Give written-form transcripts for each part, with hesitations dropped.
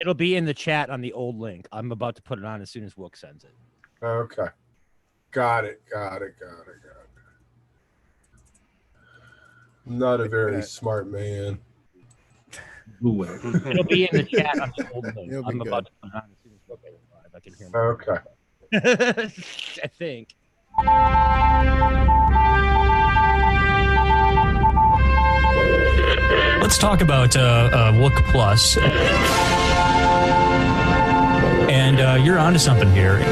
It'll be in the chat on the old link. I'm about to put it on as soon as Wook sends it. Okay. Got it. Not a very smart man. It'll be in the chat on the old link. I'm about to put it on as soon as Wook goes live. I can hear him. Okay. I think. Let's talk about Wook Plus. And you're onto something here.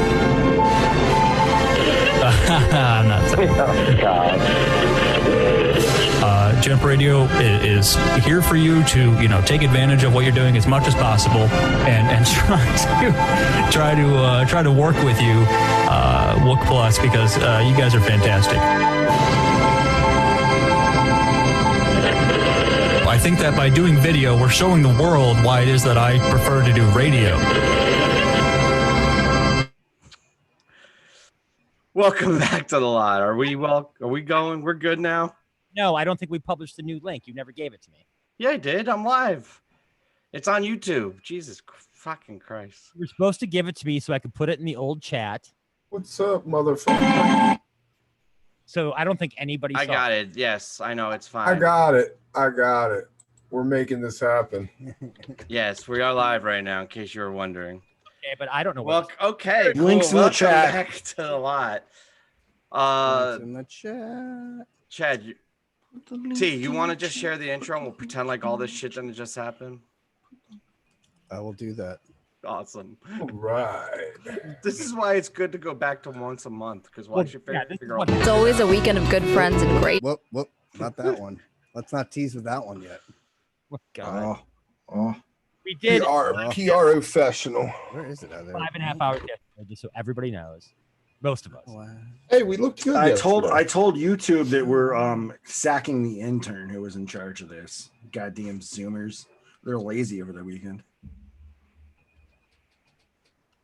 I'm not saying. Oh, God. Jump Radio is here for you to, take advantage of what you're doing as much as possible, and try to work with you, Wook Plus, because you guys are fantastic. I think that by doing video, we're showing the world why it is that I prefer to do radio. Welcome back to the lot. Are we going? We're good now? No, I don't think we published the new link. You never gave it to me. Yeah, I did. I'm live. It's on YouTube. Jesus fucking Christ. You're supposed to give it to me so I could put it in the old chat. What's up, motherfucker? So I don't think anybody saw I got it. Yes, I know. It's fine. I got it. We're making this happen. Yes, we are live right now, in case you were wondering. Okay, but I don't know. Well, okay. Cool. Links in the Welcome chat. back to the lot. Links in the chat. Chad, T, you want to just share the intro and we'll pretend like all this shit didn't just happen? I will do that. Awesome. All right. This is why it's good to go back to once a month, because once you figure out. It's always a weekend of good friends and great. Whoop, not that one. Let's not tease with that one yet. Oh, God. Oh. We did PR professional. Where is it? 5.5 hours yesterday, just so everybody knows. Most of us. Wow. Hey, we looked good. I told YouTube that we're sacking the intern who was in charge of this. Goddamn Zoomers. They're lazy over the weekend.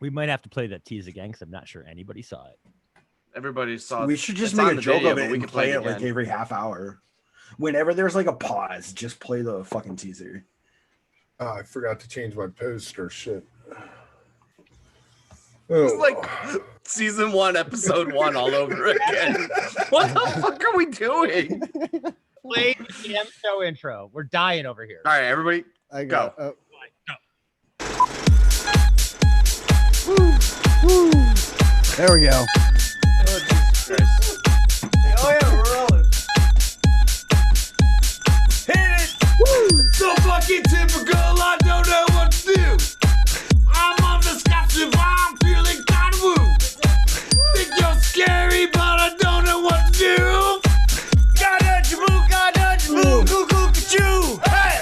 We might have to play that tease again because I'm not sure anybody saw it. Everybody saw it. We should just It's make on a the joke video, of but it we and can play play it it like again. every half hour. Whenever there's like a pause, just play the fucking teaser. I forgot to change my poster. Shit. It's Oh. like season 1, episode 1 all over again. What the fuck are we doing? Play the damn show intro. We're dying over here. All right, everybody, go. There we go. Oh, Jesus Christ. Oh yeah, we're rolling. Hit it! So fucking typical, I don't know what to do. I'm on the Scotch and I'm feeling kind of woo. Think you're scary, but I don't know what to do. Got a boo, cuckoo, ka-choo. Hey!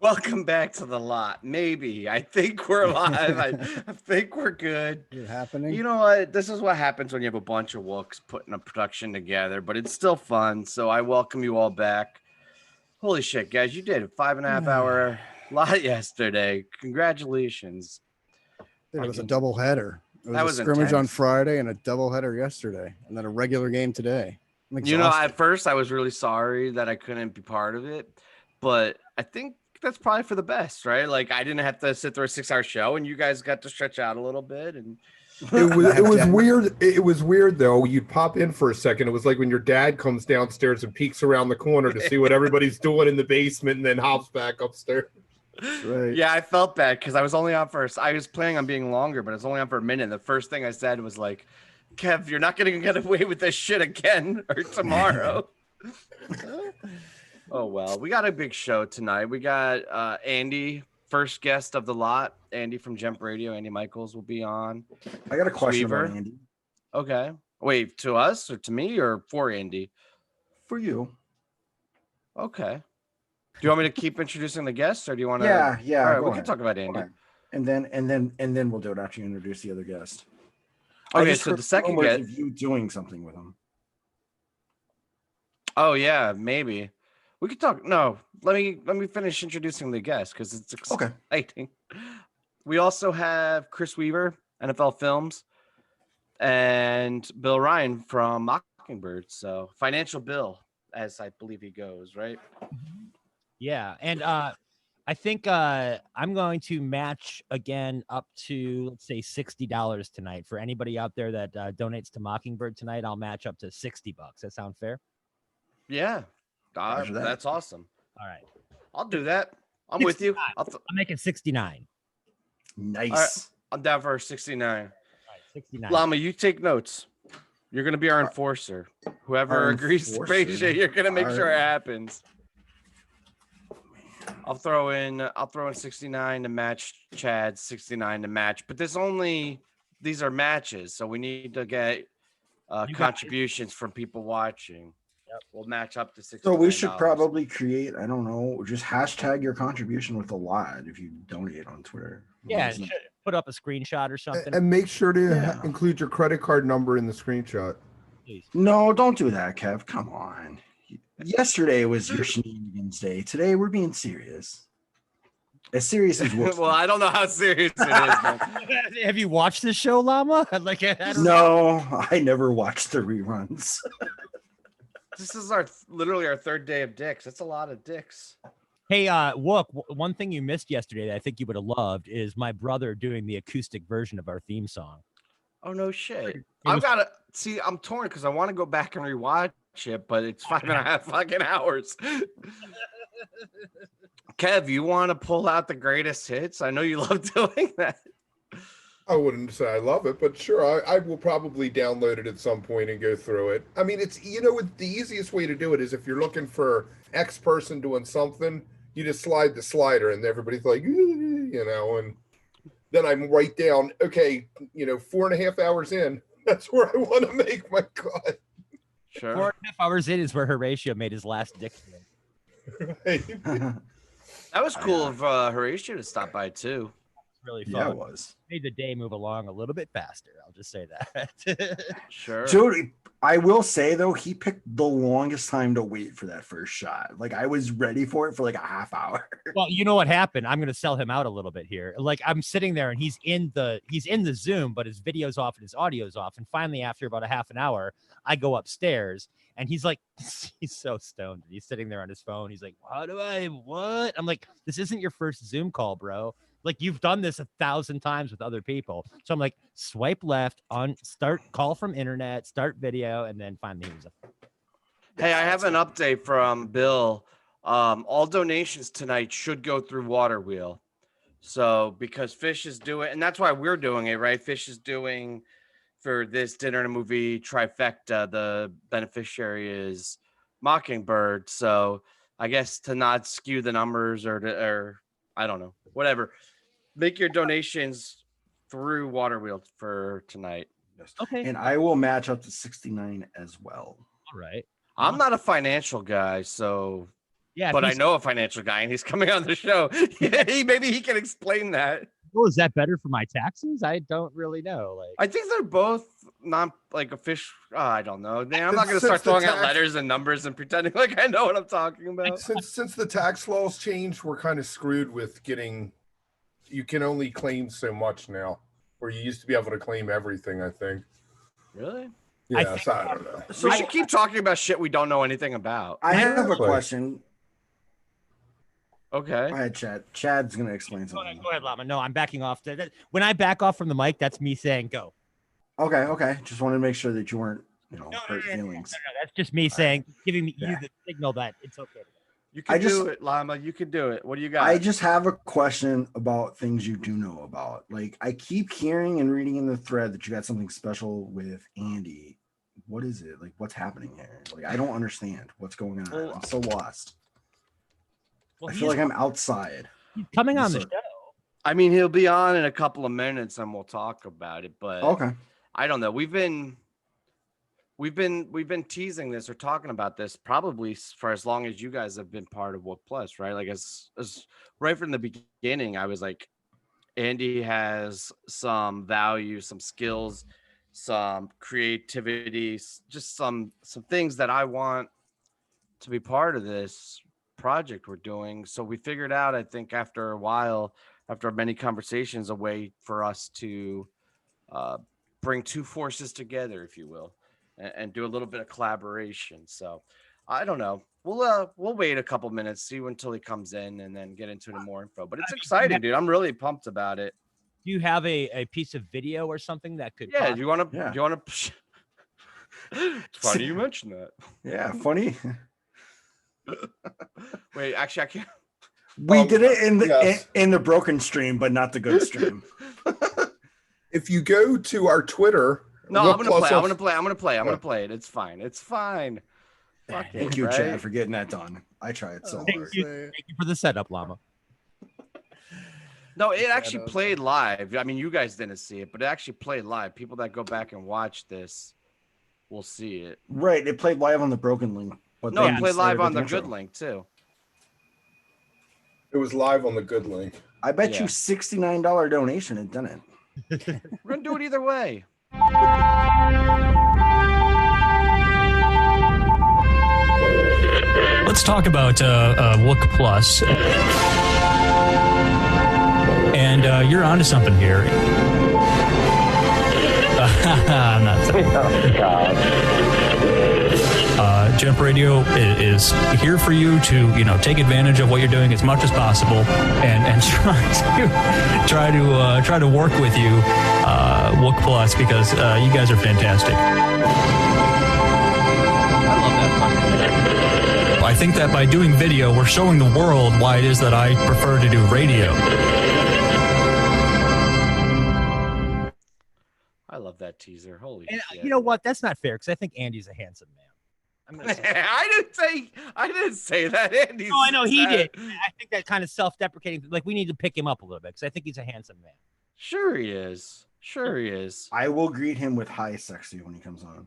Welcome back to the lot. Maybe. I think we're live. I think we're good. Is it happening? You know what? This is what happens when you have a bunch of Wooks putting a production together, but it's still fun. So I welcome you all back. Holy shit, guys. You did a 5.5 hour lot yesterday. Congratulations. It was a double header. It That was was a scrimmage on intense. Friday and a double header yesterday, and then a regular game today. I'm You know, exhausted. at first I was really sorry that I couldn't be part of it, but I think that's probably for the best, right? Like I didn't have to sit through a 6-hour show and you guys got to stretch out a little bit. And It was weird. It was weird though. You'd pop in for a second. It was like when your dad comes downstairs and peeks around the corner to see what everybody's doing in the basement and then hops back upstairs. Right. yeah, I felt bad because I was only on for, I was planning on being longer, but I was only on for a minute. And the first thing I said was like, Kev, you're not going to get away with this shit again or tomorrow. Oh, well, we got a big show tonight. We got Andy, first guest of the lot. Andy from Jump Radio. Andy Michaels will be on. I got a question Weaver. about Andy. Okay. Wait, to us or to me or for Andy? For you. Okay. Do you want me to keep introducing the guests, or do you want to? Yeah. All right, we ahead. can talk about Andy. And then we'll do it after you introduce the other guest. Okay, so the second guest of you doing something with him. Oh yeah, maybe we could talk. No, let me finish introducing the guest because it's exciting. Okay. We also have Chris Weaver, NFL Films, and Bill Ryan from Mockingbird. So Financial Bill, as I believe he goes, right? Yeah, and I think I'm going to match again up to, let's say, $60 tonight. For anybody out there that donates to Mockingbird tonight, I'll match up to $60. That sound fair? Yeah, that's awesome. All right, I'll do that. I'm with you. I'm making 69. Nice. Right, I'm down for 69. All right, 69. Llama, you take notes. You're gonna be our enforcer. Whoever agrees to pay shit, you're gonna make sure it happens. I'll throw in 69 to match Chad, 69 to match. But these are matches, so we need to get contributions from people watching. Yep. We'll match up to 60. So we should probably create, I don't know, just hashtag your contribution with a lot if you donate on Twitter. Yeah, put up a screenshot or something. And make sure to include your credit card number in the screenshot. Please. No, don't do that, Kev. Come on. Yesterday was your shenanigans day. Today we're being serious. As serious as well, I don't know how serious it is. Man. Have you watched this show, Llama? Like, no, I never watched the reruns. This is literally our third day of dicks. That's a lot of dicks. Hey, Wook, one thing you missed yesterday that I think you would have loved is my brother doing the acoustic version of our theme song. Oh, no shit. I've got to see, I'm torn because I want to go back and rewatch it, but it's 5.5 fucking hours. Kev, you want to pull out the greatest hits? I know you love doing that. I wouldn't say I love it, but sure, I will probably download it at some point and go through it. I mean, it's, the easiest way to do it is if you're looking for X person doing something, you just slide the slider and everybody's like, and then I'm right down, okay, 4.5 hours in, that's where I want to make my cut. Sure. 4.5 hours in is where Horatio made his last dick. Right. That was cool of Horatio to stop by too. Really fun. Yeah, it was. Made the day move along a little bit faster. I'll just say that. Sure. Dude, I will say though, he picked the longest time to wait for that first shot. Like I was ready for it for like a half hour. Well, you know what happened? I'm going to sell him out a little bit here. Like I'm sitting there and he's in the Zoom, but his video's off and his audio's off. And finally, after about a half an hour, I go upstairs and he's like, he's so stoned. He's sitting there on his phone. He's like, what? I'm like, this isn't your first Zoom call, bro. Like you've done this 1,000 times with other people. So I'm like, swipe left on start call from internet, start video, and then finally he was like, hey, I have an update from Bill. All donations tonight should go through Waterwheel. So because Phish is doing, and that's why we're doing it, right? Phish is doing for this dinner and a movie trifecta. The beneficiary is Mockingbird. So I guess to not skew the numbers or I don't know, whatever. Make your donations through Waterwheel for tonight. okay. And I will match up to 69 as well. All right. I'm not a financial guy, so Yeah. but I know a financial guy and he's coming on the show. Maybe he can explain that. Oh, is that better for my taxes? I don't really know. Like I think they're both not like a fish. I don't know. Man, I'm not going to start throwing out letters and numbers and pretending like I know what I'm talking about. Since the tax laws changed, we're kind of screwed with getting. You can only claim so much now, where you used to be able to claim everything. I think. Really? Yeah, I don't know. So we should keep talking about shit we don't know anything about. I have a question. Okay. Go ahead, Chad. Chad's going to explain something. Go ahead, Llama. No, I'm backing off. When I back off from the mic, that's me saying go. Okay. Just wanted to make sure that you weren't, hurt feelings. No, that's just me saying, giving you the signal that it's okay. You can do it, Llama. You can do it. What do you got? I just have a question about things you do know about. Like, I keep hearing and reading in the thread that you got something special with Andy. What is it? Like, what's happening here? Like, I don't understand what's going on. I'm so lost. Well, I feel like I'm outside. He's coming on the show. I mean, he'll be on in a couple of minutes and we'll talk about it. But okay, I don't know. We've been we've been teasing this or talking about this probably for as long as you guys have been part of Wook Plus, right? Like as right from the beginning, I was like, Andy has some value, some skills, some creativity, just some things that I want to be part of this project we're doing. So we figured out, I think after a while, after many conversations, a way for us to bring two forces together, if you will, and do a little bit of collaboration. So I don't know. We'll wait a couple minutes, see until he comes in, and then get into more info. But it's exciting, dude. I'm really pumped about it. Do you have a piece of video or something that could? Yeah. Do you want to? Do you want to? It's funny you mentioned that. Yeah, funny. Wait, actually, I can't. We did it in the broken stream, but not the good stream. If you go to our Twitter, no, I'm gonna play it. It's fine. It's fine. Thank you, Chad, for getting that done. I tried so hard. Thank you for the setup, Llama. No, it actually played live. I mean, you guys didn't see it, but it actually played live. People that go back and watch this will see it. Right, it played live on the broken link. But no, it played live on the good link too. It was live on the good link. I bet you $69 donation it didn't. We're gonna do it either way. Let's talk about Wook Plus. And you're onto something here. I'm not saying. Oh, God. Jump Radio is here for you to, take advantage of what you're doing as much as possible, and try to work with you, Wook Plus, because you guys are fantastic. I think that by doing video, we're showing the world why it is that I prefer to do radio. I love that teaser. Holy shit. You know what? That's not fair, because I think Andy's a handsome man. I didn't say that, Andy. No, I know he did. I think that kind of self-deprecating. Like, we need to pick him up a little bit, because I think he's a handsome man. Sure he is. I will greet him with hi, sexy, when he comes on.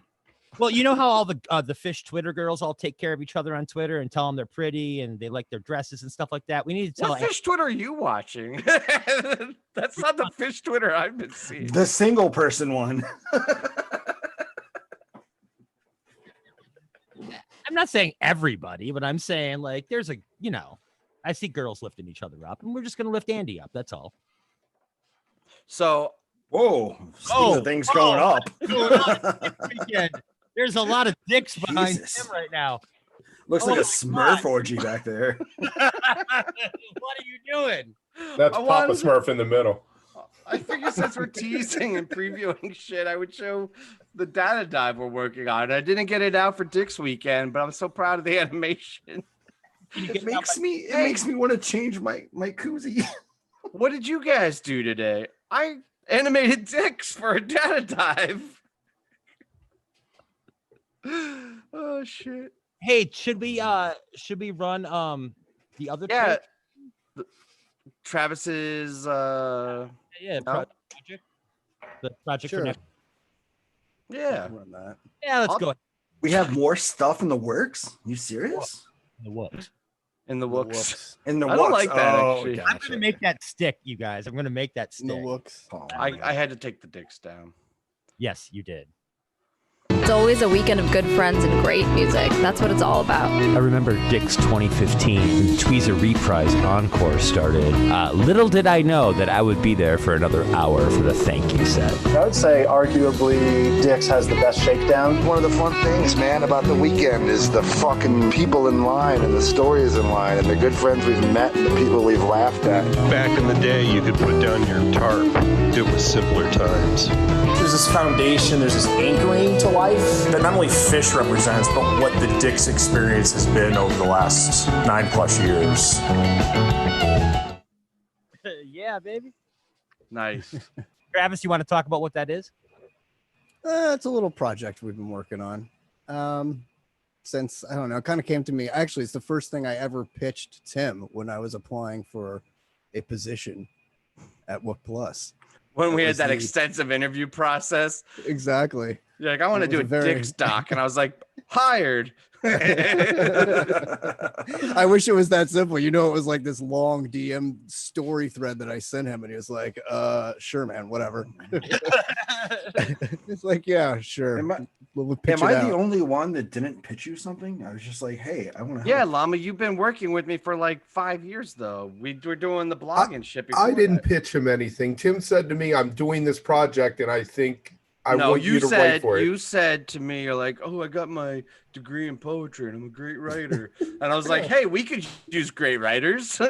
Well, you know how all the Phish Twitter girls all take care of each other on Twitter and tell them they're pretty and they like their dresses and stuff like that? We need to tell. What Phish Twitter are you watching? That's not the Phish Twitter I've been seeing. The single person one. I'm not saying everybody, but I'm saying, like, there's I see girls lifting each other up, and we're just going to lift Andy up. That's all. So, things going up. There's a lot of dicks behind him right now. Looks like a Smurf orgy back there. What are you doing? That's Papa Smurf in the middle. I figured since we're teasing and previewing shit, I would show the data dive we're working on. I didn't get it out for Dick's weekend, but I'm so proud of the animation. It makes me want to change my koozie. What did you guys do today? I animated Dick's for a data dive. Oh shit. Hey, should we run the other Travis's project? The project sure. for next. Yeah. Run that. Yeah, let's go. We have more stuff in the works? You serious? The whoops. In the Wooks. In the I Wooks. don't like that, actually. Gotcha. I'm gonna make that stick, you guys. I'm gonna make that stick. No looks. Oh, I had to take the dicks down. Yes, you did. It's always a weekend of good friends and great music. That's what it's all about. I remember Dick's 2015 when the Tweezer Reprise Encore started. Little did I know that I would be there for another hour for the thank you set. I would say arguably Dick's has the best shakedown. One of the fun things, man, about the weekend is the fucking people in line and the stories in line and the good friends we've met and the people we've laughed at. Back in the day, you could put down your tarp. It was simpler times. There's this foundation, there's this anchoring to life that not only Phish represents, but what the Dick's experience has been over the last 9+ years. Yeah, baby. Nice. Travis, you want to talk about what that is? It's a little project we've been working on. Since, I don't know, it kind of came to me. Actually, it's the first thing I ever pitched Tim when I was applying for a position at Wook Plus. When we had was that the- extensive interview process. Exactly. You're like, I want to It do a was a very- Dick's doc. And I was like, hired. I wish it was that simple. It was like this long DM story thread that I sent him, and he was like, sure, man, whatever. It's like, yeah, sure. We'll pitch Am it I out. the only one that didn't pitch you something? I was just like, hey, I want to Yeah, Llama, you've been working with me for like 5 years, though. We were doing the blog and shit before I didn't that. pitch him anything. Tim said to me, I'm doing this project and I think I want you to write for it. You said to me, you're like, oh, I got my degree in poetry and I'm a great writer. And I was like, hey, we could use great writers.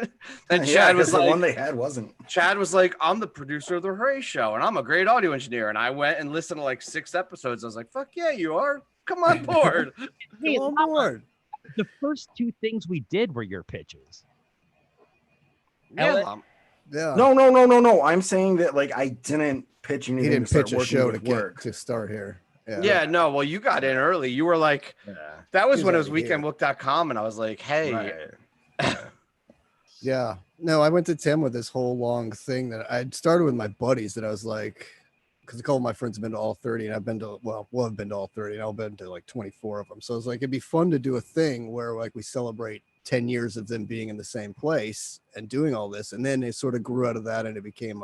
And Yeah, Chad was 'cause the like, one they had wasn't. Chad was like, I'm the producer of the Hooray Show and I'm a great audio engineer. And I went and listened to like 6 episodes. I was like, fuck yeah, you are. Come on board. Hey, Come on board. The first 2 things we did were your pitches. Yeah, Yeah. No. I'm saying that like I didn't pitch anything. He didn't to start pitch a working show with to work. to start here. Yeah, no. Well, you got in early. You were like, that was He was when it was already here. weekendbook.com. And I was like, hey, Yeah. No, I went to Tim with this whole long thing that I'd started with my buddies that I was like, because a couple of my friends have been to all 30 and I've been to, I've been to all 30 and I've been to like 24 of them. So I was like, it'd be fun to do a thing where like we celebrate 10 years of them being in the same place and doing all this. And then it sort of grew out of that and it became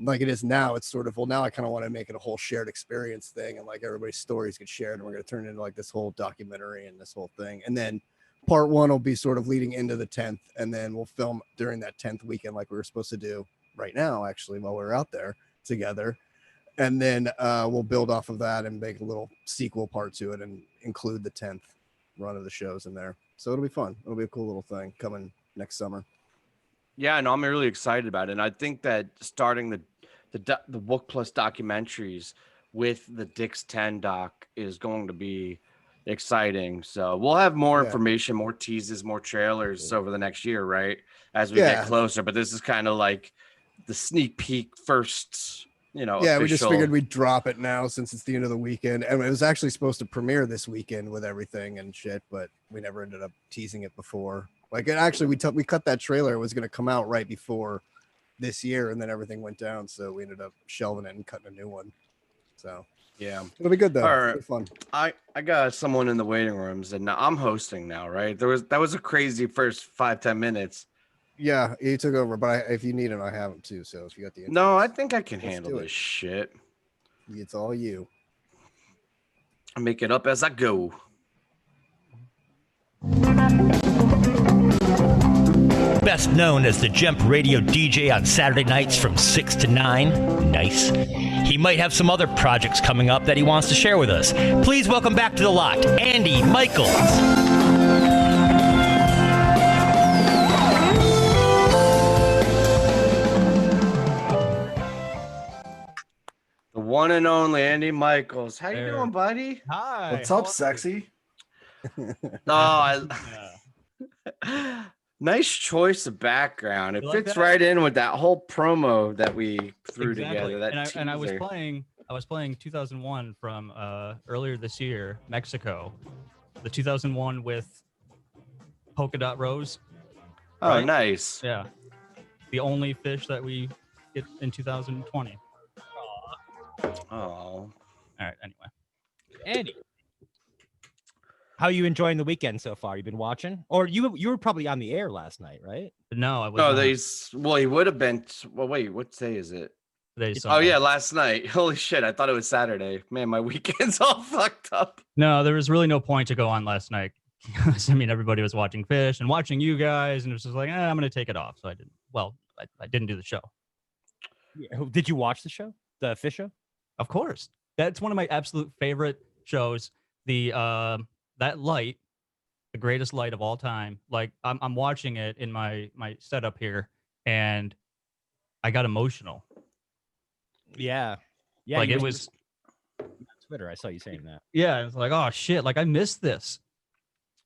like it is now. It's sort of, well, now I kind of want to make it a whole shared experience thing and like everybody's stories get shared and we're going to turn it into like this whole documentary and this whole thing. And then part 1 will be sort of leading into the 10th and then we'll film during that 10th weekend like we were supposed to do right now, actually, while we're out there together. And then we'll build off of that and make a little sequel part to it and include the 10th run of the shows in there. So it'll be fun. It'll be a cool little thing coming next summer. yeah, no, I'm really excited about it. And I think that starting the Wook Plus documentaries with the Dick's 10 doc is going to be exciting. So we'll have more information, more teases, more trailers over the next year, right? As we get closer. But this is kind of like the sneak peek first, we official. just figured we'd drop it now since it's the end of the weekend. And it was actually supposed to premiere this weekend with everything and shit, but we never ended up teasing it before. Like it actually, we cut that trailer. It was going to come out right before this year and then everything went down. So we ended up shelving it and cutting a new one. So yeah, it'll be good though. All right. It'll be fun. I got someone in the waiting rooms and now I'm hosting now, right? That was a crazy first 5-10 minutes. Yeah, he took over, but if you need him, I have him too. So if you got the No, I think I can Let's handle do it. this shit. It's all you. I make it up as I go. Best known as the Jump Radio DJ on Saturday nights from 6 to 9. Nice. He might have some other projects coming up that he wants to share with us. Please welcome back to the lot, Andy Michaels. The one and only Andy Michaels. How you doing, buddy? Hi. What's up, sexy? Nice choice of background. It You like fits that? right in with that whole promo that we threw Exactly. together. That And I was teaser. playing 2001 from earlier this year, Mexico. The 2001 with Polka Dot Rose. Oh, right? nice. Yeah. The only Phish that we get in 2020. Oh. All right. Anyway. Andy, how are you enjoying the weekend so far? You've been watching, or you were probably on the air last night, right? No, I was. No, not. he would have been. Well, wait, what day is it? Today's Oh Sunday. yeah, last night. Holy shit! I thought it was Saturday. Man, my weekend's all fucked up. No, there was really no point to go on last night. I mean, everybody was watching Phish and watching you guys, and it was just like, I'm going to take it off. So I didn't. Well, I didn't do the show. Yeah. Did you watch the show, the Phish show? Of course, that's one of my absolute favorite shows. The that light, the greatest light of all time. Like I'm watching it in my setup here, and I got emotional. Yeah, yeah. Like you it were was. on Twitter. I saw you saying that. Yeah, it's like, oh shit, like I missed this.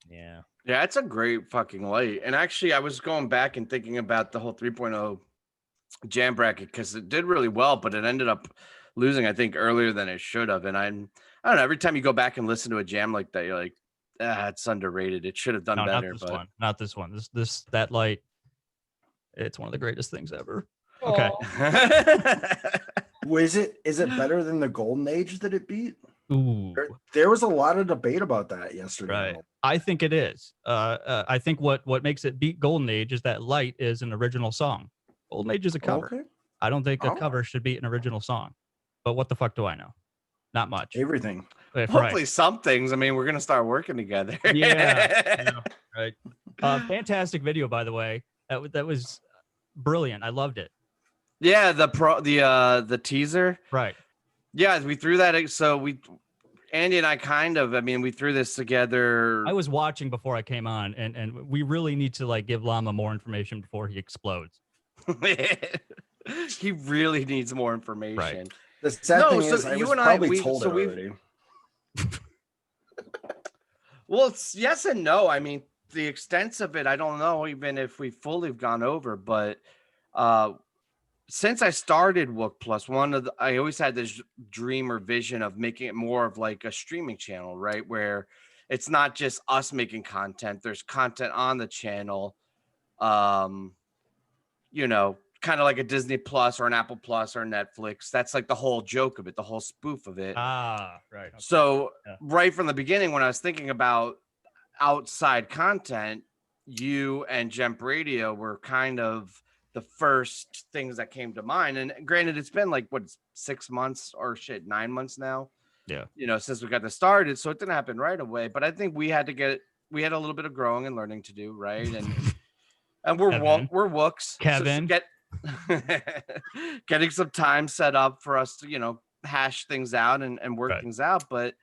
Yeah. Yeah, it's a great fucking light. And actually, I was going back and thinking about the whole 3.0 jam bracket because it did really well, but it ended up losing, I think, earlier than it should have. And I don't know. Every time you go back and listen to a jam like that, you're like, it's underrated. It should have done No, better. not this But one. Not this one. That light. It's one of the greatest things ever. Okay. Is it better than the golden age that it beat? Ooh. There was a lot of debate about that yesterday. Right. I think it is. I think what makes it beat Golden Age is that Light is an original song. Golden Age is a cover. Okay. I don't think a cover should beat an original song. But what the fuck do I know? Not much. Everything. Hopefully some things. I mean, we're gonna start working together. Yeah. Right. Fantastic video, by the way. That was brilliant. I loved it. Yeah, the teaser. Right. Yeah, we threw that. So Andy and I we threw this together. I was watching before I came on, and we really need to like give Llama more information before he explodes. He really needs more information. Right. The sad thing is, I was probably told it already. Well, it's yes and no. I mean, the extent of it, I don't know even if we fully have gone over, but since I started Wook Plus, I always had this dream or vision of making it more of like a streaming channel, right? Where it's not just us making content. There's content on the channel, kind of like a Disney Plus or an Apple Plus or Netflix. That's like the whole joke of it, the whole spoof of it. Ah, right. Okay. So right from the beginning, when I was thinking about outside content, you and Jump Radio were kind of the first things that came to mind. And granted, it's been like 6 months or 9 months now. Yeah. Since we got this started. So it didn't happen right away. But I think we had a little bit of growing and learning to do, right? And we're Wooks. Kevin. So getting some time set up for us to, hash things out and work things out. But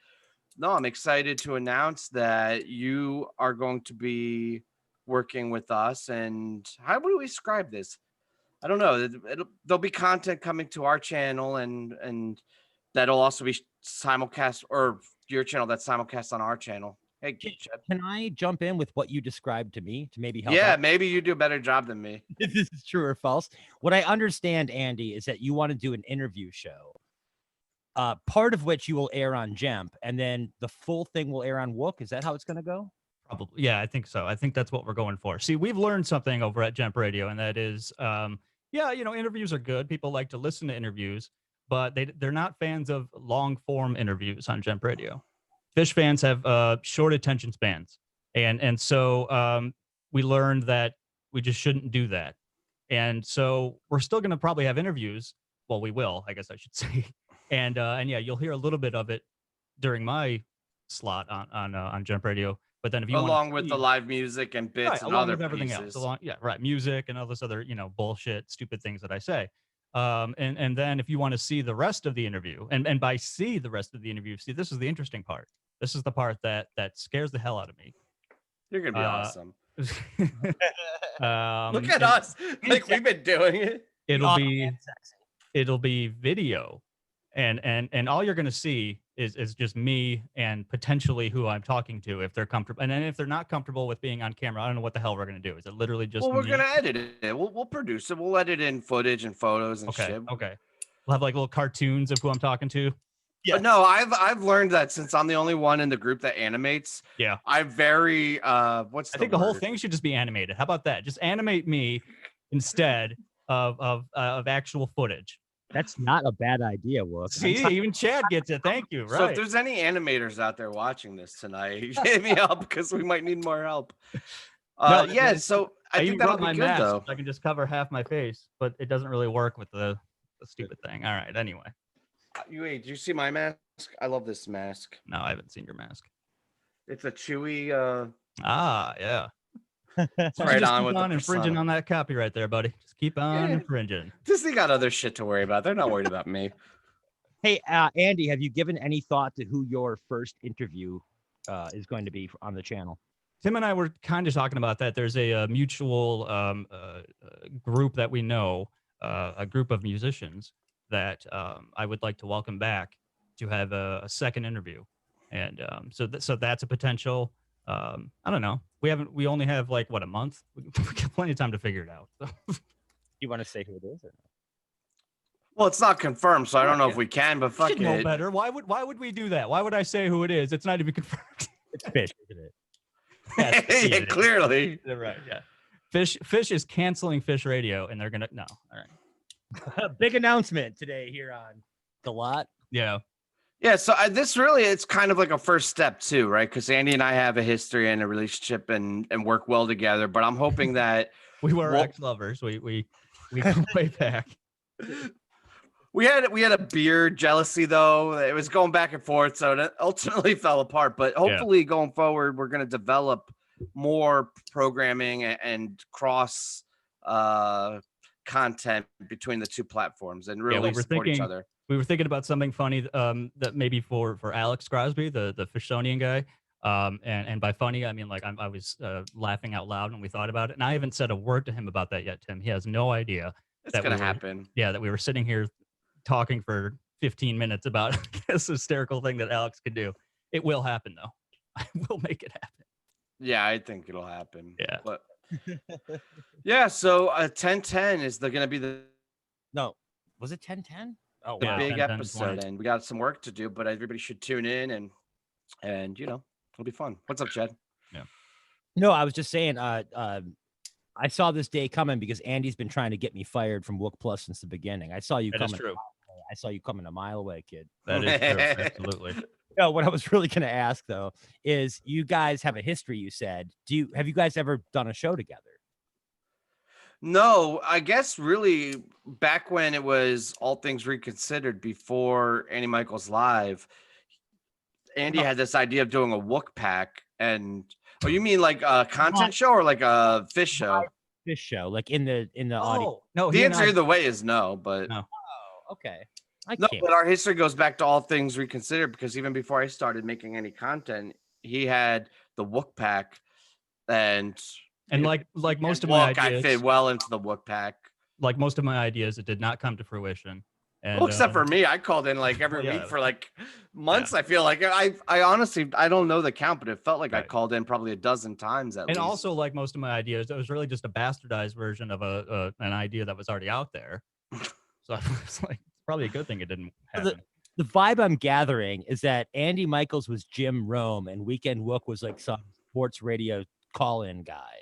no, I'm excited to announce that you are going to be working with us. And how would we describe this? I don't know. There'll be content coming to our channel and that'll also be simulcast, or your channel that's simulcast on our channel. Hey, can I jump in with what you described to me to maybe help? Yeah, out? maybe you do a better job than me. If this is true or false. What I understand, Andy, is that you want to do an interview show, part of which you will air on Jemp, and then the full thing will air on Wook. Is that how it's going to go? Probably. Yeah, I think so. I think that's what we're going for. See, we've learned something over at Jump Radio, and that is, interviews are good. People like to listen to interviews, but they're not fans of long form interviews on Jump Radio. Phish fans have short attention spans, and so we learned that we just shouldn't do that. And so we're still going to probably have interviews. Well, we will, I guess I should say. And yeah, you'll hear a little bit of it during my slot on Jump Radio. But then if you along with the live music and bits and other everything pieces. else, music and all this other bullshit, stupid things that I say. And then if you want to see the rest of the interview, and by see the rest of the interview, see, this is the interesting part. This is the part that scares the hell out of me. You're gonna be awesome. Look at us, like we've been doing it. It'll be video, and all you're gonna see is just me and potentially who I'm talking to if they're comfortable. And then if they're not comfortable with being on camera, I don't know what the hell we're gonna do. Is it literally just? Well, we're gonna edit it. We'll produce it. We'll edit in footage and photos and shit. Okay. We'll have like little cartoons of who I'm talking to. Yeah. But no, I've learned that since I'm the only one in the group that animates. Yeah. I think the whole thing should just be animated. How about that? Just animate me instead of actual footage. That's not a bad idea, Wook. See, even Chad gets it. Thank you. Right. So if there's any animators out there watching this tonight, hit me up because we might need more help. So I think that'll be good though. I can just cover half my face, but it doesn't really work with the stupid thing. All right. Anyway. Wait, do you see my mask? I love this mask. No, I haven't seen your mask. It's a chewy. Yeah. It's right on with the infringing on that copyright there, buddy. Just keep on infringing. Disney got other shit to worry about. They're not worried about me. Hey, Andy, have you given any thought to who your first interview is going to be on the channel? Tim and I were kind of talking about that. There's a mutual group that we know, a group of musicians that I would like to welcome back to have a second interview. And so that's a potential. I don't know. We only have like a month. We got plenty of time to figure it out. So. You want to say who it is? Or no? Well, it's not confirmed, so I don't know if we can, but fuck it. Know better. Why would we do that? Why would I say who it is? It's not even confirmed. It's Phish, isn't it? Yeah, clearly. Right. Yeah. Phish is canceling Phish Radio, and they're gonna no. All right. Big announcement today here on The Lot. Yeah. Yeah, so this really, it's kind of like a first step too, right? Because Andy and I have a history and a relationship and work well together. But I'm hoping that we were ex-lovers. We go way back. We had a beer jealousy though. It was going back and forth, so it ultimately fell apart. But hopefully, going forward, we're going to develop more programming and cross content between the two platforms and really support each other. We were thinking about something funny that maybe for Alex Crosby, the Phishonian guy. And by funny, I mean like I was laughing out loud when we thought about it. And I haven't said a word to him about that yet, Tim. He has no idea. It's going to happen. Yeah, that we were sitting here talking for 15 minutes about this hysterical thing that Alex could do. It will happen, though. I will make it happen. Yeah, I think it'll happen. Yeah. But yeah, so 1010 is going to be the... No, was it 1010? Oh, wow. Big 10, episode, 20. And we got some work to do, but everybody should tune in and you know, it'll be fun. What's up, Chad? Yeah. No, I was just saying, I saw this day coming because Andy's been trying to get me fired from Wook Plus since the beginning. I saw you coming. True. I saw you coming a mile away, kid. That is true. Absolutely. No, what I was really going to ask though is, you guys have a history. You said, have you guys ever done a show together? No, I guess really back when it was All Things Reconsidered before Andy Michaels Live, Andy had this idea of doing a Wook pack. And oh, you mean like a content show or like a Phish show? Phish show, like in the audio. No, the answer either way is no, but no. Oh, okay. But our history goes back to All Things Reconsidered, because even before I started making any content, he had the Wook pack, and like most of my ideas, I fit well into the Wook pack. Like most of my ideas, it did not come to fruition. And, well, except for me, I called in like every week for like months. I feel like I honestly, I don't know the count, but it felt like I called in probably a dozen times at least. And also, like most of my ideas, it was really just a bastardized version of an idea that was already out there. So it's like probably a good thing it didn't happen. The vibe I'm gathering is that Andy Michaels was Jim Rome and Weekend Wook was like some sports radio call-in guy.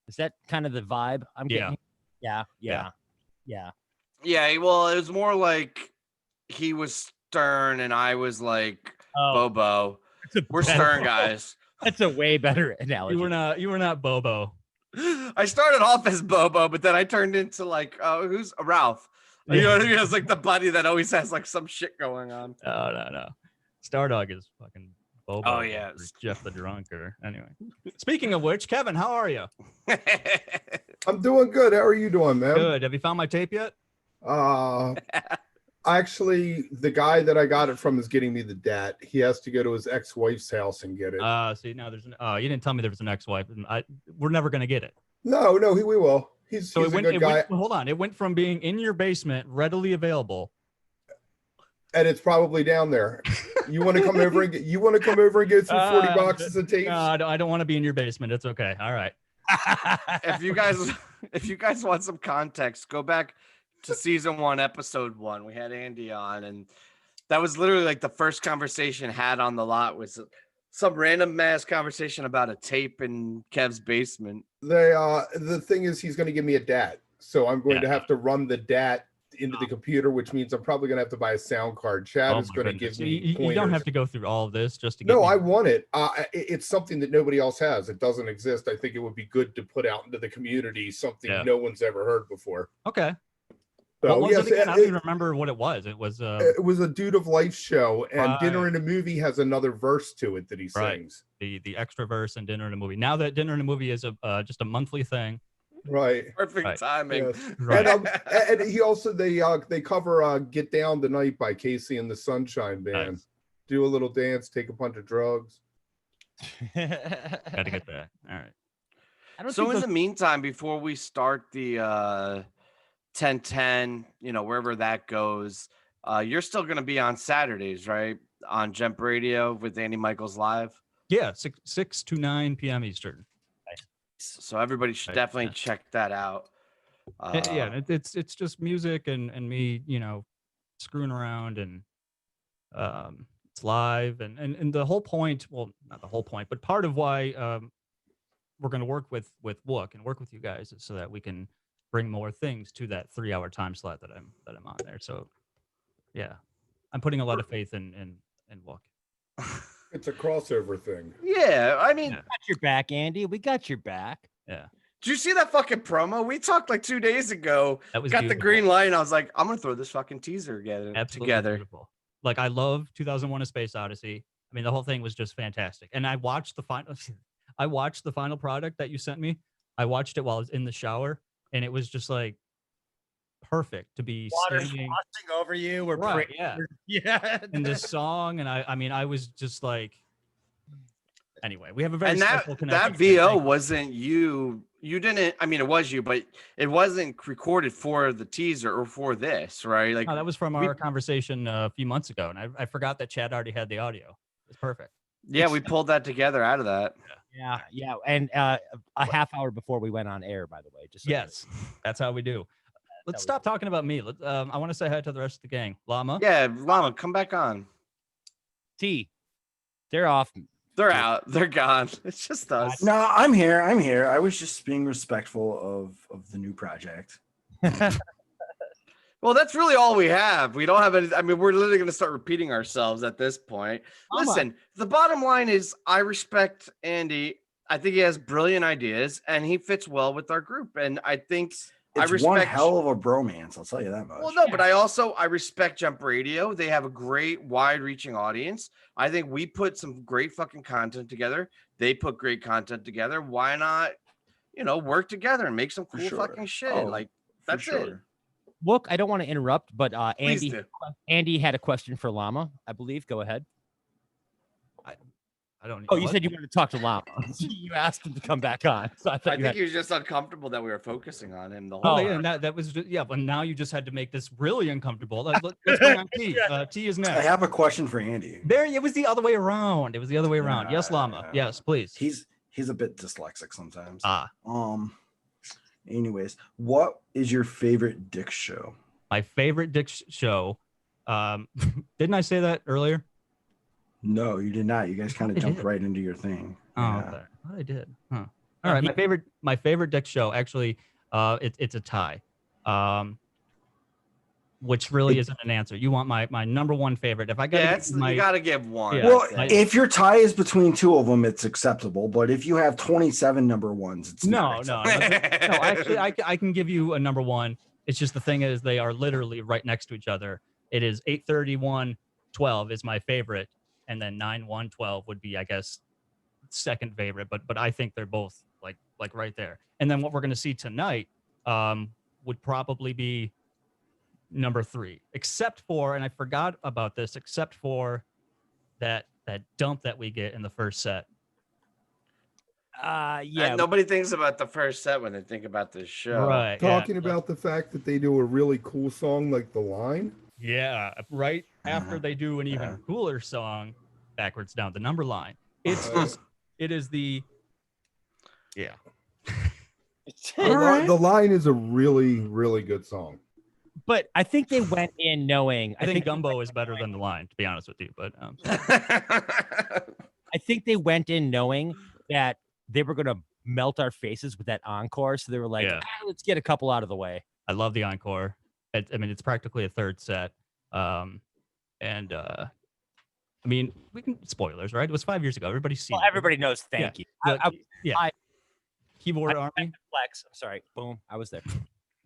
Is that kind of the vibe I'm getting? Yeah. Yeah, well, it was more like he was Stern and I was like Bobo. We're Stern guys. That's a way better analogy. You were not Bobo. I started off as Bobo, but then I turned into like who's Ralph? You know what I mean? It's like the buddy that always has like some shit going on. No. Stardog is fucking Bobo. Oh yeah, Jeff the Drunk. Or anyway. Speaking of which, Kevin, how are you? I'm doing good. How are you doing, man? Good. Have you found my tape yet? Actually, the guy that I got it from is getting me the dat. He has to go to his ex-wife's house and get it. See, now there's you didn't tell me there was an ex-wife. We're never gonna get it. No, we will. He's a good guy. Hold on. It went from being in your basement, readily available, and it's probably down there. You want to come over and go through 40 boxes of tapes? No, I don't want to be in your basement. It's okay. All right. If you guys want some context, go back to season 1, episode 1. We had Andy on, and that was literally like the first conversation had on the lot was some random ass conversation about a tape in Kev's basement. The thing is, he's going to give me a dat, so I'm going to have to run the dat into the computer, which means I'm probably going to have to buy a sound card. Chad is going to give me you don't have to go through all of this just to get I want it. It's something that nobody else has. It doesn't exist. I think it would be good to put out into the community something no one's ever heard before. Okay. So, what was it again? I don't even remember what it was. It was a Dude of Life show, and Dinner in a Movie has another verse to it that he sings. The extra verse in Dinner in a Movie. Now that Dinner in a Movie is just a monthly thing. Right. Perfect timing. Yes. Right. And he also they cover Get Down Tonight by Casey and the Sunshine Band. Nice. Do a little dance, take a bunch of drugs. Gotta get that. All right. So in the meantime, before we start the 1010, wherever that goes, you're still going to be on Saturdays, right? On Jump Radio with Andy Michaels Live. Yeah, 6 to 9 p.m. Eastern. So everybody should definitely check that out. It's just music and me, screwing around, and it's live, and the whole point, well, not the whole point, but part of why we're going to work with Wook and work with you guys is so that we can bring more things to that 3-hour time slot that I'm on there. So yeah, I'm putting a lot of faith in Wook. It's a crossover thing. Yeah, I mean, We got your back, Andy. We got your back. Yeah. did you see that fucking promo? We talked like 2 days ago. That was got the beautiful. green light, and I was like, I'm gonna throw this fucking teaser Absolutely together. beautiful. Like, I love 2001: A Space Odyssey. I mean, the whole thing was just fantastic. And I watched the final. I watched the final product that you sent me. I watched it while I was in the shower, and it was just like perfect to be Water's standing washing over you. We're right, praying. yeah, Yeah. in this song, and I mean, I was just like. Anyway, we have a very And that special connection. that VO wasn't you. You didn't. I mean, it was you, but it wasn't recorded for the teaser or for this, right? Like No, that was from our conversation a few months ago, and I forgot that Chad already had the audio. It's perfect. Yeah, we pulled that together out of that. Yeah. And a half hour before we went on air, by the way. Just so Yes, that's how we do. Let's stop talking about me. I want to say hi to the rest of the gang. Llama. Yeah, Llama, come back on. T. They're off. They're out. They're gone. It's just us. No, I'm here. I'm here. I was just being respectful of the new project. Well, that's really all we have. We don't have any. I mean, we're literally going to start repeating ourselves at this point. Listen, the bottom line is I respect Andy. I think he has brilliant ideas and he fits well with our group. And I think I It's respect one hell of a bromance. I'll tell you that much. Well, no, but I respect Jump Radio. They have a great wide-reaching audience. I think we put some great fucking content together. They put great content together. Why not, work together and make some cool fucking shit? Oh, That's it. Wook, I don't want to interrupt, but Please Andy, do. Andy had a question for Llama, I believe. Go ahead. I don't. Oh, you said you wanted to talk to Llama. You asked him to come back on. So I thought I you think had... he was just uncomfortable that we were focusing on him the Oh, whole yeah, and that was just, yeah. But now you just had to make this really uncomfortable. Let's bring on T. T is next. I have a question for Andy. There, it was the other way around. It was the other way around. Yes, Llama. Yes, please. He's a bit dyslexic sometimes. Ah. Anyways, what is your favorite Dick show? My favorite Dick show. Didn't I say that earlier? No, you did not. You guys kind of I jumped did. right into your thing. Oh, Yeah. okay. What I did. Huh. All right. My favorite Dick show. Actually, it's a tie. Which really isn't an answer. You want my number one favorite? If I got you got to give one. Yeah, Well, if your tie is between two of them, it's acceptable. But if you have 27 number ones, it's not no. acceptable. Actually, I can give you a number one. It's just the thing is they are literally right next to each other. It is 8:31:12 is my favorite, and then 9:1:12 would be, I guess, second favorite. But I think they're both like right there. And then what we're gonna see tonight would probably be number 3, except for, and I forgot about this, except for that dump that we get in the first set. Yeah. And nobody thinks about the first set when they think about this show. Right. Talking about the fact that they do a really cool song like The Line. Yeah, right after they do an even cooler song, Backwards Down the Number Line. It is the yeah. The Line is a really, really good song. But I think they went in knowing. I think Gumbo is better than The Line, to be honest with you. But I think they went in knowing that they were going to melt our faces with that encore. So they were like, let's get a couple out of the way. I love the encore. I mean, it's practically a third set. I mean, we can spoilers, right? It was 5 years ago. Everybody's seen. Well, everybody knows. Thank you. Keyboard Army. Flex. I'm sorry. Boom. I was there.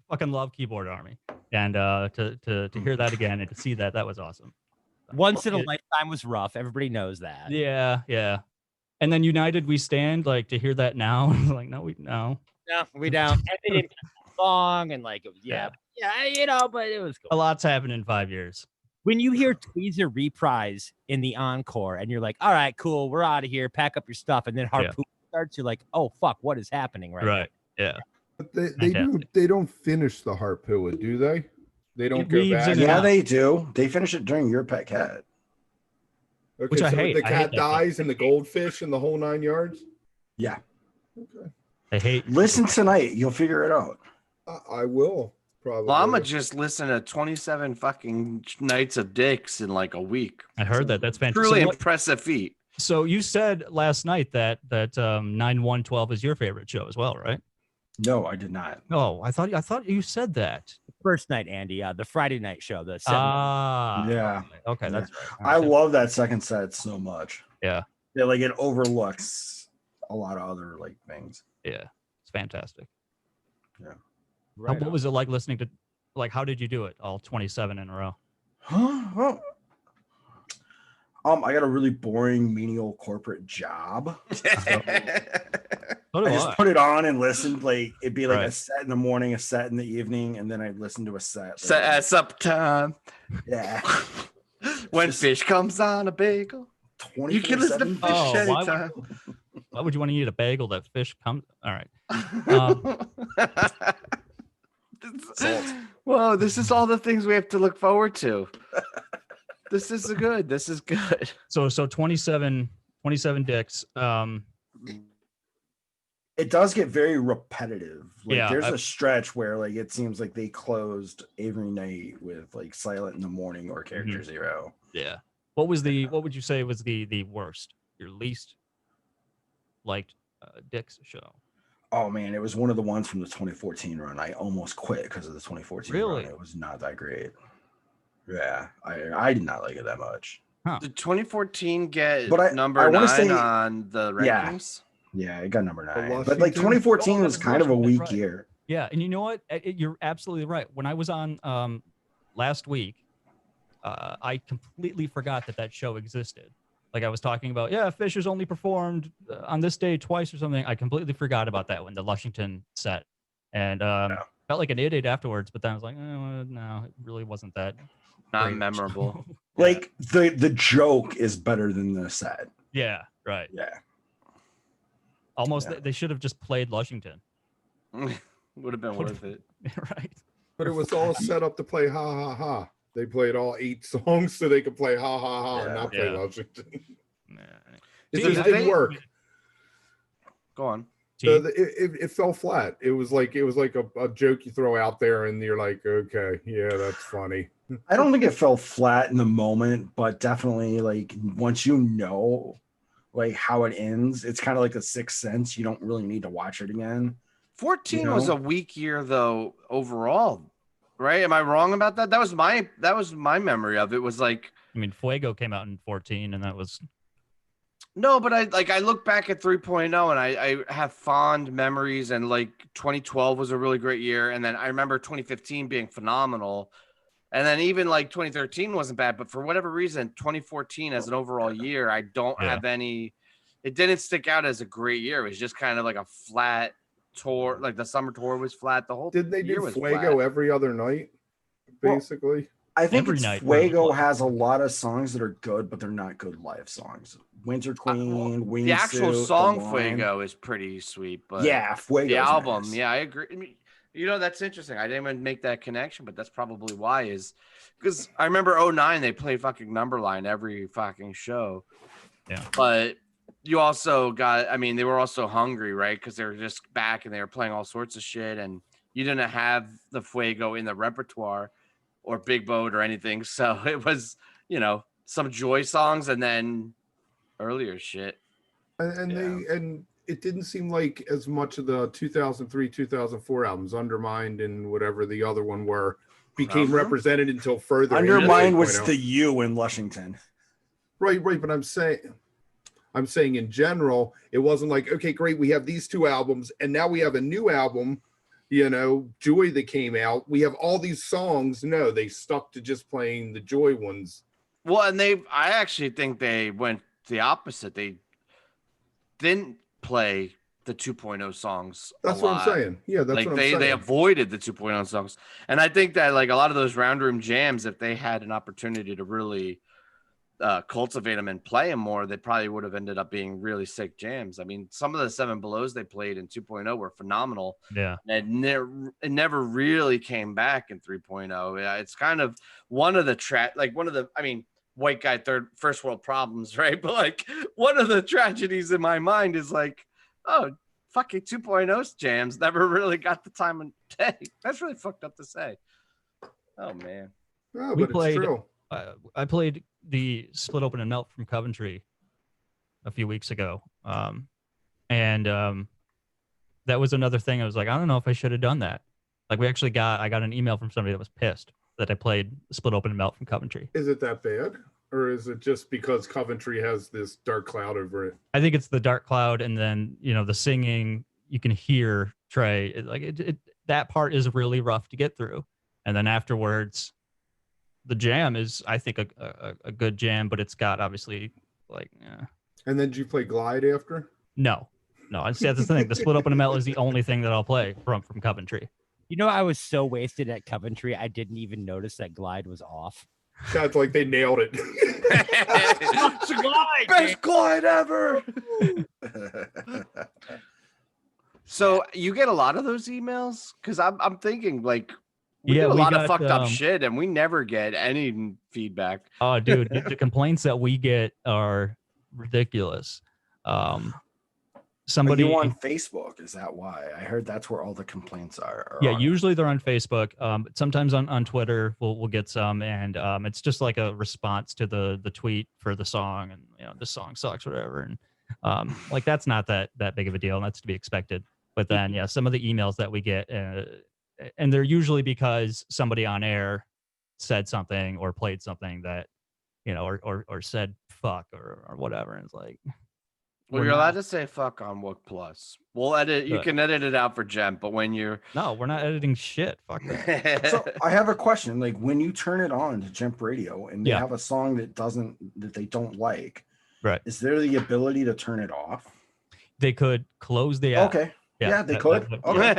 Fucking love Keyboard Army, and to hear that again and to see that was awesome. Once in a lifetime was rough. Everybody knows that. Yeah. And then United We Stand, like to hear that now, like no, we don't. And they didn't song and like yeah, but it was cool. A lot's happened in 5 years. When you hear Tweezer reprise in the encore and you're like, all right, cool, we're out of here, pack up your stuff, and then Harpoon starts, you're like, oh fuck, what is happening right now? Yeah. But they don't finish the Harpoon, do they? They don't go back. Yeah, they do. They finish it during Your Pet Cat. Okay, Which I so hate. the I cat hate that dies and the goldfish and the whole 9 yards. Yeah. Okay. I hate. Listen tonight. You'll figure it out. I will probably. Llama just listened to 27 fucking nights of dicks in like a week. I heard that. That's fantastic. Truly impressive feat. So you said last night that 9/1/12 is your favorite show as well, right? No, I did not. No, I thought you said that. First night, Andy. The Friday night show. The 7. Yeah. Okay, that's right. I love that second set so much. Yeah. Yeah, like it overlooks a lot of other like things. Yeah, it's fantastic. Yeah. What was it like listening to? Like, how did you do it? All 27 in a row. Well, I got a really boring menial corporate job. So I just put it on and listened. Like it'd be like a set in the morning, a set in the evening, and then I'd listen to a set. Set at sup time. Yeah. When Phish comes on a bagel. You can listen to Phish anytime. Why would you want to eat a bagel that Phish comes? All right. Whoa, this is all the things we have to look forward to. This is good. This is good. So 27 dicks. It does get very repetitive. Like, Yeah, there's a stretch where like it seems like they closed every night with like Silent in the Morning or Character Zero. Yeah. What would you say was the worst? Your least liked Dick's show? Oh man, it was one of the ones from the 2014 run. I almost quit because of the 2014 run. It was not that great. Yeah, I did not like it that much. Did 2014 get But number 9 on the rankings? Yeah, it got number 9. But like 2014 was kind of a weak year. Yeah, and you know what? You're absolutely right. When I was on last week, I completely forgot that show existed. Like I was talking about, Phish has only performed on this day twice or something. I completely forgot about that when the Lushington set, and felt like an idiot afterwards. But then I was like, no, it really wasn't that. Not memorable. Like the joke is better than the set. Yeah, right. Yeah. Almost, they should have just played Lushington. Would have been worth it. Right. But it was all set up to play ha ha ha. They played all 8 songs so they could play ha ha ha and not play Lushington. It just didn't work. Go on. It fell flat. It was like a joke you throw out there and you're like, okay, yeah, that's funny. I don't think it fell flat in the moment, but definitely like once you know like how it ends, it's kind of like a Sixth Sense. You don't really need to watch it again. 14 was a weak year though overall, right? Am I wrong about that? That was my memory of it. Was like, I mean, Fuego came out in 14, and that was. No, but I look back at 3.0 and I have fond memories, and like 2012 was a really great year, and then I remember 2015 being phenomenal, and then even like 2013 wasn't bad, but for whatever reason 2014 as an overall year, I don't have any. It didn't stick out as a great year. It was just kind of like a flat tour. Like the summer tour was flat. The whole did they year do was Fuego flat. every other night, basically? I think Fuego has a lot of songs that are good, but they're not good live songs. Winter Queen, Wingsuit, The actual song The Line. Fuego is pretty sweet, but Fuego. The album, nice. I agree. I mean, that's interesting. I didn't even make that connection, but that's probably why is because I remember 09 they played fucking Numberline every fucking show. Yeah. But you also got, I mean, they were also hungry, right? Because they were just back and they were playing all sorts of shit, and you didn't have the Fuego in the repertoire or Big Boat or anything. So it was, some Joy songs and then earlier shit. And it didn't seem like as much of the 2003, 2004 albums, Undermined and whatever the other one were, became represented until further. Undermined was the U in Lushington. Right. But I'm saying in general, it wasn't like, okay, great, we have these 2 albums, and now we have a new album, Joy that came out. We have all these songs. No, they stuck to just playing the Joy ones. Well, and I actually think they went the opposite. They didn't play the 2.0 songs. That's what I'm saying. Yeah, that's what I'm saying. They avoided the 2.0 songs. And I think that like a lot of those round room jams, if they had an opportunity to really cultivate them and play them more, they probably would have ended up being really sick jams. I mean, some of the 7 Belows they played in 2.0 were phenomenal. Yeah. And it never really came back in 3.0. Yeah, it's kind of one of the white guy first world problems, right? But like one of the tragedies in my mind is like, oh, fucking 2.0's jams never really got the time of day. That's really fucked up to say. Oh man. Oh, We but played. it's true. I played the Split Open and Melt from Coventry a few weeks ago, and that was another thing. I was like, I don't know if I should have done that. Like I got an email from somebody that was pissed that I played Split Open and Melt from Coventry. Is it that bad? Or is it just because Coventry has this dark cloud over it? I think it's the dark cloud, and then the singing. You can hear Trey. That part is really rough to get through, and then afterwards, the jam is, I think, a good jam, but it's got obviously And then did you play Glide after? No. That's the thing. The Split Open and Melt is the only thing that I'll play from Coventry. I was so wasted at Coventry, I didn't even notice that Glide was off. Sounds like they nailed it. Best Glide ever. So you get a lot of those emails? Because I'm thinking we get a lot of fucked up shit, and we never get any feedback. Oh, dude, the complaints that we get are ridiculous. Somebody on Facebook, is that why? I heard that's where all the complaints are. Yeah, usually they're on Facebook. Sometimes on Twitter we'll get some, and it's just like a response to the tweet for the song, and this song sucks, whatever. And that's not that big of a deal, and that's to be expected. But then some of the emails that we get, and they're usually because somebody on air said something or played something that or said fuck or whatever, and it's like. Well, you're allowed to say fuck on Wook Plus. We'll edit. You can edit it out for Jem, but when you're we're not editing shit. Fuck that. So I have a question. Like when you turn it on to Jump Radio and they have a song that they don't like, right? Is there the ability to turn it off? They could close the app. Okay. Yeah, they could. Okay.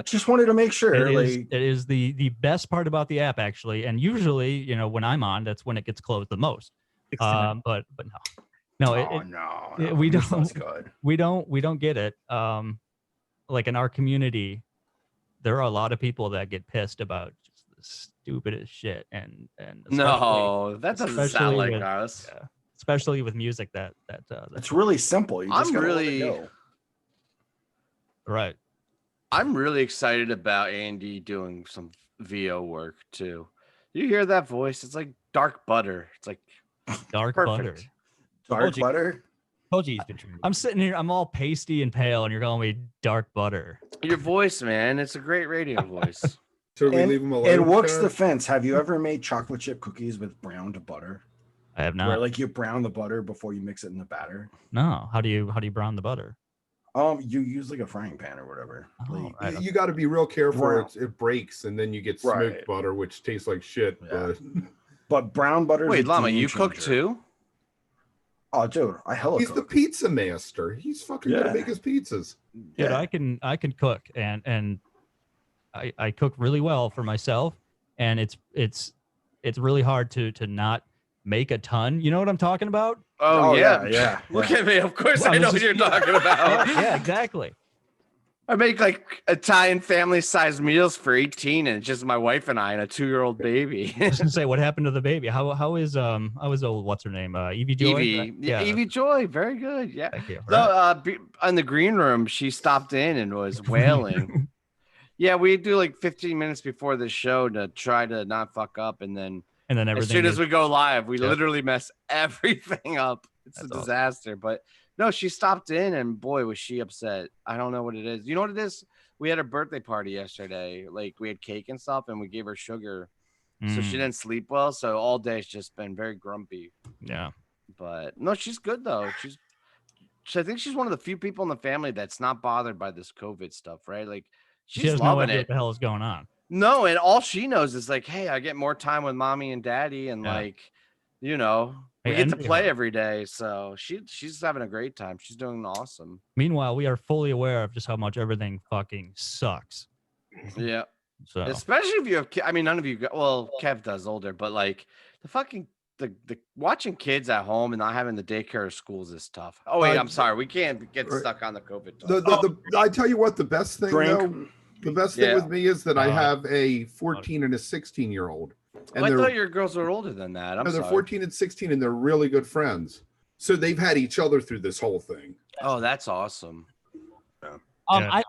Just wanted to make sure. It is the best part about the app, actually. And usually, when I'm on, that's when it gets closed the most. But no. No, we don't. Good. We don't get it. Like in our community, there are a lot of people that get pissed about just the stupidest shit, and no, that doesn't sound like us. Yeah, especially with music that's it's really simple. You just go. Right. I'm really excited about Andy doing some VO work too. You hear that voice? It's like dark butter. It's like dark perfect. Butter. Dark butter. Told you he's been training. I'm sitting here. I'm all pasty and pale, and you're calling me dark butter. Your voice, man. It's a great radio voice. So we leave him alone. In Wook's defense, have you ever made chocolate chip cookies with browned butter? I have not. Where you brown the butter before you mix it in the batter? No. How do you brown the butter? You use a frying pan or whatever. You got to be real careful. It breaks, and then you get smoked butter, which tastes like shit. Yeah. But brown butter. Wait, Llama, you cook too? Oh, dude, he's the pizza master. He's fucking gonna make his pizzas. Yeah, I can cook, and I cook really well for myself, and it's really hard to not make a ton. You know what I'm talking about? Oh yeah. Look at me. Of course I know what you're talking about. Yeah, exactly. I make Italian family-sized meals for 18, and it's just my wife and I and a 2-year-old baby. I was gonna say, what happened to the baby? How is old? What's her name? Evie Joy. Evie Joy, very good. Yeah. Thank you. So, in the green room, she stopped in and was wailing. Yeah, we do 15 minutes before the show to try to not fuck up, and then everything. As soon as we go live, we literally mess everything up. It's a disaster, but. No, she stopped in, and boy, was she upset. I don't know what it is. You know what it is? We had a birthday party yesterday. We had cake and stuff, and we gave her sugar. So she didn't sleep well. So all day it's just been very grumpy. Yeah. But no, she's good, though. I think she's one of the few people in the family that's not bothered by this COVID stuff, right? She's has loving no idea it. What the hell is going on? No, and all she knows is hey, I get more time with mommy and daddy, and we get to play every day, so she's having a great time. She's doing awesome. Meanwhile, we are fully aware of just how much everything fucking sucks. Yeah. So especially if you have, none of you. Kev does older, but the watching kids at home and not having the daycare or schools is tough. Oh wait, I'm sorry, we can't get stuck on the COVID talk. I tell you what, the best thing though, the best thing with me is that I have a 14 and a 16-year-old. And I thought your girls were older than that. They're 14 and 16, and they're really good friends. So they've had each other through this whole thing. Oh, that's awesome. I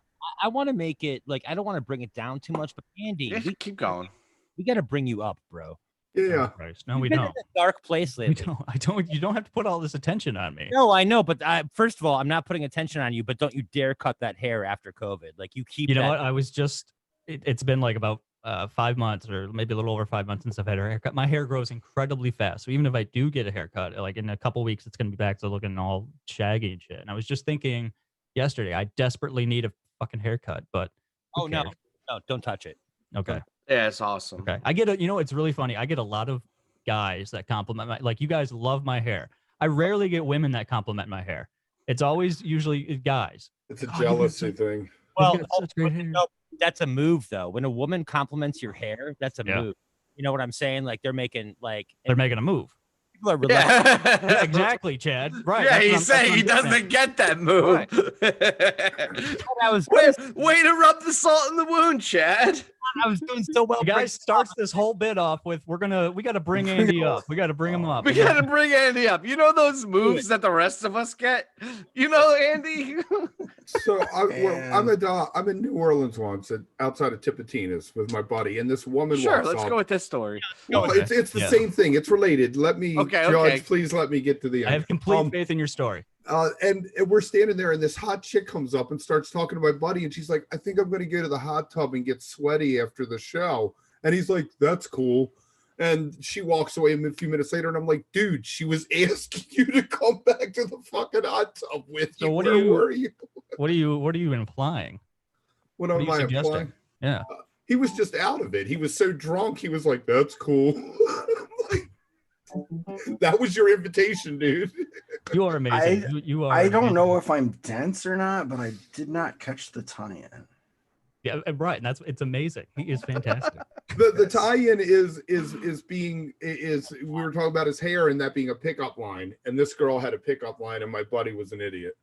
want to make it I don't want to bring it down too much, but Andy, keep going. We got to bring you up, bro. Yeah. Christ. No, we You've been don't. in a dark place We lately. don't. I don't. You don't have to put all this attention on me. No, I know, but first of all, I'm not putting attention on you. But don't you dare cut that hair after COVID. Like you keep. You know that- what? I was just. It's been like about 5 months, or maybe a little over 5 months since I've had a haircut. My hair grows incredibly fast. So even if I do get a haircut, like in a couple weeks, it's gonna be back to looking all shaggy and shit. And I was just thinking yesterday, I desperately need a fucking haircut, but who Oh no, cares? no, don't touch it. Okay. Yeah, it's awesome. Okay. I get you know, it's really funny. I get a lot of guys that compliment my, like you guys love my hair. I rarely get women that compliment my hair. It's always usually guys. It's a "Oh, you've got jealousy such- thing. Well, you've got such great hair." no, that's a move though. When a woman compliments your hair, that's a Yeah. move. You know what I'm saying? Like they're making They're making a move. people are reluctant. Yeah, exactly, Chad. Right. Yeah, that's what he's I'm saying he getting at. doesn't get that move. I was way to rub the salt in the wound, Chad. I was doing so well. The guy starts this whole bit off with, we got to bring Andy up. We got to bring him up. We gotta bring Andy up. You know those moves that the rest of us get? You know, Andy? So I'm in New Orleans once, outside of Tipitina's with my buddy, and this woman Sure, walks let's up. go with this story. Well, it's the same thing. It's related. Let me, Okay, Judge, okay. please let me get to the end. I have complete faith in your story. And we're standing there, and this hot chick comes up and starts talking to my buddy, and she's like, I think I'm going to go to the hot tub and get sweaty after the show. And he's like, that's cool. And she walks away a few minutes later, and I'm like, dude, she was asking you to come back to the fucking hot tub with So you. what Where are you? were you? What are you implying? What are am you I suggesting? implying? Yeah. He was just out of it. He was so drunk. He was like, that's cool. That was your invitation, dude. You are amazing. You are. I don't amazing. know if I'm dense or not, but I did not catch the tie-in. Yeah, right. And it's amazing. He is fantastic. The tie-in is we were talking about his hair and that being a pickup line, and this girl had a pickup line, and my buddy was an idiot.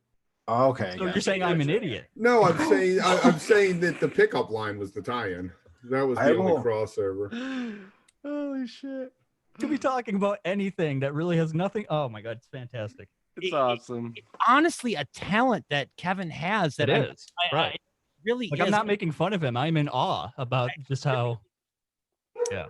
Okay. So you're saying I'm an idiot? No, I'm saying that the pickup line was the tie-in. That was the only crossover. Holy shit. To be talking about anything that really has nothing. Oh my god, it's fantastic. It's awesome. It's honestly a talent that Kevin has. That It is, right. Really, Like is. I'm not making fun of him. I'm in awe about just how. Yeah.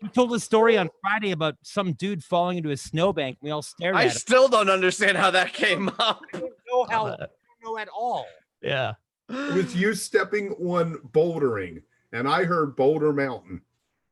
You told a story on Friday about some dude falling into a snowbank. We all stared I at him. still don't understand how that came up. I don't know how. I don't know at all. Yeah. It was you stepping on bouldering, and I heard Boulder Mountain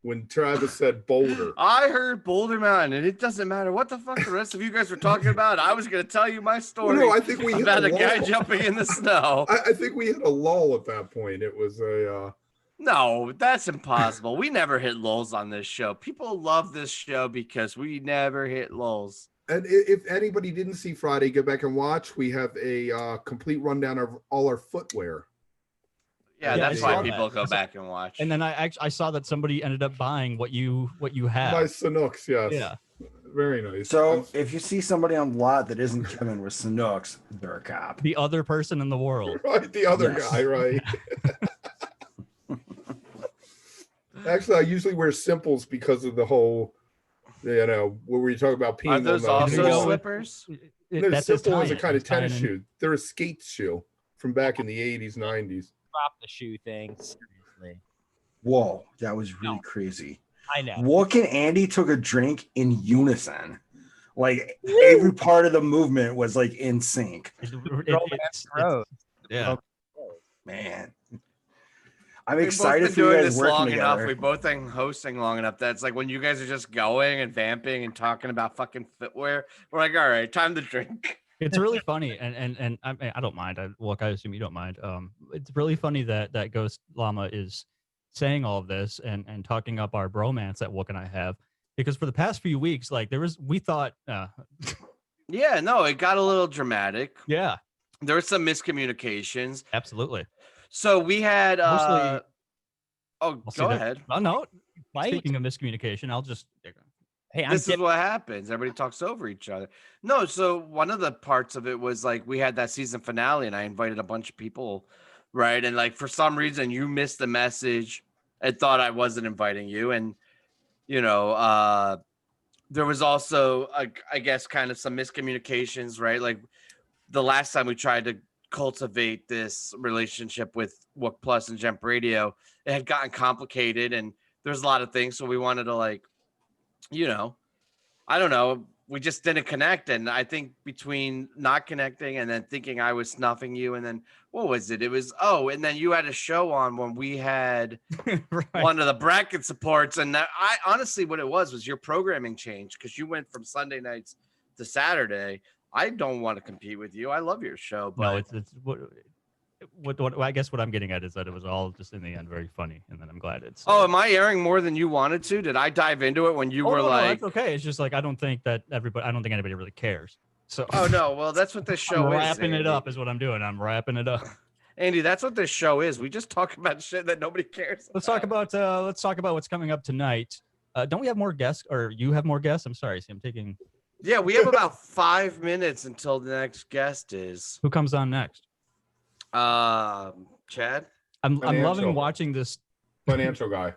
when Travis said Boulder. I heard Boulder Mountain, and it doesn't matter what the fuck the rest of you guys were talking about. I was going to tell you my story. No, I think we hit about a a guy wall. jumping in the snow. I think we hit a lull at that point. It was a. No, that's impossible. We never hit lulls on this show. People love this show because we never hit lulls. And if anybody didn't see Friday, go back and watch. We have a complete rundown of all our footwear. Yeah, Yeah, that's I why saw people that. go back and watch. And then I saw that somebody ended up buying what you have. My Sanooks, yes. Yeah. Very nice. So if you see somebody on the lot that isn't Kevin with Sanooks, they're a cop. The other person in the world. Right, the other Yes. guy, right. Actually, I usually wear simples because of the whole, where we talk about peeing. Are those on the also slippers? No, That's his simple is a tie-in. kind of He's tying tennis in- shoe. They're a skate shoe from back in the 80s, 90s. Drop the shoe thing. Seriously. Whoa, that was really crazy. I know. Wook and Andy took a drink in unison. Like every part of the movement was like in sync. Yeah. Man. I'm We've excited both for been you doing guys this working long enough. together. We both been hosting long enough that it's like when you guys are just going and vamping and talking about fucking footwear, we're like, all right, time to drink. It's really funny, and I don't mind. I assume you don't mind. It's really funny that Ghost Llama is saying all of this and talking up our bromance that Wook and I have, because for the past few weeks, like we thought. Yeah, no, it got a little dramatic. Yeah, there were some miscommunications. Absolutely. So we had. Mostly. Go ahead. Oh no. Speaking of miscommunication, I'll just. Hey, this is what happens. Everybody talks over each other. No, so one of the parts of it was like we had that season finale, and I invited a bunch of people, right? And like for some reason, you missed the message and thought I wasn't inviting you, and there was also, I guess, kind of some miscommunications, right? Like the last time we tried to cultivate this relationship with Wook Plus and Jump Radio, it had gotten complicated, and there's a lot of things, so we wanted to like you know, I don't know. We just didn't connect. And I think between not connecting and then thinking I was snuffing you, and then what was it? It was, and then you had a show on when we had one of the bracket supports. And that, I honestly, what it was your programming changed because you went from Sunday nights to Saturday. I don't want to compete with you. I love your show. But no, it's what I guess what I'm getting at is that it was all just in the end very funny, and then I'm glad it's. Am I airing more than you wanted to? Did I dive into it when you were no, like? that's okay. It's just like I don't think anybody really cares. So. Oh no, well that's what this show I'm is. Wrapping Andy. it up is what I'm doing. I'm wrapping it up. Andy, that's what this show is. We just talk about shit that nobody cares. Let's talk about what's coming up tonight. Don't we have more guests, or you have more guests? I'm sorry, see, I'm taking. Yeah, we have about 5 minutes until the next guest is. Who comes on next? Chad. I'm loving watching this. Financial guy.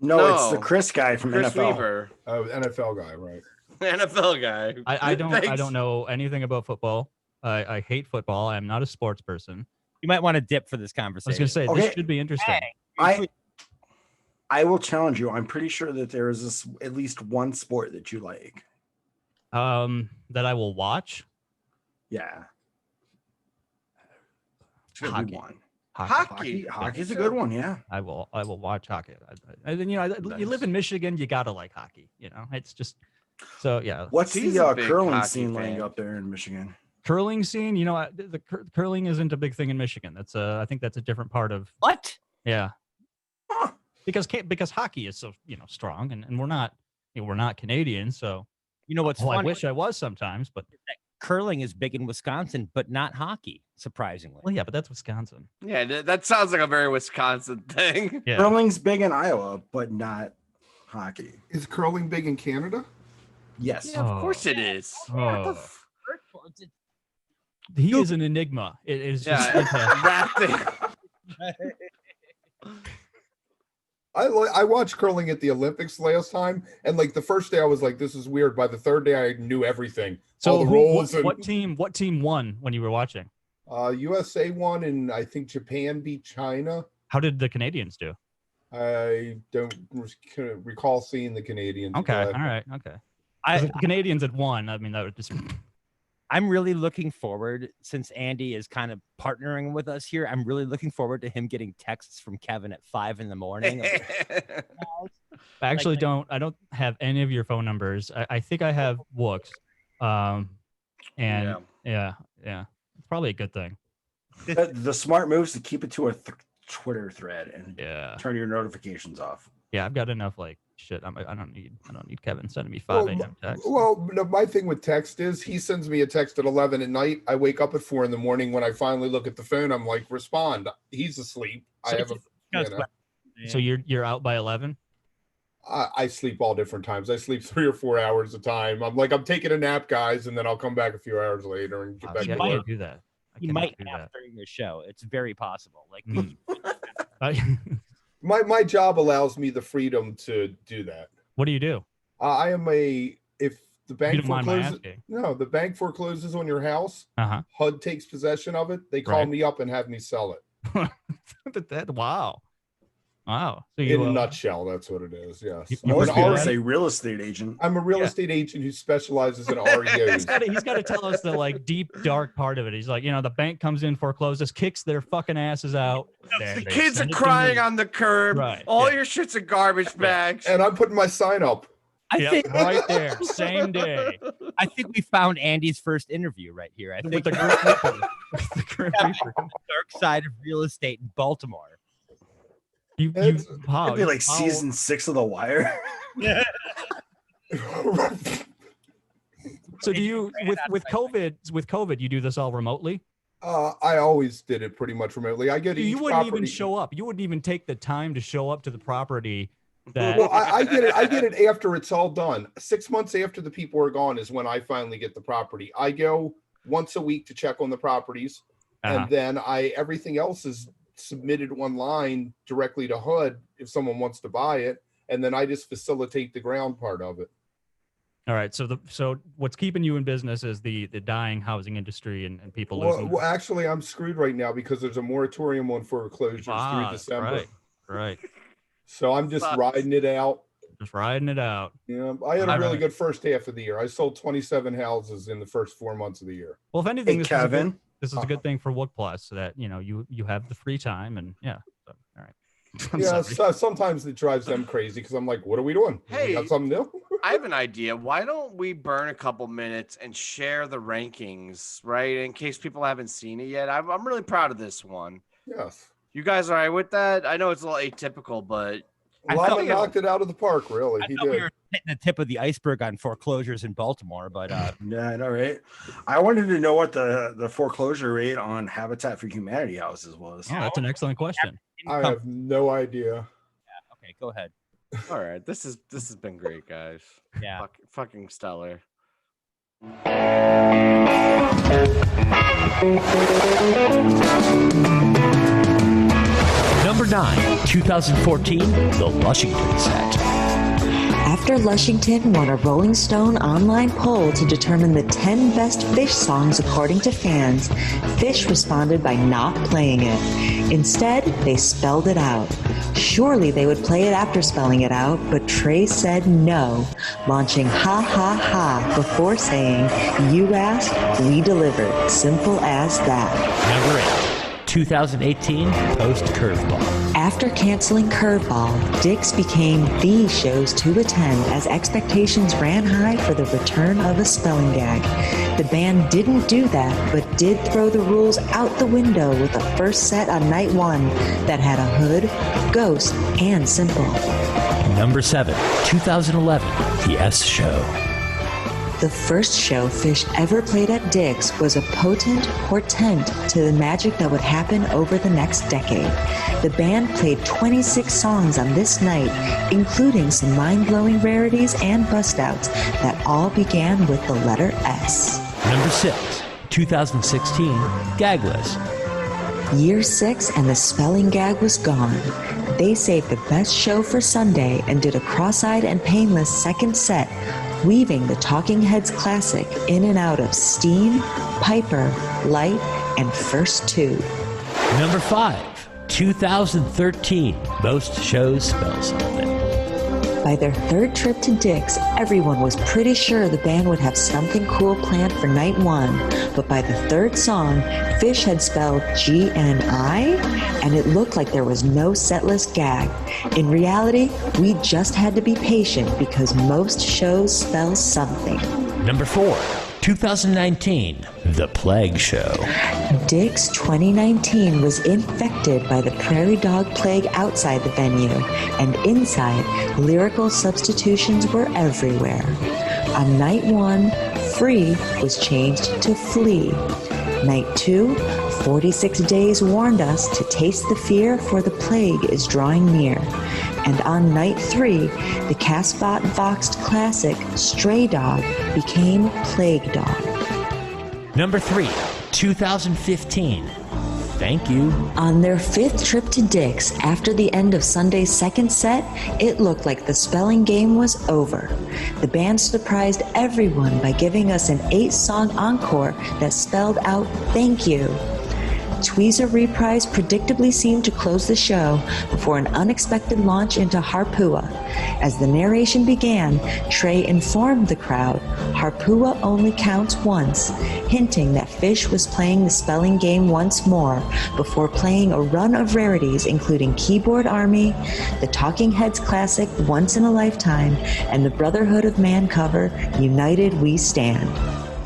No, it's the Chris guy from Chris NFL. Weaver. Oh, NFL guy, right? NFL guy. I don't know anything about football. I hate football. I'm not a sports person. You might want to dip for this conversation. I was going to say this should be interesting. I will challenge you. I'm pretty sure that there is at least one sport that you like. That I will watch. Yeah. Hockey. Hockey is a good one. Yeah. I will watch hockey. And then you live in Michigan, you gotta like hockey. It's just so yeah. What's the curling scene like up there in Michigan? Curling scene, the curling isn't a big thing in Michigan. That's I think that's a different part of what? Yeah. Huh. Because hockey is so strong, and we're not Canadian, so what's funny? I wish I was sometimes, but curling is big in Wisconsin, but not hockey, surprisingly. Well, yeah, but that's Wisconsin. Yeah, that sounds like a very Wisconsin thing. Yeah. Curling's big in Iowa, but not hockey. Is curling big in Canada? Yes. Yeah, of course it is. He is an enigma. It is just I watched curling at the Olympics last time, and like the first day I was like, "This is weird." By the third day, I knew everything. So all the rules. What team won when you were watching? USA won, and I think Japan beat China. How did the Canadians do? I don't recall seeing the Canadians. Okay, all right, okay. If the Canadians had won, I mean, that would just. I'm really looking forward, since Andy is kind of partnering with us here. I'm really looking forward to him getting texts from Kevin at 5 a.m. I actually I don't have any of your phone numbers. I think I have Wook's. And yeah, it's probably a good thing. The smart move is to keep it to a Twitter thread and turn your notifications off. Yeah, I've got enough shit. I don't need Kevin sending me 5 a.m. text. Well, no, my thing with text is he sends me a text at 11 at night. I wake up at 4 a.m. When I finally look at the phone, I'm like, respond. He's asleep. So you're out by 11? I sleep all different times. I sleep 3 or 4 hours a time. I'm taking a nap, guys, and then I'll come back a few hours later and get back to work. Do that. You might nap during your show. It's very possible. My job allows me the freedom to do that. What do you do? I am if the bank forecloses. No, the bank forecloses on your house. HUD takes possession of it. They call me up and have me sell it. Wow. So in a nutshell, that's what it is. Yes. I'm a real estate agent. I'm a real estate agent who specializes in REOs. He's got to tell us the deep, dark part of it. He's like, the bank comes in, forecloses, kicks their fucking asses out. The kids are crying on the curb. Right. All your shit's in garbage bags. And I'm putting my sign up. I think right there, same day. I think we found Andy's first interview right here. I think with the dark side of real estate in Baltimore. It'd be like season 6 of The Wire. So do you with COVID, you do this all remotely? I always did it pretty much remotely. I go to you wouldn't even show up. You wouldn't even take the time to show up to the property. Well, I get it. I get it after it's all done. 6 months after the people are gone is when I finally get the property. I go once a week to check on the properties, and then everything else is submitted online directly to HUD if someone wants to buy it, and then I just facilitate the ground part of it. All right. So what's keeping you in business is the dying housing industry and people losing. Well, actually, I'm screwed right now because there's a moratorium on foreclosures through December. Right. So I'm just riding it out, Just riding it out. Yeah, I had a really good first half of the year. I sold 27 houses in the first 4 months of the year. Well, if anything, Hey, this Kevin. is a good thing for Wook Plus, so that you have the free time, and yeah. So, all right. I'm Yeah, sorry. sometimes it drives them crazy because I'm like, what are we doing? Hey, We got something new? I have an idea. Why don't we burn a couple minutes and share the rankings, right? In case people haven't seen it yet. I'm really proud of this one. Yes. You guys all right with that? I know it's a little atypical, but Lava knocked it out of the park, really. He thought we did. were hitting the tip of the iceberg on foreclosures in Baltimore, but Yeah, I know, right? I wanted to know what the foreclosure rate on Habitat for Humanity houses was. Oh, that's an excellent question. I have no idea. okay, go ahead. all right. This has been great, guys. Yeah. Fucking stellar. Number 9, 2014, The Lushington Set. After Lushington won a Rolling Stone online poll to determine the 10 best Phish songs according to fans, Phish responded by not playing it. Instead, they spelled it out. Surely they would play it after spelling it out, but Trey said no, launching ha ha ha before saying, "You asked, we delivered. Simple as that." Number 8, 2018, Post Curveball. After canceling Curveball, Dix became the shows to attend as expectations ran high for the return of a spelling gag. The band didn't do that, but did throw the rules out the window with a first set on night 1 that had a hood, ghost, and simple. Number 7, 2011, The S Show. The first show Phish ever played at Dick's was a potent portent to the magic that would happen over the next decade. The band played 26 songs on this night, including some mind-blowing rarities and bust-outs that all began with the letter S. Number 6, 2016, Gagless. Year 6 and the spelling gag was gone. They saved the best show for Sunday and did a cross-eyed and painless second set, weaving the Talking Heads classic in and out of Steam, Piper, Light, and First Two. Number 5, 2013, Most Shows Spell Something. By their third trip to Dick's, everyone was pretty sure the band would have something cool planned for night 1, but by the third song, Phish had spelled G-N-I, and it looked like there was no setlist gag. In reality, we just had to be patient because most shows spell something. Number 4, 2019, The Plague Show. Dick's 2019 was infected by the prairie dog plague outside the venue, and inside, lyrical substitutions were everywhere. On night 1, free was changed to flee. Night 2, 46 days warned us to taste the fear, for the plague is drawing near. And on night 3, the Casbah Voxed classic Stray Dog became Plague Dog. Number 3, 2015, Thank You. On their 5th trip to Dick's, after the end of Sunday's second set, it looked like the spelling game was over. The band surprised everyone by giving us an 8-song encore that spelled out Thank You. Tweezer Reprise predictably seemed to close the show before an unexpected launch into Harpua. As the narration began, Trey informed the crowd Harpua only counts once, hinting that Phish was playing the spelling game once more before playing a run of rarities including Keyboard Army, the Talking Heads classic Once in a Lifetime, and the Brotherhood of Man cover United We Stand.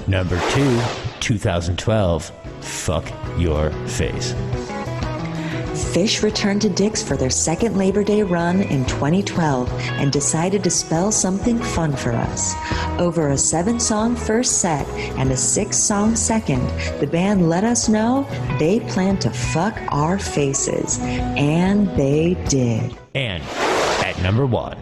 Number 2, 2012, Fuck Your Face. Phish returned to Dick's for their second Labor Day run in 2012 and decided to spell something fun for us. Over a 7-song first set and a 6-song second, the band let us know they planned to fuck our faces. And they did. And at number 1,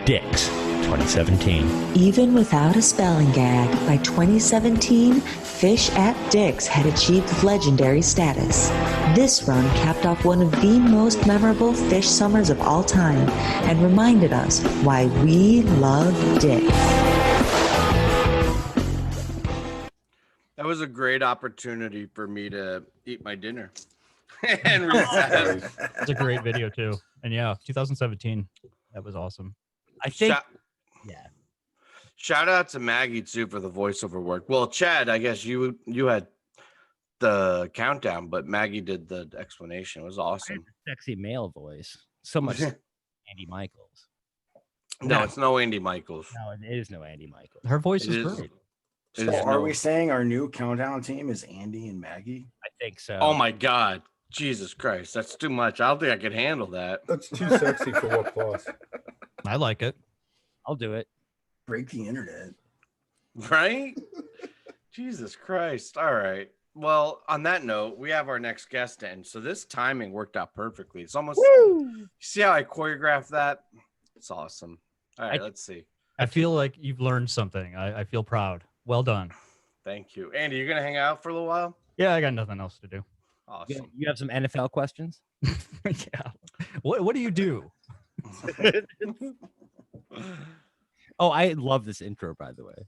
Dick's 2017. Even without a spelling gag, by 2017, Phish at Dick's had achieved legendary status. This run capped off one of the most memorable Phish summers of all time and reminded us why we love Dick. That was a great opportunity for me to eat my dinner and reset. It's a great video too. And yeah, 2017, that was awesome. I think, yeah. Shout out to Maggie too for the voiceover work. Well, Chad, I guess you had the countdown, but Maggie did the explanation. It was awesome. Sexy male voice. So much Andy Michaels. No, it's no Andy Michaels. No, it is no Andy Michaels. Her voice is great. So are we saying our new countdown team is Andy and Maggie? I think so. Oh my God. Jesus Christ. That's too much. I don't think I could handle that. That's too sexy for what plus. I like it. I'll do it. Break the internet. Right? Jesus Christ. All right. Well, on that note, we have our next guest in. So this timing worked out perfectly. It's almost, you see how I choreographed that? It's awesome. All right, let's see. I feel like you've learned something. I feel proud. Well done. Thank you. Andy, you're going to hang out for a little while? Yeah, I got nothing else to do. Awesome. You have some NFL questions? Yeah. What do you do? Oh, I love this intro, by the way.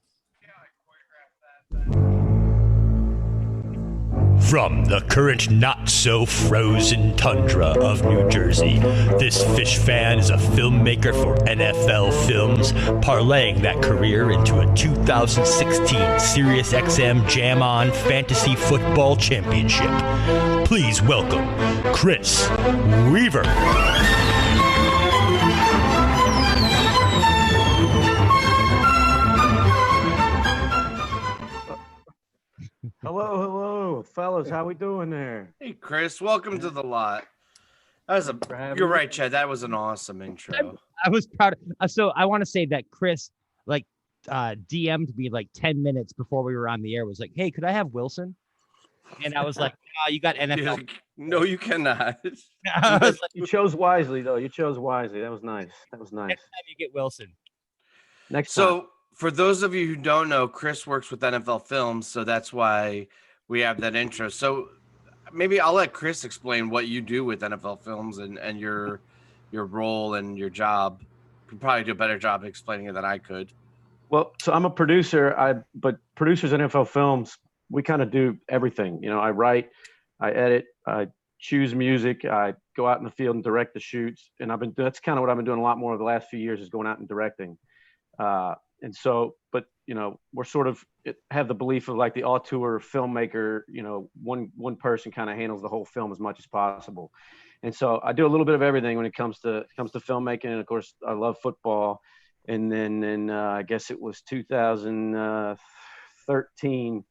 From the current not-so-frozen tundra of New Jersey, this Phish fan is a filmmaker for NFL Films, parlaying that career into a 2016 SiriusXM Jam-On Fantasy Football Championship. Please welcome Chris Weaver. Hello, fellas. How we doing there? Hey, Chris. Welcome to the lot. You're right, Chad. That was an awesome intro. I was proud. So I want to say that Chris, DM'd me 10 minutes before we were on the air. Was like, "Hey, could I have Wilson?" And I was like, "Oh, you got NFL." Like, no, you cannot. You chose wisely, though. You chose wisely. That was nice. Next time you get Wilson. Next time. So, for those of you who don't know, Chris works with NFL Films, so that's why we have that intro. So maybe I'll let Chris explain what you do with NFL Films and your role and your job. You could probably do a better job explaining it than I could. Well, so I'm a producer. But producers in NFL Films, we kind of do everything. You know, I write, I edit, I choose music, I go out in the field and direct the shoots. And that's kind of what I've been doing a lot more over the last few years, is going out and directing. And so, but we're sort of have the belief of the auteur filmmaker. One person kind of handles the whole film as much as possible. And so I do a little bit of everything when it comes to filmmaking. And of course, I love football. And then I guess it was 2013,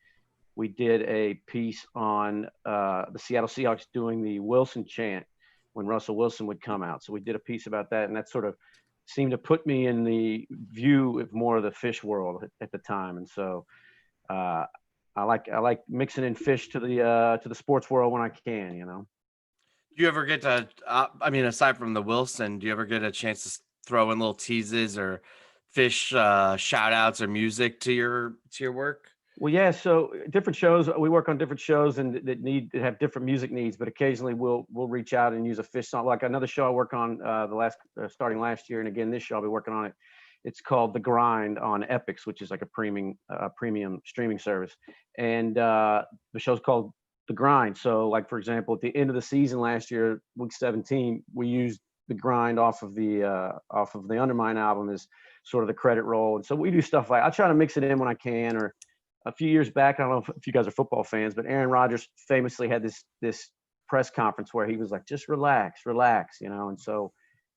we did a piece on the Seattle Seahawks doing the Wilson chant when Russell Wilson would come out. So we did a piece about that, and that sort of seemed to put me in the view of more of the Phish world at the time. And so I like mixing in Phish to the sports world when I can. Do you ever get to aside from the Wilson, do you ever get a chance to throw in little teases or Phish shout outs or music to your work? Well, yeah. So different shows, we work on different shows and that have different music needs, but occasionally we'll reach out and use a Phish song. Like another show I work on starting last year, and again this show I'll be working on it. It's called The Grind on Epix, which is like a premium streaming service, and the show's called The Grind. So, like for example, at the end of the season last year, week 17, we used The Grind off of the Undermine album as sort of the credit roll, and so we do stuff like I try to mix it in when I can. Or a few years back, I don't know if you guys are football fans, but Aaron Rodgers famously had this press conference where he was like, just relax, and so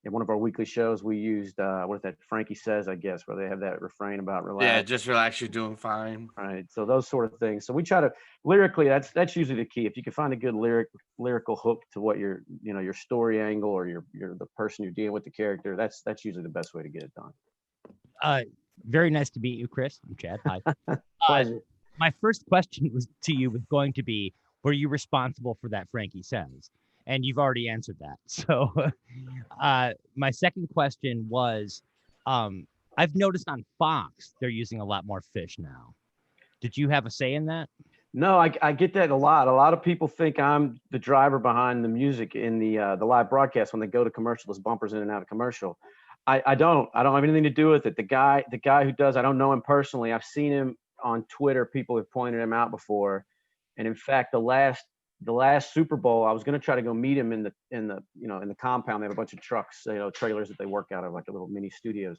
in one of our weekly shows, we used what is that, Frankie Says, I guess, where they have that refrain about relax. Yeah, just relax, you're doing fine. Right. So those sort of things. So we try to lyrically, that's usually the key. If you can find a good lyrical hook to what your story angle or your the person you're dealing with, the character, that's usually the best way to get it done. Very nice to meet you, Chris. I'm Chad. Hi. Pleasure. My first question was going to be, were you responsible for that Frankie Says? And you've already answered that. So my second question was, I've noticed on Fox, they're using a lot more Phish now. Did you have a say in that? No, I get that a lot. A lot of people think I'm the driver behind the music in the live broadcast when they go to commercial, those bumpers in and out of commercial. I don't have anything to do with it. The guy who does, I don't know him personally. I've seen him on Twitter. People have pointed him out before. And in fact, the last Super Bowl, I was going to try to go meet him in the compound. They have a bunch of trucks, trailers that they work out of, like a little mini studios.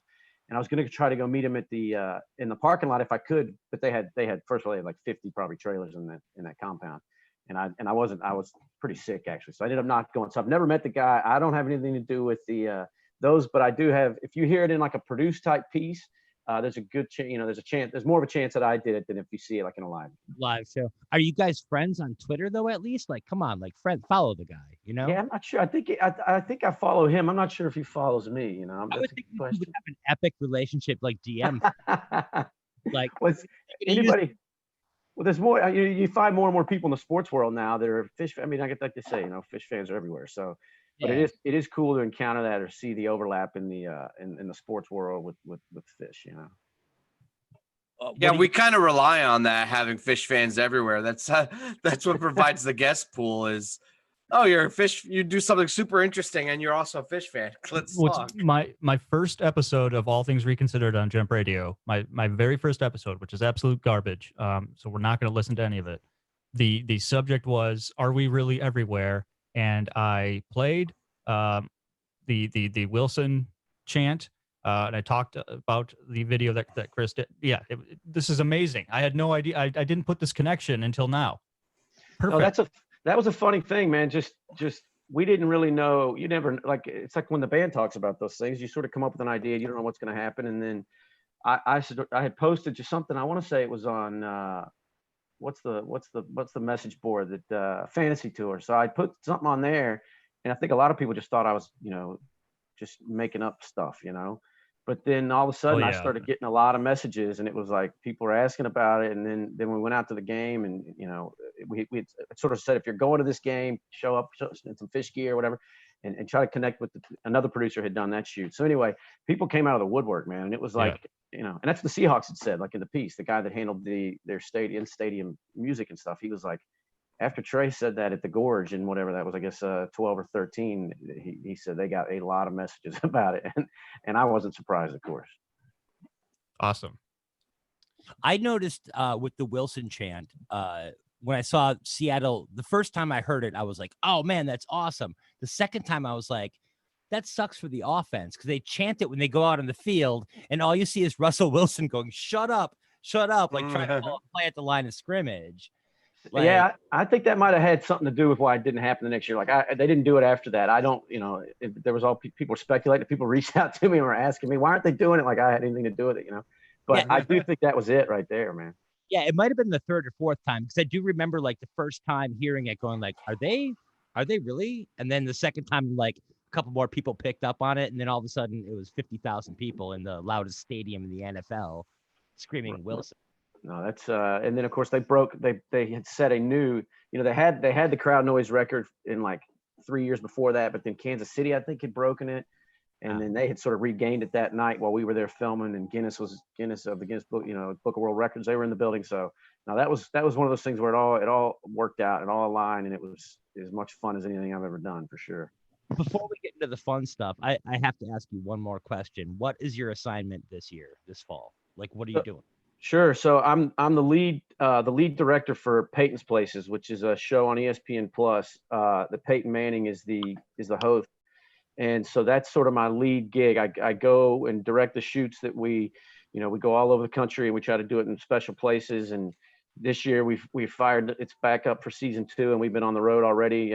and I was going to try to go meet him at the in the parking lot if I could, but they had first of all they had like 50 probably trailers in that compound, and I was pretty sick actually, so I ended up not going. So I've never met the guy. I don't have anything to do with the those, but I do have. If you hear it in like a produced type piece, there's a good chance. There's more of a chance that I did it than if you see it like in a live show. Are you guys friends on Twitter though? At least, like, come on, like, follow the guy. You know? Yeah, I'm not sure. I think I follow him. I'm not sure if he follows me. You know, I would think you would have an epic relationship, like DM. Like, was anybody? Well, there's more. You find more and more people in the sports world now that are Phish. I mean, I get like to say, Phish fans are everywhere. So, but it is cool to encounter that or see the overlap in the in the sports world with Phish. Yeah, we kind of rely on that, having Phish fans everywhere. That's what provides the guest pool is, oh, you're a Phish, you do something super interesting, and you're also a Phish fan. Let's talk. My first episode of All Things Reconsidered on Jump Radio, my very first episode, which is absolute garbage. So we're not going to listen to any of it. The subject was, are we really everywhere? And I played the Wilson chant. And I talked about the video that Chris did. Yeah, this is amazing. I had no idea. I didn't put this connection until now. Perfect. No, that was a funny thing, man. Just we didn't really know. You never it's like when the band talks about those things. You sort of come up with an idea. You don't know what's going to happen, and then I had posted just something. I want to say it was on what's the message board that Fantasy Tour. So I put something on there, and I think a lot of people just thought I was just making up stuff, But then all of a sudden I started getting a lot of messages, and it was like people were asking about it. And then we went out to the game, and we sort of said, if you're going to this game, show up in some Phish gear or whatever, and try to connect with another producer had done that shoot. So anyway, people came out of the woodwork, man, and it was like and that's what the Seahawks had said, like in the piece, the guy that handled their stadium music and stuff, he was like, after Trey said that at the Gorge and whatever that was, I guess 12 or 13, he said they got a lot of messages about it, and I wasn't surprised, of course. Awesome. I noticed with the Wilson chant, when I saw Seattle, the first time I heard it, I was like, oh man, that's awesome. The second time I was like, that sucks for the offense, because they chant it when they go out on the field, and all you see is Russell Wilson going, shut up, like trying to play at the line of scrimmage. Yeah, I think that might have had something to do with why it didn't happen the next year. Like they didn't do it after that. I don't, there was all people speculating. People reached out to me and were asking me, why aren't they doing it? Like I had anything to do with it, But I do think that was it right there, man. Yeah, it might have been the third or fourth time, because I do remember like the first time hearing it, going like, are they really? And then the second time, like a couple more people picked up on it, and then all of a sudden it was 50,000 people in the loudest stadium in the NFL screaming Wilson. No, that's and then of course they had set a new, they had the crowd noise record in like 3 years before that, but then Kansas City, I think, had broken it, and then they had sort of regained it that night while we were there filming, and Guinness of the Guinness Book, Book of World Records, they were in the building. So now that was one of those things where it all worked out and all aligned, and it was as much fun as anything I've ever done, for sure. Before we get into the fun stuff, I have to ask you one more question. What is your assignment this fall? Like, what are you doing? Sure. So I'm the lead director for Peyton's Places, which is a show on ESPN Plus. The Peyton Manning is the host, and so that's sort of my lead gig. I go and direct the shoots that we go all over the country, and we try to do it in special places. And this year we've fired. It's back up for season 2, and we've been on the road already.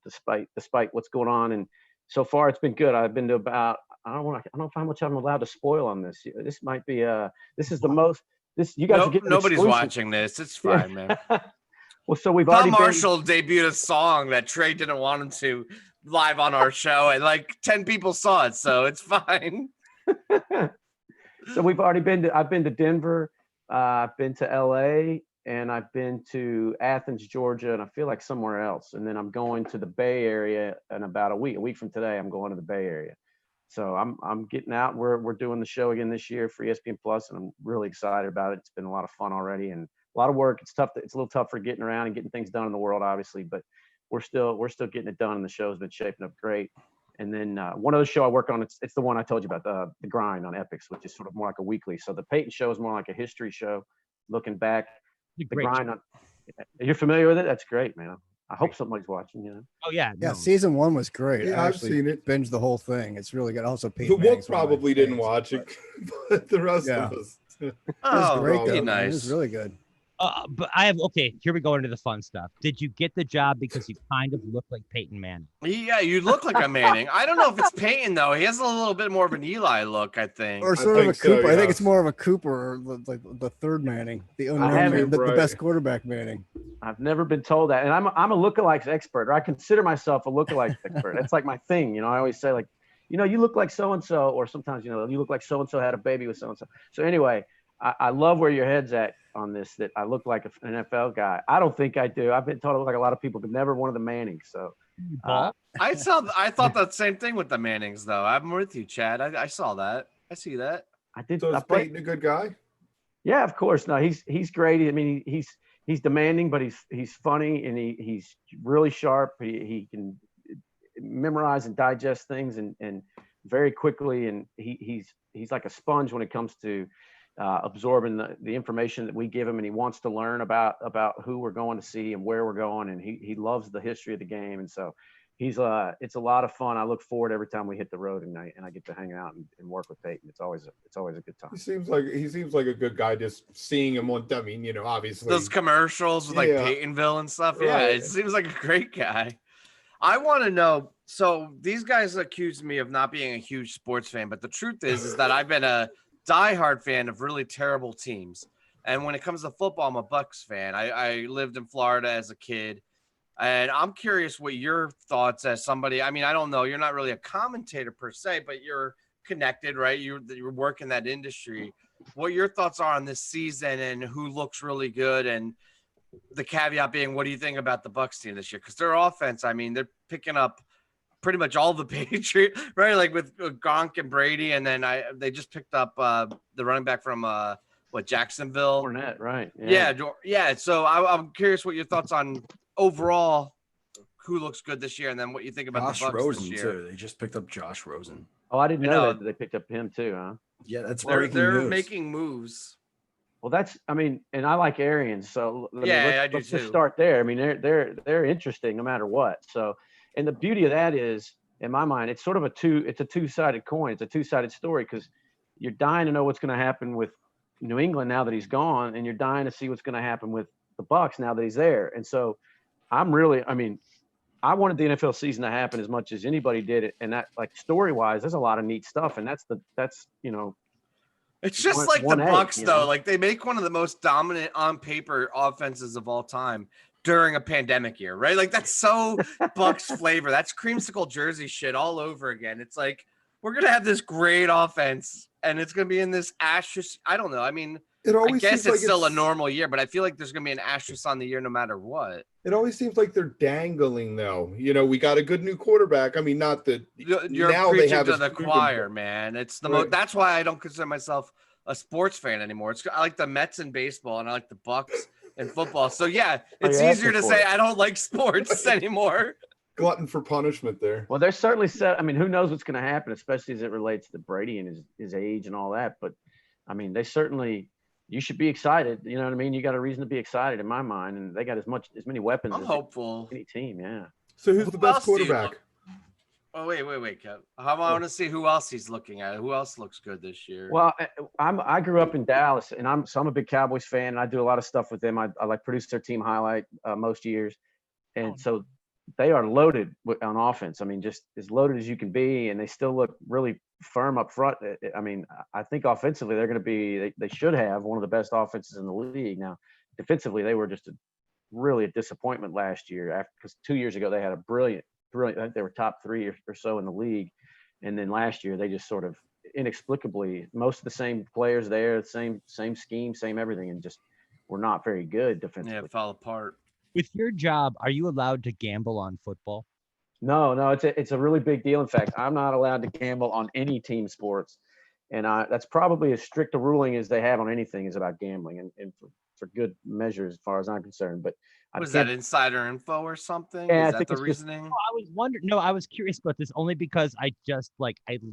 Despite what's going on, and so far it's been good. I've been to about I don't know how much I'm allowed to spoil on this. This might be this is the most. You guys are getting nobody's exclusive. Watching this. It's fine, man. Well, so we've Tom already Marshall debuted a song that Trey didn't want him to live on our show, and like 10 people saw it, so it's fine. So we've already I've been to Denver, I've been to LA, and I've been to Athens, Georgia, and I feel like somewhere else. And then I'm going to the Bay Area in about a week from today. I'm going to the Bay Area. So I'm getting out. We're doing the show again this year for ESPN Plus, and I'm really excited about it. It's been a lot of fun already, and a lot of work. It's tough. It's a little tough for getting around and getting things done in the world, obviously, but we're still getting it done, and the show's been shaping up great. And then one other show I work on, it's the one I told you about, the Grind on Epix, which is sort of more like a weekly. So the Peyton show is more like a history show, looking back. The Grind on. You're familiar with it? That's great, man. I hope somebody's watching. You know. Oh yeah, Yeah, no. season 1 was great. Yeah, I I've actually seen it. binged the whole thing. It's really good. Also, The Peyton Wook Manning's one of my probably didn't faves, watch it, but the rest Yeah. of us. It was Oh, great be though, man. It was nice. really good. But I have okay. Here we go into the fun stuff. Did you get the job because you kind of look like Peyton Manning? Yeah, you look like a Manning. I don't know if it's Peyton though. He has a little bit more of an Eli look, I think. Or sort of a think so, Cooper. I think yeah. it's more of a Cooper, or like the third Manning, the unknown haven't- man, the right. best quarterback Manning. I've never been told that, and I'm a lookalikes expert, or I consider myself a lookalikes expert. That's like my thing, you know. I always say like, you know, you look like so and so, or sometimes you know, you look like so and so had a baby with so and so. So anyway, I love where your head's at on this. That I look like an NFL guy. I don't think I do. I've been told I look like a lot of people, but never one of the Mannings. So I thought that same thing with the Mannings though. I'm with you, Chad. I saw that. I see that. I did. So I is played- Peyton a good guy? Yeah, of course. No, he's great. I mean, he's demanding, but he's funny, and he's really sharp. He can memorize and digest things and very quickly, and he's like a sponge when it comes to absorbing the information that we give him, and he wants to learn about who we're going to see and where we're going, and he loves the history of the game, and so it's a lot of fun. I look forward every time we hit the road and I get to hang out and work with Peyton. It's always a good time. He seems like a good guy. Just seeing him on, I mean, you know, obviously Those commercials with like Yeah. Peytonville and stuff. Yeah, Right. it seems like a great guy. I want to know. So these guys accuse me of not being a huge sports fan, but the truth is that I've been a diehard fan of really terrible teams. And when it comes to football, I'm a Bucks fan. I lived in Florida as a kid. And I'm curious what your thoughts as somebody, I mean, I don't know, you're not really a commentator per se, but you're connected, right? You work in that industry. What your thoughts are on this season and who looks really good, and the caveat being, what do you think about the Bucks team this year? Because their offense, I mean, they're picking up pretty much all the Patriot, right? Like with Gronk and Brady, and then they just picked up the running back from Jacksonville. Fournette, right? Yeah. So I'm curious what your thoughts on overall who looks good this year, and then what you think about Josh the Bucks Rosen this year. too. They just picked up Josh Rosen. Oh, I didn't You know know, that they picked up him too, huh? Yeah, that's They're breaking news. making moves. Well, I mean, and I like Arians, so I do let's just too. start there. I mean, they're interesting no matter what. So, and the beauty of that is, in my mind, it's sort of a two-sided coin. It's a two-sided story, because you're dying to know what's going to happen with New England now that he's gone, and you're dying to see what's going to happen with the Bucks now that he's there. And so, I wanted the NFL season to happen as much as anybody did it, and that, like, story-wise, there's a lot of neat stuff, and that's you know. It's just like the Bucks, though. Like, they make one of the most dominant on paper offenses of all time during a pandemic year, right? Like, that's so Bucks flavor. That's creamsicle jersey shit all over again. It's like, we're gonna have this great offense, and it's gonna be in this asterisk. I don't know. I mean, It I always guess seems it's like still a it's- normal year, but I feel like there's gonna be an asterisk on the year no matter what. It always seems like they're dangling, though. You know, we got a good new quarterback. I mean, not that You're now they preaching have to his the proven- choir, man. It's the Right. that's why I don't consider myself a sports fan anymore. I like the Mets in baseball, and I like the Bucks in football. So yeah, it's you're easier to asking for say it. I don't like sports anymore. Glutton for punishment there. Well, they're certainly set. I mean, who knows what's going to happen, especially as it relates to Brady and his age and all that. But I mean, you should be excited. You know what I mean? You got a reason to be excited in my mind, and they got as many weapons I'm as hopeful. any team. Yeah. So who's Who the best else do you quarterback? look- Oh wait, Kev. I want to see who else he's looking at. Who else looks good this year? Well, I grew up in Dallas, and I'm a big Cowboys fan, and I do a lot of stuff with them. I like produce their team highlight most years, and so they are loaded on offense. I mean, just as loaded as you can be, and they still look really firm up front. I mean, I think offensively they're going to be. They should have one of the best offenses in the league. Now, defensively, they were just really a disappointment last year. Because 2 years ago they had a brilliant. I think they were top 3 or so in the league, and then last year they just sort of inexplicably, most of the same players there, same scheme, same everything, and just were not very good defensively. Yeah, it fell apart. With your job, are you allowed to gamble on football? No, it's a really big deal. In fact, I'm not allowed to gamble on any team sports, and that's probably as strict a ruling as they have on anything is about gambling, and for good measure as far as I'm concerned. But Was that insider info or something? Yeah, I Is that think the it's just- reasoning? I was wondering. No, I was curious about this only because I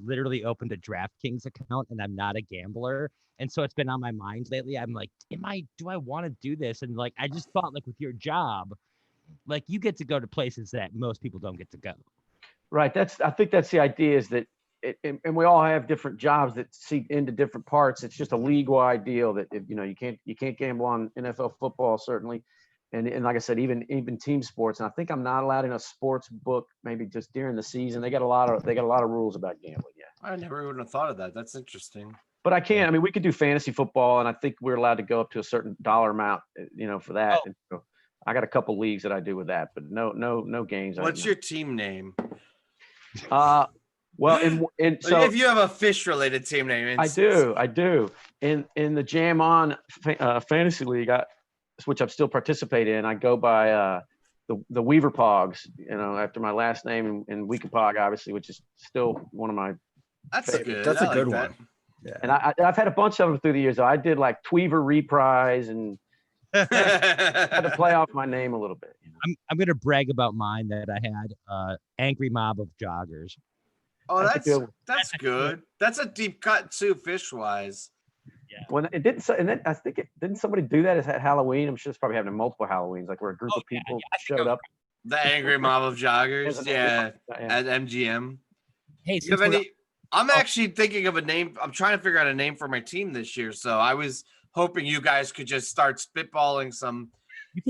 literally opened a DraftKings account and I'm not a gambler, and so it's been on my mind lately. I'm like, do I want to do this? And like, I just thought, like, with your job, like you get to go to places that most people don't get to go. Right. I think that's the idea is that, and we all have different jobs that seep into different parts. It's just a league-wide deal that you can't gamble on NFL football certainly, and like I said, even team sports. And I think I'm not allowed in a sports book maybe just during the season. They got a lot of rules about gambling. Yeah. I never would have thought of that. That's interesting. But I can't. I mean, we could do fantasy football, and I think we're allowed to go up to a certain dollar amount, for that. And so I got a couple leagues that I do with that, but no games. What's your team name? Well, and so if you have a Phish-related team name, I do. In the Jam On Fantasy League, which I'm still participating in, I go by the Weaver Pogs, after my last name, and Weekapog, obviously, which is still one of my. That's favorites. That's a good one. Yeah. And I've had a bunch of them through the years. I did like Tweaver Reprise and had to play off my name a little bit. I'm gonna brag about mine that I had Angry Mob of Joggers. Oh, that's good. That's a deep cut too, Phish-wise. Yeah. When it didn't, and then I think didn't somebody do that at Halloween? I'm sure it's probably happening multiple Halloweens, like where a group of people showed up. The Angry Mob of Joggers, at MGM. Hey, you have any? I'm actually thinking of a name. I'm trying to figure out a name for my team this year. So I was hoping you guys could just start spitballing some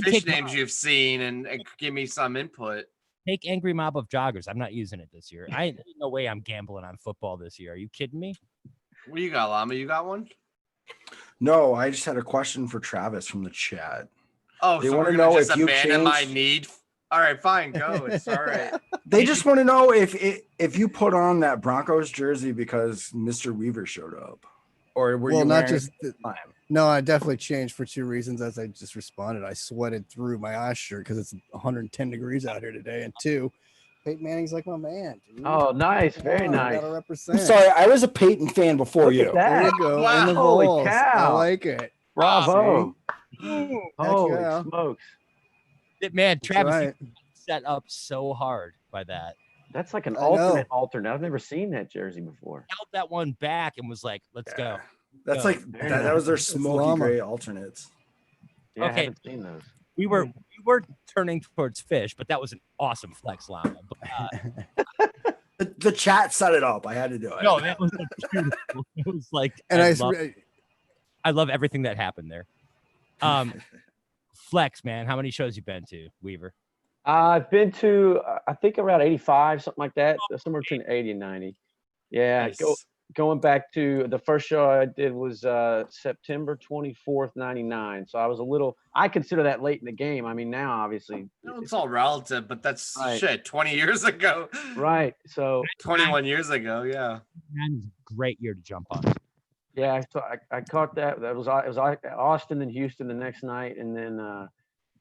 Phish names you've seen and give me some input. Take Angry Mob of Joggers. I'm not using it this year. Ain't no way I'm gambling on football this year. Are you kidding me? What do you got, Llama? You got one? No, I just had a question for Travis from the chat. Oh, they so want we're to gonna know just if you abandon my changed. need. All right, fine, go. It's all right. They just want to know if you put on that Broncos jersey because Mr. Weaver showed up, or were you not wearing just it? no, I definitely changed for two reasons. As I just responded, I sweated through my ice shirt because it's 110 degrees out here today, and two, Peyton Manning's like my man. Dude. Oh, nice, very I nice. gotta represent. I'm sorry, I was a Peyton fan before Look you. at that. There you go. Wow. And the Holy Vols. cow. I like it. Bravo. See? Holy yeah. smokes. Man, Travis, right. you set up so hard by that. That's like an I know. alternate. I've never seen that jersey before. Held that one back and was like, let's go. That's Go. like that was their It's smoky llama. gray alternates. Yeah, I Okay. haven't seen those. We were turning towards Phish, but that was an awesome flex, Llama. But, The chat set it up. I had to do it. no, that was beautiful. It was like, And I love everything that happened there. Flex, man, how many shows you been to, Weaver? I've been to, I think around 85, something like that. Somewhere between 80 and 90. Yeah, Nice. going back to the first show I did was September 24th, 99. So I consider that late in the game. I mean, now obviously. It's all relative, but that's Right. shit. 20 years ago. Right. So 21 years ago. Yeah. That was a great year to jump on. yeah, so I caught that. It was Austin and Houston the next night, and then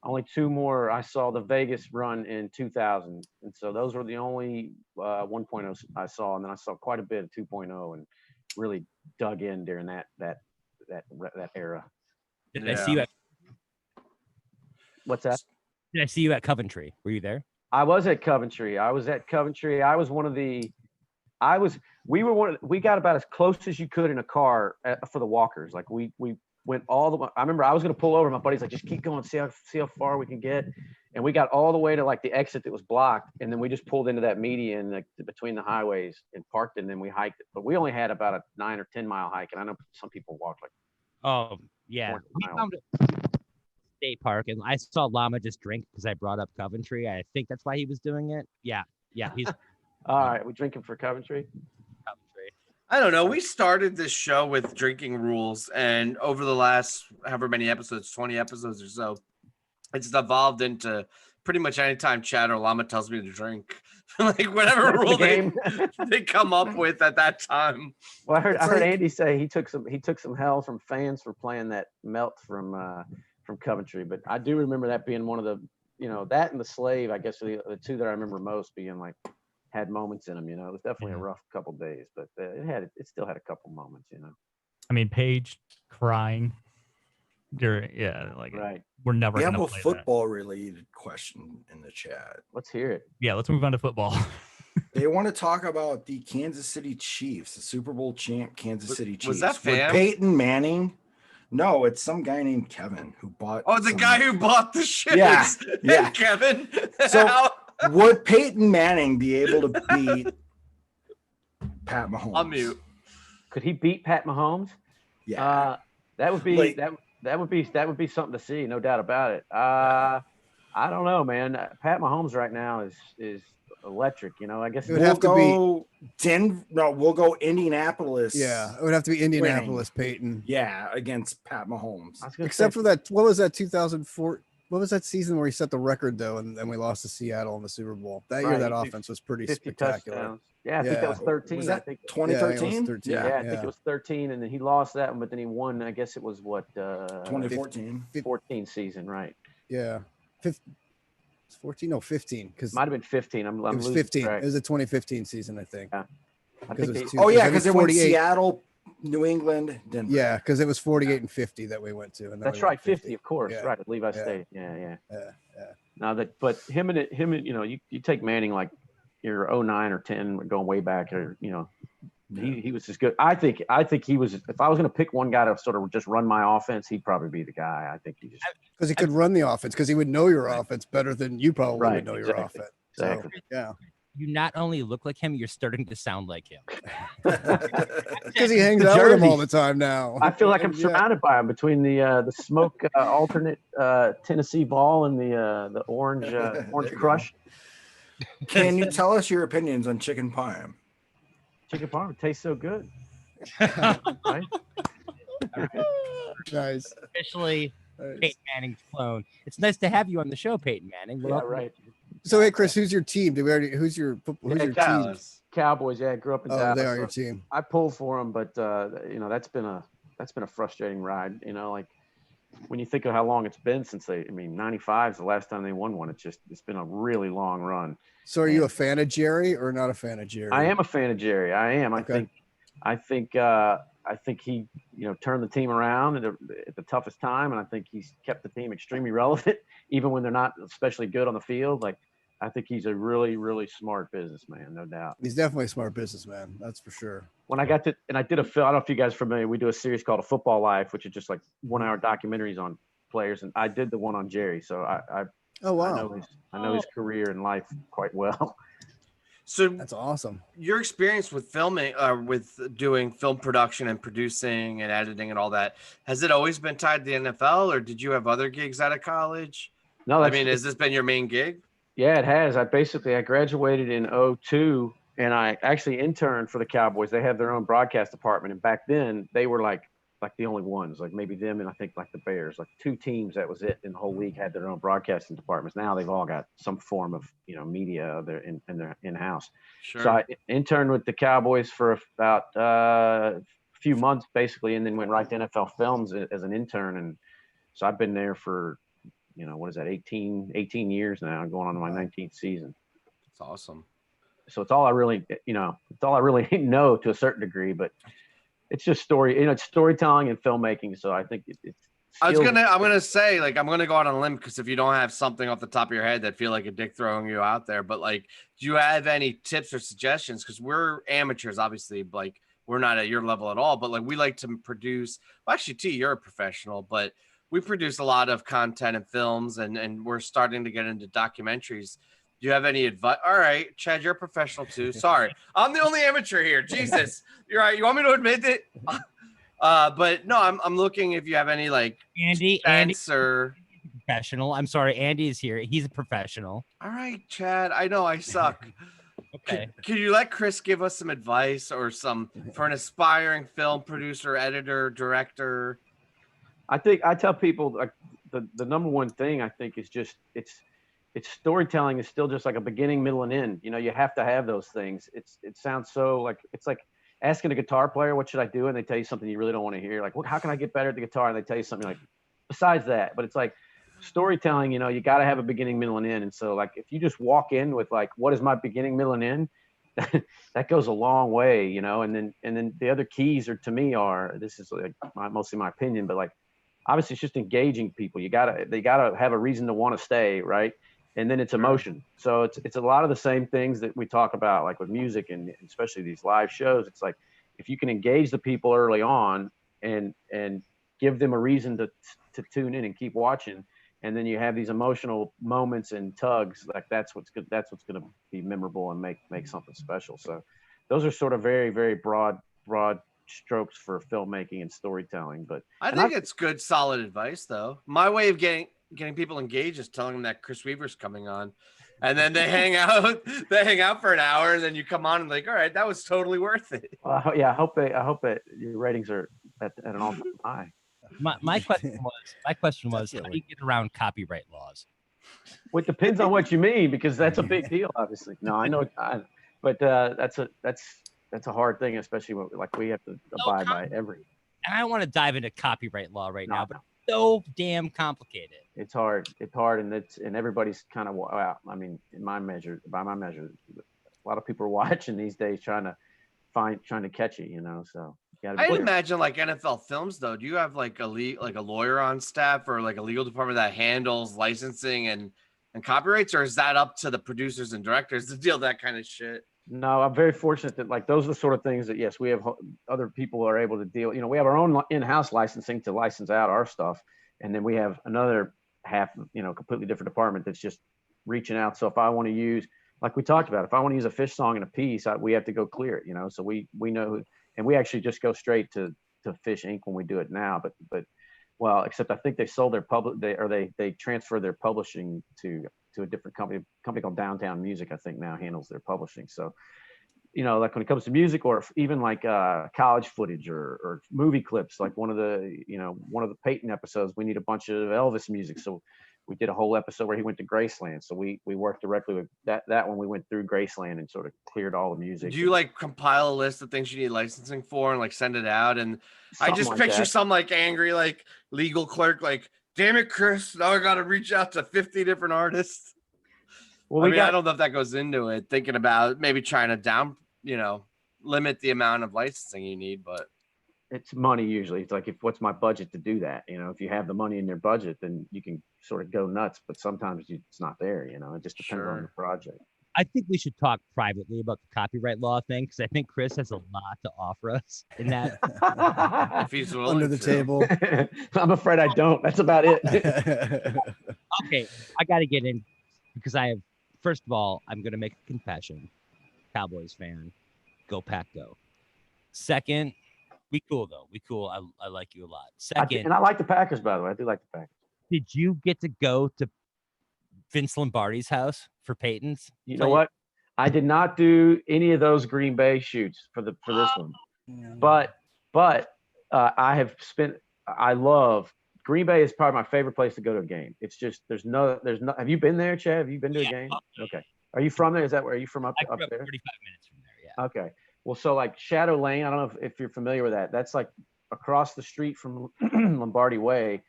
only two more. I saw the Vegas run in 2000, and so those were the only 1.0 I saw, and then I saw quite a bit of 2.0, and really dug in during that era. Did I see you at What's that? Did I see you at Coventry? Were you there? I was at Coventry. I was one of the. We got about as close as you could in a car for the walkers. Like we went all the way. I remember I was going to pull over. My buddy's like, just keep going, see how far we can get. And we got all the way to like the exit that was blocked. And then we just pulled into that median like, between the highways and parked. And then we hiked it. But we only had about a 9 or 10 mile hike. And I know some people walked like. Oh, yeah. 20 We miles. found a state park, and I saw Llama just drink because I brought up Coventry. I think that's why he was doing it. Yeah. He's All right, we drinking for Coventry. I don't know. We started this show with drinking rules, and over the last however many episodes, 20 episodes or so, it's evolved into pretty much anytime Chad or Llama tells me to drink. Like whatever rule they come up with at that time. Well, I heard Andy say he took some hell from fans for playing that melt from Coventry, but I do remember that being one of the, that and the Slave, I guess, are the two that I remember most being like had moments in them. It was definitely a rough couple days, but it still had a couple moments. I mean, Paige crying. Right. We're never We have gonna a play that. football related question in the chat. Let's hear it. Yeah, let's move on to football. They want to talk about the Kansas City Chiefs, the Super Bowl champ Kansas City Chiefs. Was that fam? Would Peyton Manning No, it's some guy named Kevin who bought. Oh, the some- guy who bought the shit. Yeah, yeah. Kevin. So would Peyton Manning be able to beat Pat Mahomes? I'll mute. Could he beat Pat Mahomes? Yeah. That would be Like- that would be something to see, no doubt about it. I don't know, man. Pat Mahomes right now is electric. You know, I guess It would have to be we'll go Indianapolis. Yeah, it would have to be Indianapolis, Peyton. Yeah, against Pat Mahomes. Except for that, what was that 2004? What was that season where he set the record though, and then we lost to Seattle in the Super Bowl? That year, that offense was pretty 50 spectacular. touchdowns. Yeah, I think that was 13. Was that I think 2013? Yeah, I think it was 13, and then he lost that one, but then he won. I guess it was what 2014. 14 season, right? Yeah, 14, no 15, because might have been 15. I'm it was losing 15. track. It was a 2015 season, I think. Yeah. I 'Cause think it was they- two- Oh yeah, I think because it went 48 Seattle, New England, Denver. Yeah, because it was 48 and 50 that we went to. And then That's we went right, 50, of course, Yeah. right at Levi Yeah. State. Yeah. Yeah. Now that, but him, you know, you take Manning like your 09 or 10, going way back, or you know, he was just good. I think he was. If I was going to pick one guy to sort of just run my offense, he'd probably be the guy. I think he just because he could run the offense, because he would know your offense better than you probably Right, would know your exactly, offense. exactly. So, yeah, You not only look like him, you're starting to sound like him. because he hangs out with him all the time now. I feel like I'm Yeah. surrounded by him between the smoke alternate Tennessee ball and the orange orange crush. Can you tell us your opinions on chicken parm? Chicken parm tastes so good. Right? Nice. Officially, Peyton Manning's clone. It's nice to have you on the show, Peyton Manning. Yeah, right. So hey, Chris, who's your team? Did we already? Who's your team? Cowboys. Yeah, I grew up in Oh, Dallas. they are your so team. I pulled for them, but you know that's been a frustrating ride. You know, like when you think of how long it's been since they. I mean, '95 is the last time they won one. It's been a really long run. So are you a fan of Jerry or not a fan of Jerry? I am a fan of Jerry. I am. Okay. I think he, you know, turned the team around at the toughest time, and I think he's kept the team extremely relevant, even when they're not especially good on the field. Like, I think he's a really, really smart businessman, no doubt. He's definitely a smart businessman. That's for sure. When I got to, and I did a film, I don't know if you guys are familiar, we do a series called A Football Life, which is just like 1 hour documentaries on players, and I did the one on Jerry, so I Oh wow. I know his career and life quite well. So that's awesome. Your experience with filming, with doing film production and producing and editing and all that, has it always been tied to the NFL, or did you have other gigs out of college? No, I mean, has this been your main gig? Yeah, it has. I graduated in 2002, and I actually interned for the Cowboys. They have their own broadcast department, and back then they were like the only ones, like maybe them and I think like the Bears, like 2 teams, that was it in the whole league had their own broadcasting departments. Now they've all got some form of, you know, media in their in-house. Sure. So I interned with the Cowboys for about a few months basically, and then went right to NFL Films as an intern. And so I've been there for, you know, what is that, 18 years now, going on to my 19th season. That's awesome. So it's all I really, you know, it's all I really know to a certain degree, but it's just story, you know, it's storytelling and filmmaking. So I think it's. I'm gonna say, like, I'm gonna go out on a limb, because if you don't have something off the top of your head that feel like a dick throwing you out there, but like, do you have any tips or suggestions? Because we're amateurs, obviously, like we're not at your level at all, but like we like to produce. Well, actually, T, you're a professional, but we produce a lot of content and films, and we're starting to get into documentaries. Do you have any advice? All right, Chad, you're a professional too. Sorry, I'm the only amateur here. Jesus, you're right. You want me to admit it? But no, I'm looking if you have any like Andy or professional. I'm sorry, Andy is here. He's a professional. All right, Chad. I know I suck. Okay. Can you let Chris give us some advice or some for an aspiring film producer, editor, director? I think I tell people, like, the number one thing I think is just it's storytelling is still just like a beginning, middle, and end. You know, you have to have those things. It sounds so like, it's like asking a guitar player, what should I do? And they tell you something you really don't want to hear. Like, well, how can I get better at the guitar? And they tell you something like, besides that. But it's like storytelling, you know, you got to have a beginning, middle, and end. And so like, if you just walk in with like, what is my beginning, middle, and end? That goes a long way, you know? And then the other keys to me are, this is like mostly my opinion, but like, obviously it's just engaging people. They gotta have a reason to want to stay, right? And then it's emotion. So it's a lot of the same things that we talk about, like with music and especially these live shows. It's like, if you can engage the people early on and give them a reason to tune in and keep watching. And then you have these emotional moments and tugs. Like that's what's good. That's what's going to be memorable and make something special. So those are sort of very, very broad strokes for filmmaking and storytelling. But I think it's good, solid advice, though. My way of getting people engaged is telling them that Chris Weaver's coming on, and then they hang out. They hang out for an hour, and then you come on and like, all right, that was totally worth it. Yeah, I hope that your ratings are at an all-time high. My question was how do you get around copyright laws? Well, it depends on what you mean, because that's a big deal, obviously. No, I know, but that's a hard thing, especially when, like, we have to abide by every. And I don't want to dive into copyright law right now, but it's so damn complicated. It's hard, and everybody's kind of, well, I mean, by my measure, a lot of people are watching these days trying to catch you, so. I imagine like NFL films though. Do you have like a lawyer on staff or like a legal department that handles licensing and copyrights, or is that up to the producers and directors to deal that kind of shit? No, I'm very fortunate that like those are the sort of things that yes, we have other people are able to deal. We have our own in-house licensing to license out our stuff, and then we have another half, completely different department that's just reaching out. So if I want to use, like we talked about, if I want to use a Phish song in a piece, we have to go clear it. So we know who. And we actually just go straight to Phish Inc. when we do it now, but well, except I think they sold their they transferred their publishing to a different company called Downtown Music. I think now handles their publishing. So, like when it comes to music, or even like college footage or movie clips, like one of the Peyton episodes, we need a bunch of Elvis music. So we did a whole episode where he went to Graceland. So we worked directly with that one. We went through Graceland and sort of cleared all the music. Do you like compile a list of things you need licensing for and like send it out? And I just like picture that. some like angry, like legal clerk, like, damn it, Chris, now I got to reach out to 50 different artists. Well, I don't know if that goes into it, thinking about maybe trying to limit the amount of licensing you need, but it's money usually. It's like, what's my budget to do that? If you have the money in your budget, then you can sort of go nuts, but sometimes it's not there, it just depends on the project. I think we should talk privately about the copyright law thing, because I think Chris has a lot to offer us in that. If he's willing Under the table. I'm afraid I don't. That's about it. Okay, I got to get in because first of all, I'm going to make a confession. Cowboys fan, go Pack go. Second, we cool though. We cool. I like you a lot. Second, and I like the Packers, by the way. I do like the Packers. Did you get to go to Vince Lombardi's house for Peyton's? You know what? I did not do any of those Green Bay shoots for this one, but I love Green Bay. Is probably my favorite place to go to a game. It's just there's no. Have you been there, Chad? Have you been to a game? Okay. Are you from there? Is that where? Are you from up there? 45 minutes from there. Yeah. Okay. Well, so like Shadow Lane, I don't know if you're familiar with that. That's like across the street from Lombardi Way.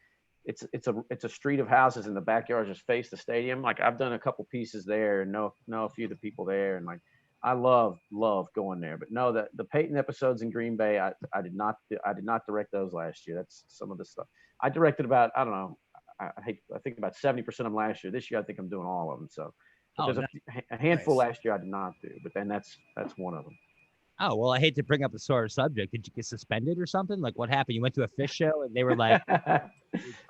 It's a street of houses, and the backyards just face the stadium. Like I've done a couple pieces there and know a few of the people there, and like I love going there. But no, the Peyton episodes in Green Bay, I did not direct those last year. That's some of the stuff I directed about. I don't know. I think about 70% of them last year. This year I think I'm doing all of them. So there's a handful last year I did not do, but then that's one of them. Oh, well, I hate to bring up a sore subject. Did you get suspended or something? Like what happened? You went to a Phish show and they were like,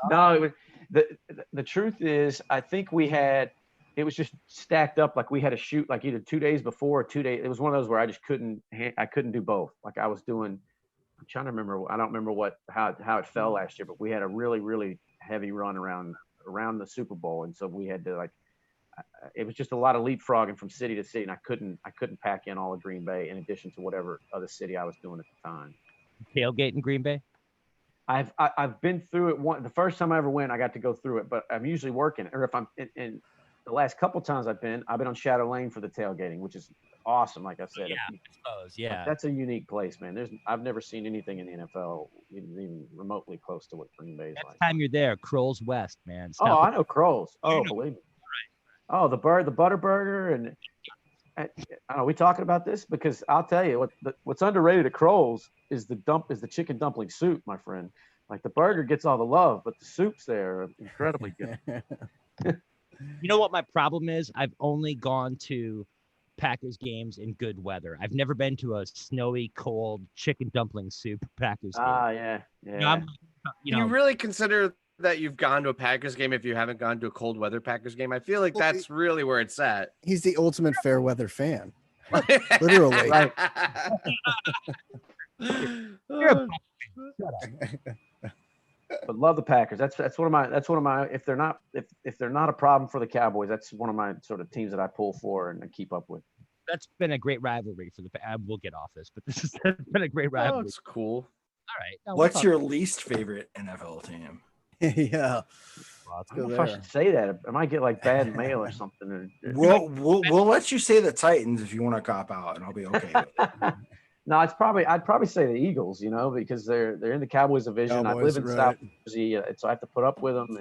no, the truth is, I think it was just stacked up. Like we had a shoot like either 2 days before or 2 days. It was one of those where I just couldn't do both. Like I'm trying to remember. I don't remember how it fell last year, but we had a really, really heavy run around the Super Bowl. And so we had to it was just a lot of leapfrogging from city to city, and I couldn't pack in all of Green Bay in addition to whatever other city I was doing at the time. Tailgate in Green Bay? I've been through it the first time I ever went, I got to go through it, but I'm usually working. Or if I'm in the last couple times I've been on Shadow Lane for the tailgating, which is awesome. Like I said, yeah, I suppose, yeah. That's a unique place, man. I've never seen anything in the NFL even remotely close to what Green Bay is like. Next time you're there, Kroll's West, man. I know Kroll's. Oh, believe me. Oh, the butter burger, and are we talking about this? Because I'll tell you what's underrated at Kroll's is the chicken dumpling soup, my friend. Like the burger gets all the love, but the soups there are incredibly good. You know what my problem is? I've only gone to Packers games in good weather. I've never been to a snowy, cold chicken dumpling soup Packers game. Ah, yeah. You know, I'm you Do know, you really consider that you've gone to a Packers game if you haven't gone to a cold weather Packers game? I feel like that's really where it's at. He's the ultimate fair weather fan. Literally. Right. But love the Packers. That's one of my if they're not a problem for the Cowboys, that's one of my sort of teams that I pull for and I keep up with. That's been a great rivalry for the. We'll get off this, but this has been a great rivalry. It's cool. All right. No, What's your least favorite NFL team? Yeah. I don't know if I should say that. I might get like bad mail or something. We'll let you say the Titans if you want to cop out, and I'll be okay with it. No, I'd probably say the Eagles, because they're in the Cowboys division. I live in South Jersey, so I have to put up with them,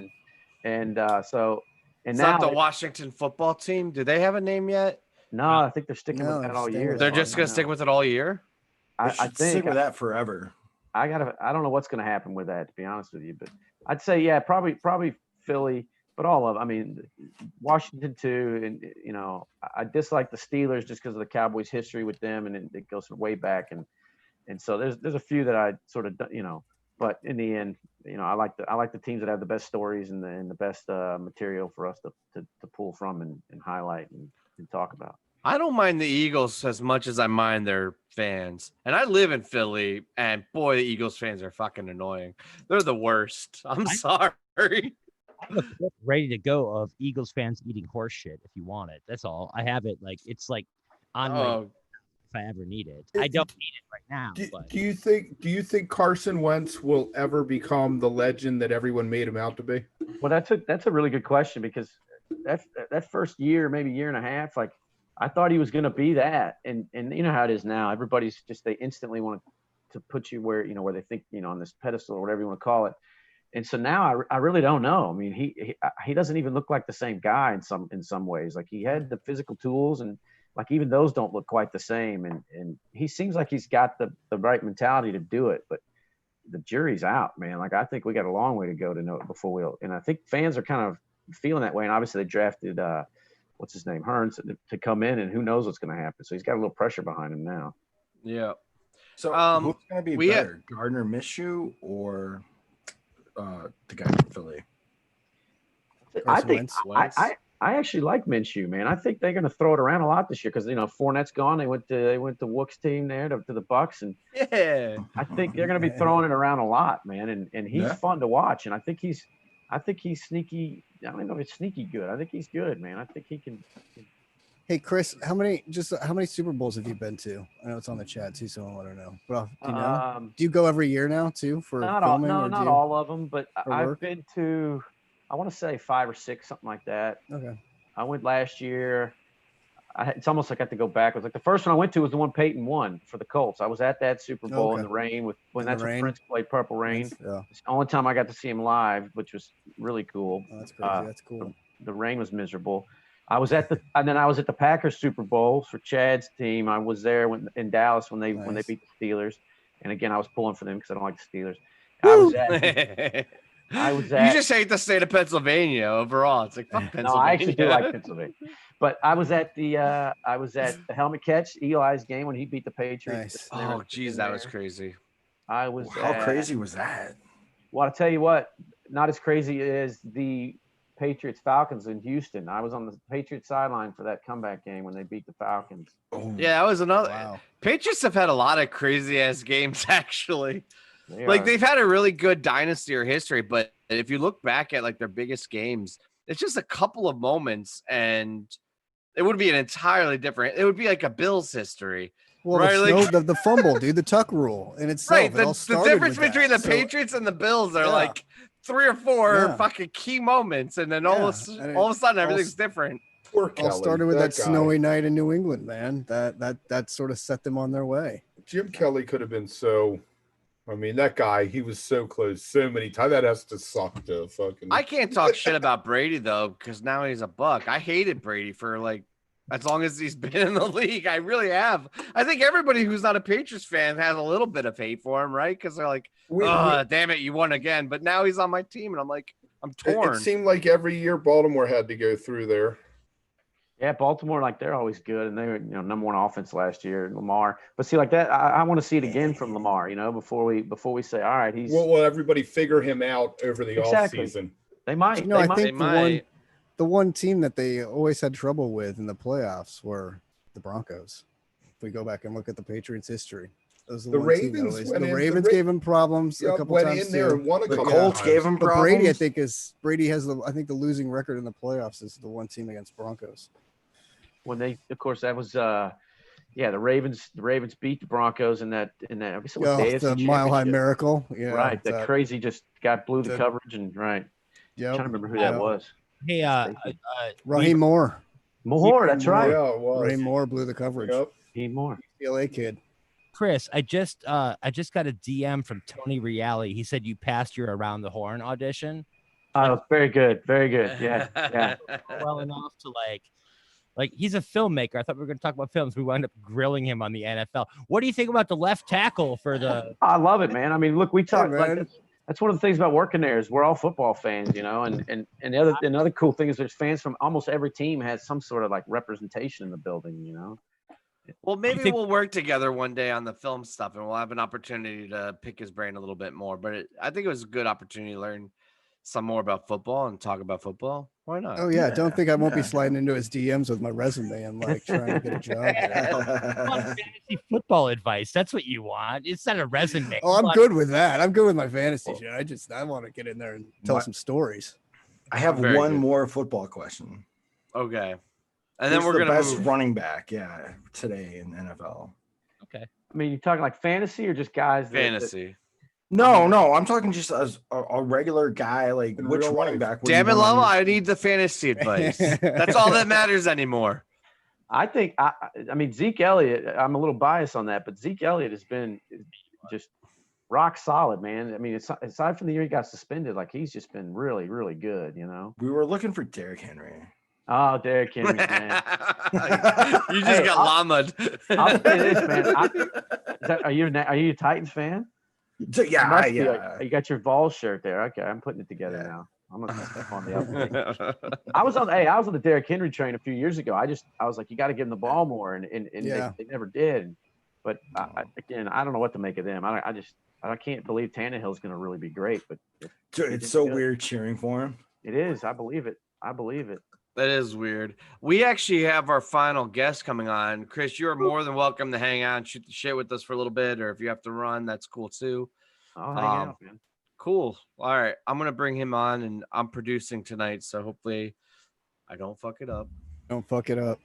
and it's now not the Washington football team. Do they have a name yet? No, I think they're sticking with that all year. They're just gonna stick with it all year. I think stick with that forever. I don't know what's gonna happen with that, to be honest with you, but I'd say yeah, probably Philly, but all of, I mean, Washington too, and I dislike the Steelers just because of the Cowboys' history with them, and it goes way back, and so there's a few that I sort of but in the end, I like the teams that have the best stories and the best material for us to pull from and highlight and talk about. I don't mind the Eagles as much as I mind their fans. And I live in Philly, and boy, the Eagles fans are fucking annoying. They're the worst. I'm sorry. I have a clip ready to go of Eagles fans eating horse shit if you want it. That's all. I have it it's like on my if I ever need it. I don't need it right now. Do you think Carson Wentz will ever become the legend that everyone made him out to be? Well, that's a really good question, because that first year, maybe year and a half, like I thought he was going to be that, and you know how it is now. Everybody's just, they instantly want to put you where they think on this pedestal or whatever you want to call it. And so now I really don't know. I mean, he doesn't even look like the same guy in some ways. Like, he had the physical tools, and like even those don't look quite the same. And he seems like he's got the right mentality to do it, but the jury's out, man. Like, I think we got a long way to go to know it before we'll. And I think fans are kind of feeling that way. And obviously they drafted what's his name, Hearns, to come in, and who knows what's going to happen. So he's got a little pressure behind him now. Yeah. So who's going to be better, Gardner Minshew or the guy from Philly? I think I actually like Minshew, man. I think they're going to throw it around a lot this year because Fournette's gone. They went to Wook's team there to the Bucks, and yeah, I think they're going to be throwing it around a lot, man. And he's fun to watch, and I think he's sneaky. I don't know if it's sneaky good. I think he's good, man. I think he can. Hey, Chris, how many Super Bowls have you been to? I know it's on the chat too, so I want to know. But do you know? Do you go every year now too for filming? Not all of them, but I've been to, I want to say 5 or 6, something like that. Okay. I went last year. It's almost like I have to go backwards. Like, the first one I went to was the one Peyton won for the Colts. I was at that Super Bowl in the rain when Prince played Purple Rain. Yeah. It's the only time I got to see him live, which was really cool. Oh, that's crazy. That's cool. The rain was miserable. I was at the Packers Super Bowl for Chad's team. I was there in Dallas when they beat the Steelers, and again I was pulling for them because I don't like the Steelers. I was at. You just hate the state of Pennsylvania overall. It's like, fuck Pennsylvania. No, I actually do like Pennsylvania. But I was at the helmet catch, Eli's game when he beat the Patriots. Nice. Oh, geez, that was crazy. I was. How crazy was that? Well, I'll tell you what, not as crazy as the Patriots Falcons in Houston. I was on the Patriots sideline for that comeback game when they beat the Falcons. Yeah, that was another. Wow. Patriots have had a lot of crazy ass games, actually. They've had a really good dynasty or history, but if you look back at like their biggest games, it's just a couple of moments, and it would be an entirely different. It would be like a Bills history. Well, right? the fumble, dude, the tuck rule in itself. Right. The difference between the Patriots and the Bills are like 3 or 4 fucking key moments, and then all of a sudden everything's different. All started with that snowy night in New England, man. That sort of set them on their way. Jim Kelly could have been so. I mean, that guy, he was so close so many times. That has to suck to fucking. I can't talk shit about Brady though, because now he's a Buck. I hated Brady for like as long as he's been in the league. I really have. I think everybody who's not a Patriots fan has a little bit of hate for him, right? Because they're like, damn it, you won again. But now he's on my team, and I'm like, I'm torn. It seemed like every year Baltimore had to go through there. Yeah, Baltimore, like they're always good, and they were number one offense last year. Lamar, but see, like that, I want to see it again from Lamar. Before we say, all right, he's Well, everybody figure him out over the Exactly. offseason. They might. I think the one team that they always had trouble with in the playoffs were the Broncos. If we go back and look at the Patriots' history, those are The one team that Ravens always- went the in- the Ravens Ra- gave him problems a Yep, couple went times in there too. and won a But couple yeah, Colts gave him but Brady, I problems. think Brady has the losing record in the playoffs is the one team against Broncos. when they, of course, that was the Ravens beat the Broncos in that I guess it was Oh, the AFC the Mile High Championship. Miracle. Yeah, Right. That crazy just blew the coverage and right. Yep. Trying to remember who that was. Hey, Raheem Moore. Moore, that's right. Yeah, it was. Raheem Moore blew the coverage. Yep. Raheem Moore. UCLA kid. Chris, I just got a DM from Tony Reale. He said you passed your Around the Horn audition. Oh, very good. Very good. Yeah. Yeah. Well enough to like he's a filmmaker. I thought we were going to talk about films. We wound up grilling him on the NFL. What do you think about the left tackle for the? I love it, man. I mean, look, we talk man. like that's one of the things about working there is we're all football fans, and the other cool thing is there's fans from almost every team has some sort of like representation in the building, Well, maybe we'll work together one day on the film stuff, and we'll have an opportunity to pick his brain a little bit more. But I think it was a good opportunity to learn some more about football and talk about football. Why not? Oh yeah, don't think I won't be sliding into his DMs with my resume and like trying to get a job. Fantasy football advice. That's what you want. It's not a resume. Oh, I'm good with that. I'm good with my fantasy shit. I want to get in there and tell some stories. I have Very one good. more football question. Okay. And then Who's we're the going to best move. running back, today in NFL. Okay. I mean, you talking like fantasy or just guys? Fantasy. No, I'm talking just as a regular guy. Like, which real running life. back? would you Damn it, wanna Lama, use? I need the fantasy advice. That's all that matters anymore. I think I mean Zeke Elliott. I'm a little biased on that, but Zeke Elliott has been just rock solid, man. I mean, aside from the year he got suspended, like he's just been really, really good. We were looking for Derrick Henry. Oh, Derrick Henry, man. You just got llamaed. I'll say this, man. Are you a Titans fan? Yeah, You must be. yeah. You got your Vols shirt there. Okay, I'm putting it together now. I'm gonna step on the update. I was on the Derrick Henry train a few years ago. I was like, you got to give him the ball more, and Yeah. they never did. But again, I don't know what to make of them. I can't believe Tannehill's going to really be great. But Dude, it's so weird cheering for him. It is. I believe it. That is weird. We actually have our final guest coming on. Chris, you're more than welcome to hang out and shoot the shit with us for a little bit, or if you have to run, that's cool too. I'll hang out, man. Cool. All right. I'm going to bring him on, and I'm producing tonight, so hopefully I don't fuck it up. Don't fuck it up.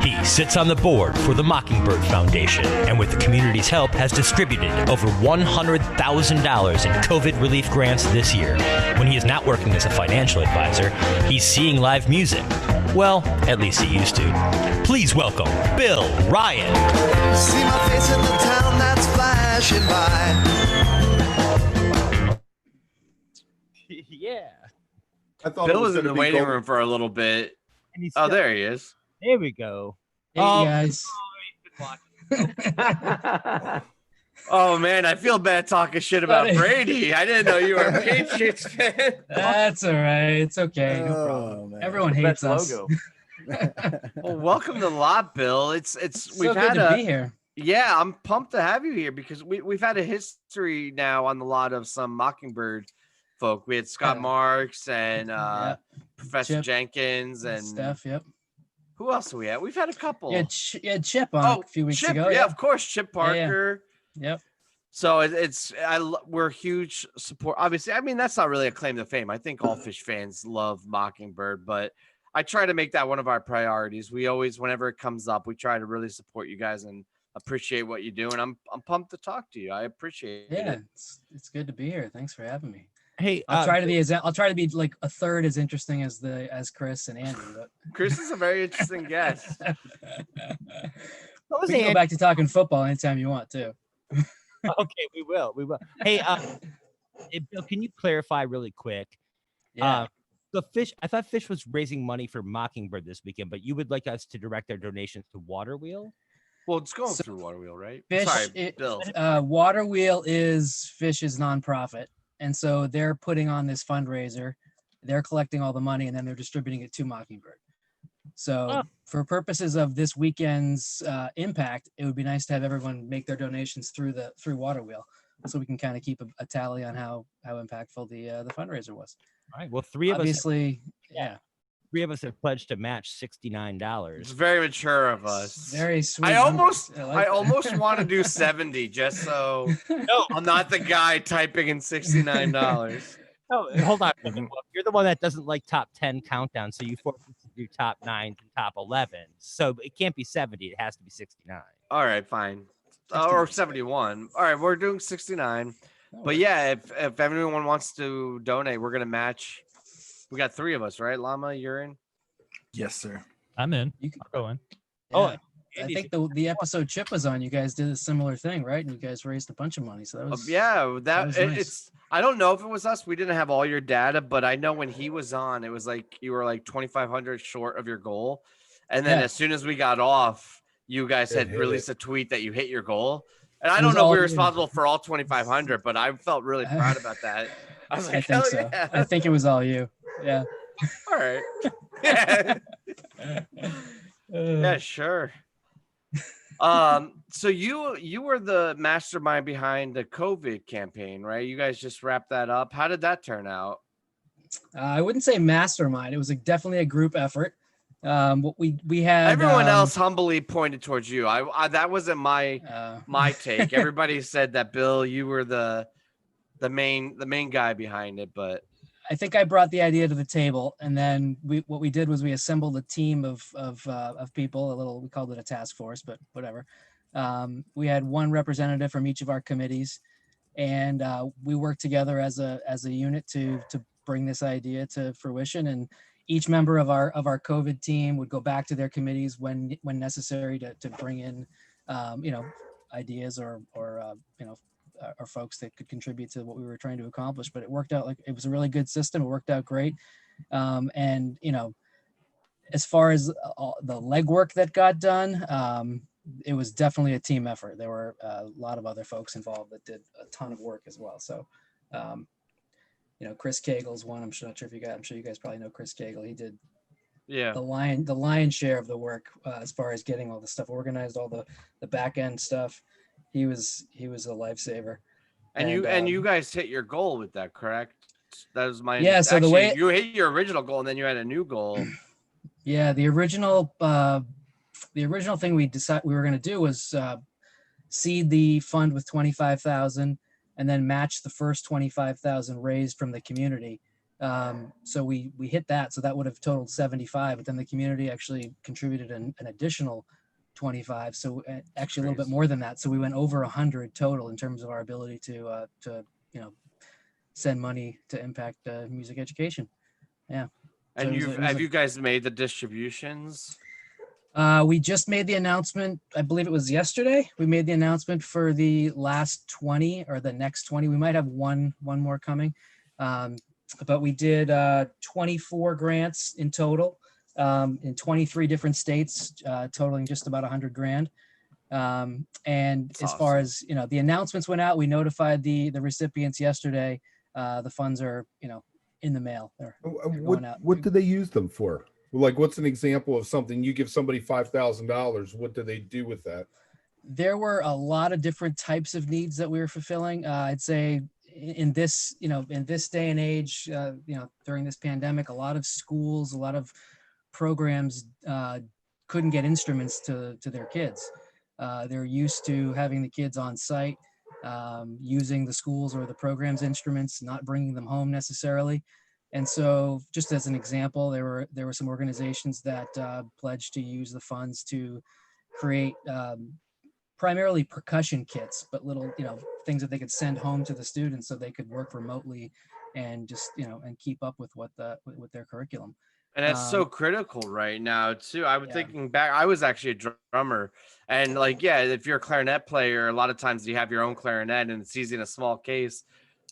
He sits on the board for the Mockingbird Foundation and with the community's help has distributed over $100,000 in COVID relief grants this year. When he is not working as a financial advisor, he's seeing live music. Well, at least he used to. Please welcome Bill Ryan. See my face in the town that's flashing by. Yeah. I thought Bill it was was in gonna the be waiting gold- room for a little bit. And he's Oh, there he is. There we go. Hey guys. Oh man, I feel bad talking shit about Brady. I didn't know you were a Patriots fan. That's all right. It's okay. No problem. man. Everyone hates us. Well, welcome to the lot, Bill. It's So good to be here. Yeah, I'm pumped to have you here because we've had a history now on the lot of some Mockingbird folk. We had Scott Marks and Professor Chip. Jenkins and Steph. Yep. who else do we have? We've had a couple. You had Chip on a few weeks Chip, ago. yeah, of course, Chip Parker. Yep. So we're huge support. Obviously, I mean that's not really a claim to fame. I think all Phish fans love Mockingbird, but I try to make that one of our priorities. We always, whenever it comes up, we try to really support you guys and appreciate what you do. And I'm pumped to talk to you. I appreciate Yeah, it. it's good to be here. Thanks for having me. Hey, I'll try to be like a third as interesting as Chris and Andy. But Chris is a very interesting guest. we can go back to talking football anytime you want too. Okay, we will. Hey, Bill, can you clarify really quick? Yeah. The Phish, I thought Phish was raising money for Mockingbird this weekend, but you would like us to direct our donations to Waterwheel? Well, it's going So through Waterwheel, right? Phish, Sorry, Bill. Waterwheel is Phish's nonprofit, and so they're putting on this fundraiser. They're collecting all the money, and then they're distributing it to Mockingbird. So, for purposes of this weekend's impact, it would be nice to have everyone make their donations through Waterwheel, so we can kind of keep a tally on how impactful the fundraiser was. All right. Well, three of us. Obviously, yeah. 3 of us have pledged to match $69. It's very mature of us. Very sweet. I almost that. want to do 70 just so I'm not the guy typing in $69. Oh, hold on. You're the one that doesn't like top 10 countdown, so you force us to do top 9 and top 11. So it can't be 70. It has to be 69. All right, fine. Or 71. All right, we're doing 69. But yeah, if everyone wants to donate, we're gonna match. We got 3 of us, right? Llama, you're in. Yes, sir. I'm in. I'll go in. Yeah. I think the episode Chip was on, you guys did a similar thing, right? And you guys raised a bunch of money. So that was that was nice. it's. I don't know if it was us. We didn't have all your data, but I know when he was on, it was like you were like 2,500 short of your goal, and then as soon as we got off, you guys had released a tweet that you hit your goal. And I don't know if we were responsible for all 2,500, but I felt really proud about that. I was like, I think so. Yeah. I think it was all you. Yeah. All right. Yeah. Yeah, sure. So you were the mastermind behind the COVID campaign, right? You guys just wrapped that up. How did that turn out? I wouldn't say mastermind. It was definitely a group effort. What we had everyone else humbly pointed towards you. I that wasn't my take. Everybody said that Bill, you were the main guy behind it, but I think I brought the idea to the table, and then what we did was we assembled a team of people. We called it a task force, but whatever. We had one representative from each of our committees, and we worked together as a unit to bring this idea to fruition. And each member of our COVID team would go back to their committees when necessary to bring in ideas or folks that could contribute to what we were trying to accomplish. But it worked out like it was a really good system. It worked out great. And as far as the legwork that got done, it was definitely a team effort. There were a lot of other folks involved that did a ton of work as well. So, Chris Cagle's one. I'm sure you guys probably know Chris Cagle. He did the lion's share of the work as far as getting all the stuff organized, all the back end stuff. He was a lifesaver. And you guys hit your goal with that, correct? That was my So the way you hit your original goal and then you had a new goal. Yeah, the original thing we decided we were going to do was seed the fund with 25,000 and then match the first 25,000 raised from the community. So we hit that, so that would have totaled 75, but then the community actually contributed an additional 25, so actually a little bit more than that. So we went over 100 total in terms of our ability to send money to impact music education. Yeah. And have you guys made the distributions? We just made the announcement. I believe it was yesterday. We made the announcement for the last 20 or the next 20. We might have one more coming, but we did 24 grants in total. In 23 different states, totaling just about $100,000. And that's as far as the announcements went out, we notified the recipients yesterday. The funds are in the mail. They're going out. What do they use them for? Like, what's an example of something you give somebody $5,000? What do they do with that? There were a lot of different types of needs that we were fulfilling. I'd say in this day and age, during this pandemic, a lot of schools, a lot of programs couldn't get instruments to their kids. They're used to having the kids on site, using the schools or the program's instruments, not bringing them home necessarily. And so, just as an example, there were some organizations that pledged to use the funds to create primarily percussion kits, but little things that they could send home to the students so they could work remotely and just and keep up with with their curriculum. And that's so critical right now too. I was thinking back, I was actually a drummer, and if you're a clarinet player, a lot of times you have your own clarinet and it's easy in a small case,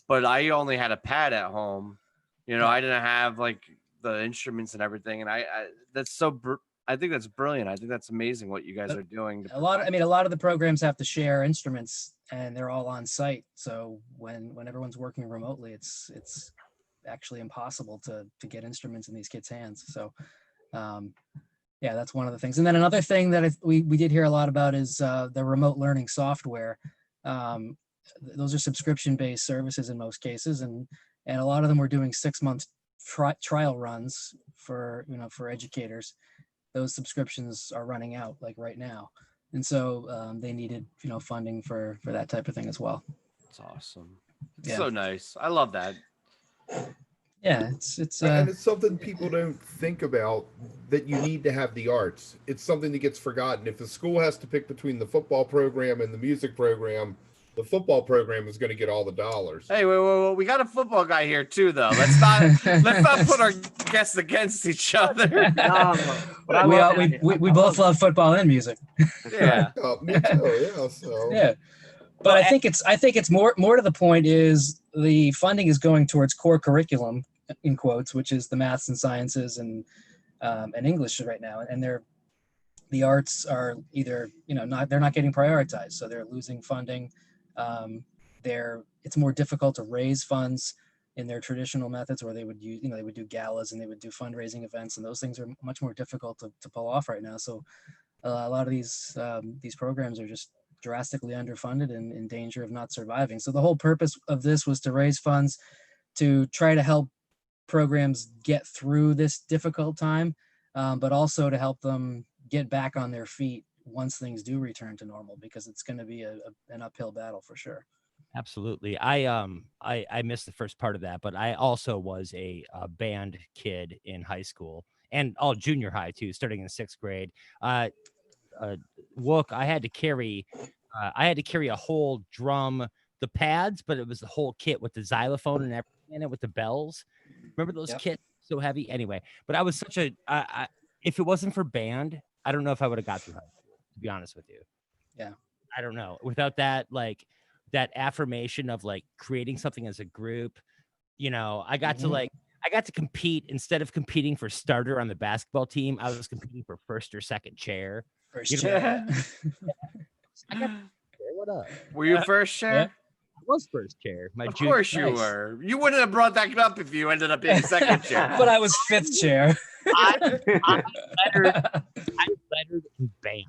but I only had a pad at home. I didn't have the instruments and everything. And I that's so I think that's brilliant. I think that's amazing what you guys are doing. A lot of the programs have to share instruments, and they're all on site. So when everyone's working remotely, it's actually impossible to get instruments in these kids' hands. So yeah, that's one of the things. And then another thing that we did hear a lot about is the remote learning software. Those are subscription-based services in most cases, and a lot of them were doing 6-month trial runs for educators. Those subscriptions are running out like right now, and so they needed funding for that type of thing as well. It's awesome. It's so nice. I love that. Yeah, it's and it's something people don't think about, that you need to have the arts. It's something that gets forgotten. If the school has to pick between the football program and the music program, the football program is going to get all the dollars. Hey, wait, we got a football guy here too, though. Let's not put our guests against each other. We both love football and music. Yeah, me too. Yeah, so yeah. But I think it's more to the point is the funding is going towards core curriculum, in quotes, which is the maths and sciences and English right now, and the arts are either they're not getting prioritized, so they're losing funding. It's more difficult to raise funds in their traditional methods, where they would use they would do galas and they would do fundraising events, and those things are much more difficult to pull off right now. So a lot of these programs are just drastically underfunded and in danger of not surviving. So the whole purpose of this was to raise funds to try to help programs get through this difficult time, but also to help them get back on their feet once things do return to normal, because it's going to be an uphill battle for sure. Absolutely. I missed the first part of that, but I also was a band kid in high school and all junior high too, starting in 6th grade. Wook, I had to carry a whole drum, the pads, but it was the whole kit with the xylophone and everything in it with the bells. Remember those kits? So heavy. Anyway, but I was such a if it wasn't for band, I don't know if I would have got through high school, to be honest with you. Yeah. I don't know. Without that, like that affirmation of like creating something as a group, I got to compete. Instead of competing for starter on the basketball team, I was competing for first or second chair. First chair. What up? Were you first chair? Yeah. I was first chair. Of course you were. You wouldn't have brought that up if you ended up being second chair. But I was 5th chair. I lettered in band.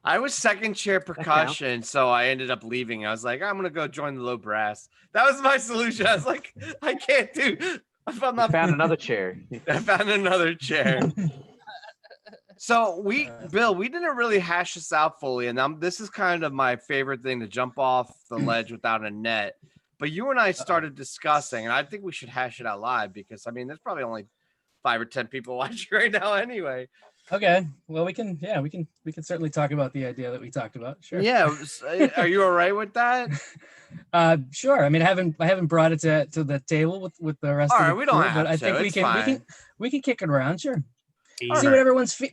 I was second chair percussion, so I ended up leaving. I was like, I'm gonna go join the low brass. That was my solution. I was like, I can't do. I found another chair. I found another chair. So Bill, we didn't really hash this out fully, and this is kind of my favorite thing, to jump off the ledge without a net. But you and I started discussing, and I think we should hash it out live, because there's probably only 5 or 10 people watching right now anyway. Okay, well we can certainly talk about the idea that we talked about. Sure. Yeah, are you all right with that? Sure. I mean, I haven't brought it to the table with the rest. All of right, the we don't crew, have but I to. think we can kick it around. Sure. All See right.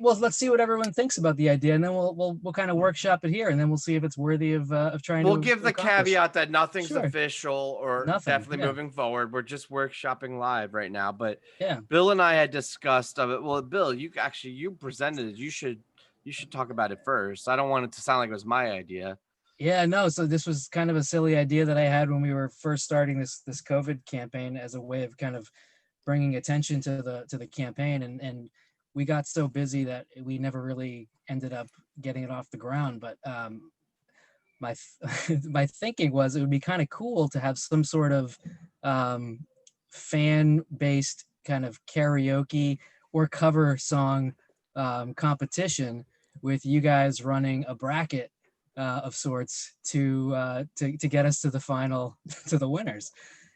what let's see what everyone thinks about the idea, and then we'll kind of workshop it here, and then we'll see if it's worthy of trying. We'll to give the accomplish. caveat that nothing's Sure. official or Nothing, definitely yeah. moving forward. We're just workshopping live right now. But Yeah. Bill and I had discussed of it. Well, Bill, you presented it. You should talk about it first. I don't want it to sound like it was my idea. Yeah, no. So this was kind of a silly idea that I had when we were first starting this COVID campaign, as a way of kind of bringing attention to the campaign, and we got so busy that we never really ended up getting it off the ground. But my thinking was it would be kind of cool to have some sort of fan-based kind of karaoke or cover song competition, with you guys running a bracket of sorts to get us to the final, to the winners.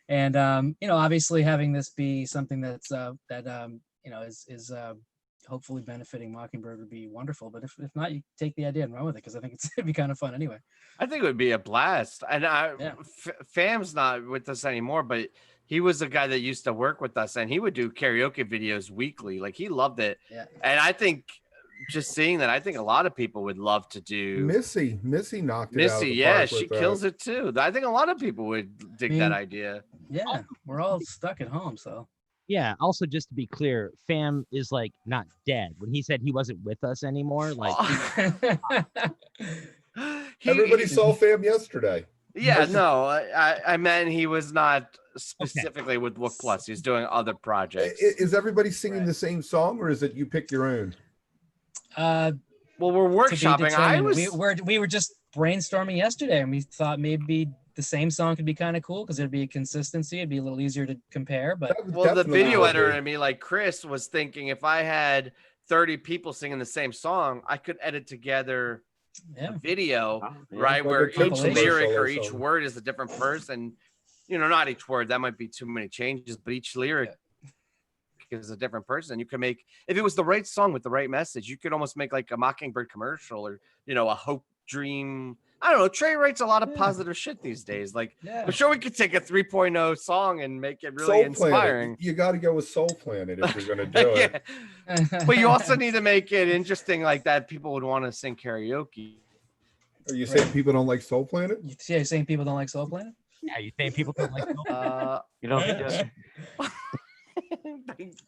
And obviously having this be something that's is hopefully benefiting Mockingbird would be wonderful. But if not, you take the idea and run with it, because I think it'd be kind of fun anyway. I think it would be a blast. And Fam's not with us anymore, but he was the guy that used to work with us, and he would do karaoke videos weekly. Like, he loved it. Yeah. And I think just seeing that, I think a lot of people would love to do. Missy knocked it out of Missy, the yeah, park she with kills it too. I think a lot of people would dig that idea. Yeah, we're all stuck at home, so. Yeah. Also, just to be clear, Fam is like not dead. When he said he wasn't with us anymore, like Everybody saw Fam yesterday. Yeah, no, I meant he was not specifically with Wook Plus. He's doing other projects. Is everybody singing the same song, or is it you pick your own? Well, we're workshopping. We were just brainstorming yesterday, and we thought maybe the same song could be kind of cool because it'd be a consistency. It'd be a little easier to compare. But Well, the video editor in me, like Chris, was thinking if I had 30 people singing the same song, I could edit together a video, right, where each lyric or each word is a different person. You know, not each word, that might be too many changes, but each lyric is a different person. You can make, if it was the right song with the right message, you could almost make like a Mockingbird commercial, or, you know, a hope dream. I don't know. Trey writes a lot of positive shit these days. Like, I'm sure we could take a 3.0 song and make it really Soul inspiring. Planet. You got to go with Soul Planet if you're going to do it. But you also need to make it interesting, like that people would want to sing karaoke. Are you saying people don't like Soul Planet? Yeah, you're saying people don't like Soul Planet? Yeah, you saying people don't like Soul Planet? You don't think that?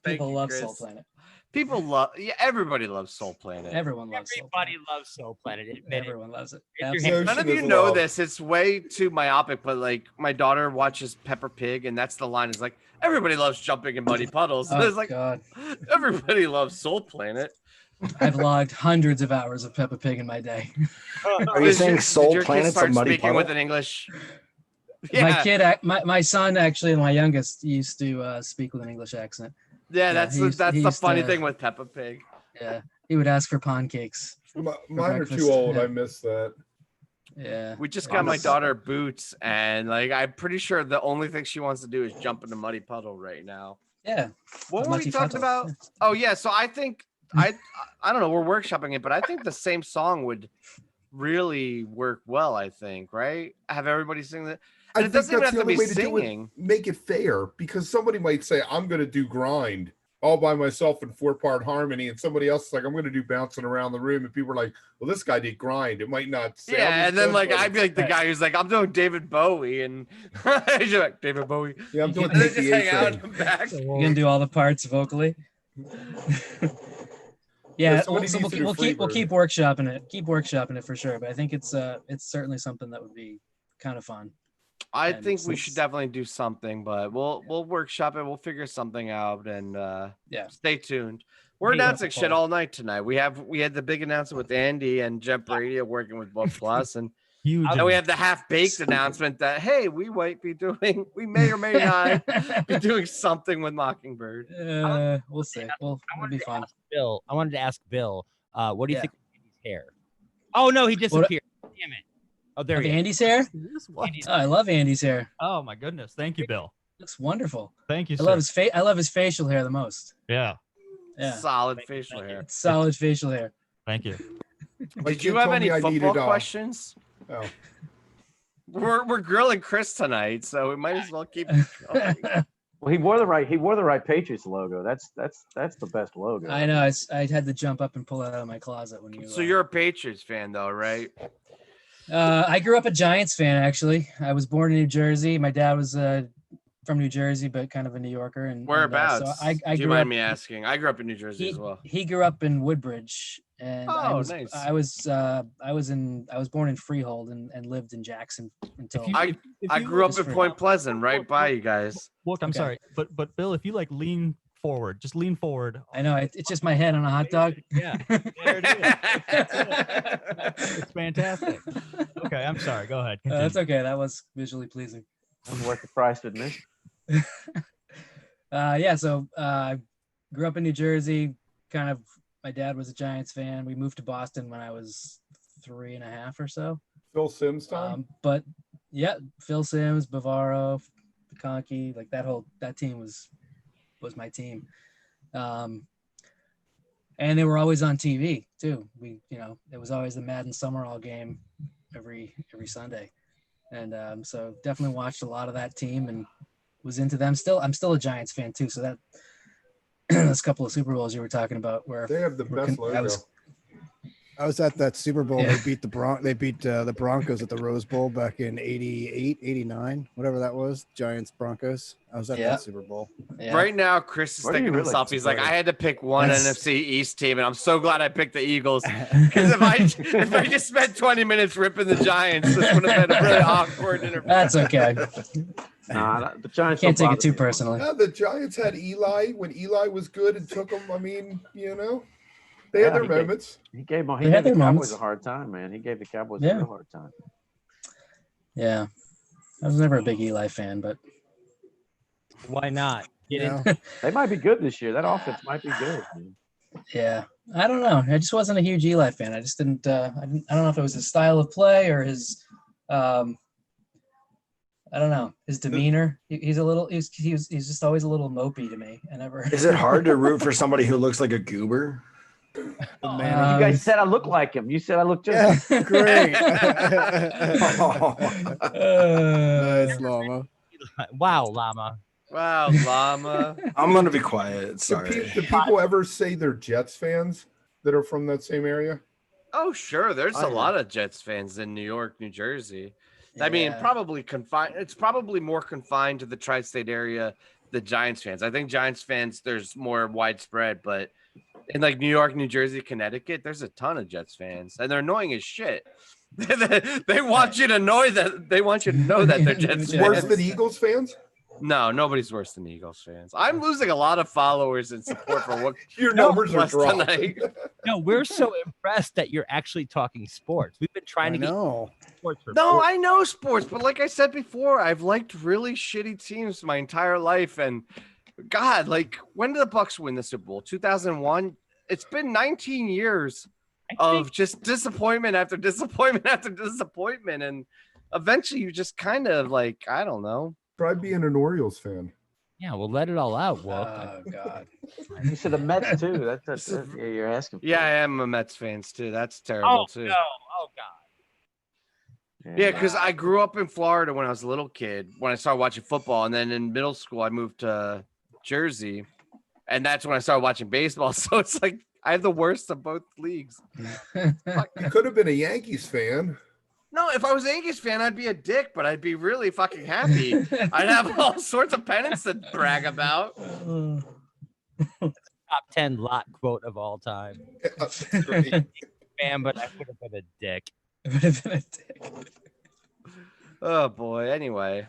People love Soul Planet. People love, everybody loves Soul Planet. Everyone loves Soul Planet. Everybody loves Soul Planet. Everyone loves it. None of you know this. It's way too myopic, but like my daughter watches Peppa Pig, and that's the line is like, everybody loves jumping in muddy puddles. And it's like, God. Everybody loves Soul Planet. I've logged hundreds of hours of Peppa Pig in my day. Are you saying Soul Planet's a muddy speaking puddle? with an English? My kid, my son, actually, my youngest, used to speak with an English accent. Yeah, that's the funny thing with Peppa Pig. Yeah, he would ask for pancakes. Mine are too old. I miss that. Yeah. We just got my daughter boots, and like I'm pretty sure the only thing she wants to do is jump in a muddy puddle right now. Yeah. What were we talking about? Oh yeah, so I think I don't know, we're workshopping it, but I think the same song would really work well, I think, right? Have everybody sing that. And I it think doesn't even that's have the to only be way to do it. singing. Make it fair, because somebody might say, I'm going to do grind all by myself in 4-part harmony, and somebody else is like, I'm going to do bouncing around the room, and people are like, well, this guy did grind. It might not sound as And then good, like but I'd be like the guy who's like, I'm doing David Bowie, and you're like, David Bowie. Yeah, I'm doing and then Take just the hang out and A-Train. come back. You're gonna do all the parts vocally. Yeah, somebody so needs to do we'll keep Freebird. workshopping it. Keep workshopping it for sure. But I think it's certainly something that would be kind of fun. I And think we since- should definitely do something, but we'll workshop it. We'll figure something out, and stay tuned. We're Meet up announcing with shit Paul. all night tonight. We had the big announcement with Andy and Jump Radio working with Book Plus, and Huge. and we have the half-baked announcement that hey, we may or may not be doing something with Mockingbird. We'll see. It'll be fun. Bill, I wanted to ask Bill, what do you Yeah. think of Andy's hair? Oh no, he disappeared. Damn it. Oh, there Of he is. Andy's hair? What? Oh, I love Andy's hair. Oh my goodness! Thank you, Bill. Looks wonderful. Thank you, I sir. love his I love his facial hair the most. Yeah. Yeah. Solid facial hair. It's solid facial hair. Thank you. My Did you kid have told any me I football needed, questions? Oh. We're grilling Chris tonight, so we might as well keep it going. Well, he wore the right Patriots logo. That's the best logo. I know. I had to jump up and pull it out of my closet when you. So you're a Patriots fan, though, right? I grew up a Giants fan, actually. I was born in New Jersey. My dad was from New Jersey, but kind of a New Yorker. And Whereabouts? so I Do you grew mind up, me asking? I grew up in New Jersey as well. He grew up in Woodbridge, and I Oh, was nice. I was born in Freehold and lived in Jackson until I grew up in Point Pleasant, right by you guys. Look, I'm Okay. sorry, but Bill, if you like lean forward, just lean forward. I know it's just my head on a hot dog. Yeah, there it is. It's fantastic. Okay, I'm sorry. Go ahead. That's okay. That was visually pleasing. Worth the price to admit. So I grew up in New Jersey. Kind of, my dad was a Giants fan. We moved to Boston when I was 3.5 or so. Phil Sims time? But yeah, Phil Sims, Bavaro, Conky, like that team was my team. And they were always on TV too. It was always the Madden Summerall game every Sunday. And so definitely watched a lot of that team and was into them. I'm still a Giants fan too. So that those couple of Super Bowls you were talking about where They have the best logo. I was at that Super Bowl. They beat the Broncos at the Rose Bowl back in 88, 89, whatever that was. Giants Broncos. I was at that Super Bowl. Right now, Chris is thinking to himself, he's like, I had to pick one NFC East team, and I'm so glad I picked the Eagles. Because if I just spent 20 minutes ripping the Giants, this would have been a really awkward interview. That's okay. Nah, the Giants Can't don't take it too bother me. personally. Yeah, the Giants had Eli when Eli was good and took them. I mean, they had their moments. He gave They the had their Cowboys moments. a hard time, man. He gave the Cowboys Yeah. a real hard time. Yeah. I was never a big Eli fan, but Why not? They might be good this year. That offense might be good. Man. yeah, I don't know. I just wasn't a huge Eli fan. I just didn't. I don't know if it was his style of play or his. I don't know his demeanor. He's a little. He's just always a little mopey to me. I never. Is it hard to root for somebody who looks like a goober? You guys said I look like him. You said I look just great. Nice, Llama. Wow, Llama. Wow, Llama. I'm gonna be quiet. Sorry. Do people ever say they're Jets fans that are from that same area? Oh, sure. There's Oh, a yeah. lot of Jets fans in New York, New Jersey. I mean, Yeah. probably confined. It's probably more confined to the tri-state area than Giants fans. I think Giants fans, there's more widespread, but in like New York, New Jersey, Connecticut, there's a ton of Jets fans, and they're annoying as shit. They want you to know that they're Jets fans. Worse than Eagles fans? No, nobody's worse than Eagles fans. I'm losing a lot of followers and support for what Your numbers are West dropping. tonight. No, we're so impressed that you're actually talking sports. We've been trying to get sports for No, I know sports, but like I said before, I've liked really shitty teams my entire life. And God, like, when did the Bucks win the Super Bowl? 2001. It's been 19 years of just disappointment after disappointment after disappointment, and eventually you just kind of like, I don't know. Try being an Orioles fan. Yeah, we'll let it all out, Wook. Oh God. You said the Mets too. That's yeah, you're asking. Yeah, I am a Mets fan too. That's terrible too. Oh God. Yeah, because I grew up in Florida when I was a little kid, when I started watching football. And then in middle school, I moved to Jersey. And that's when I started watching baseball. So it's like I have the worst of both leagues. You could have been a Yankees fan. No, if I was an Yankees fan, I'd be a dick, but I'd be really fucking happy. I'd have all sorts of pennants to brag about. Top 10 lot quote of all time. Man, but I would have been a dick. Would have been a dick. Oh boy. Anyway.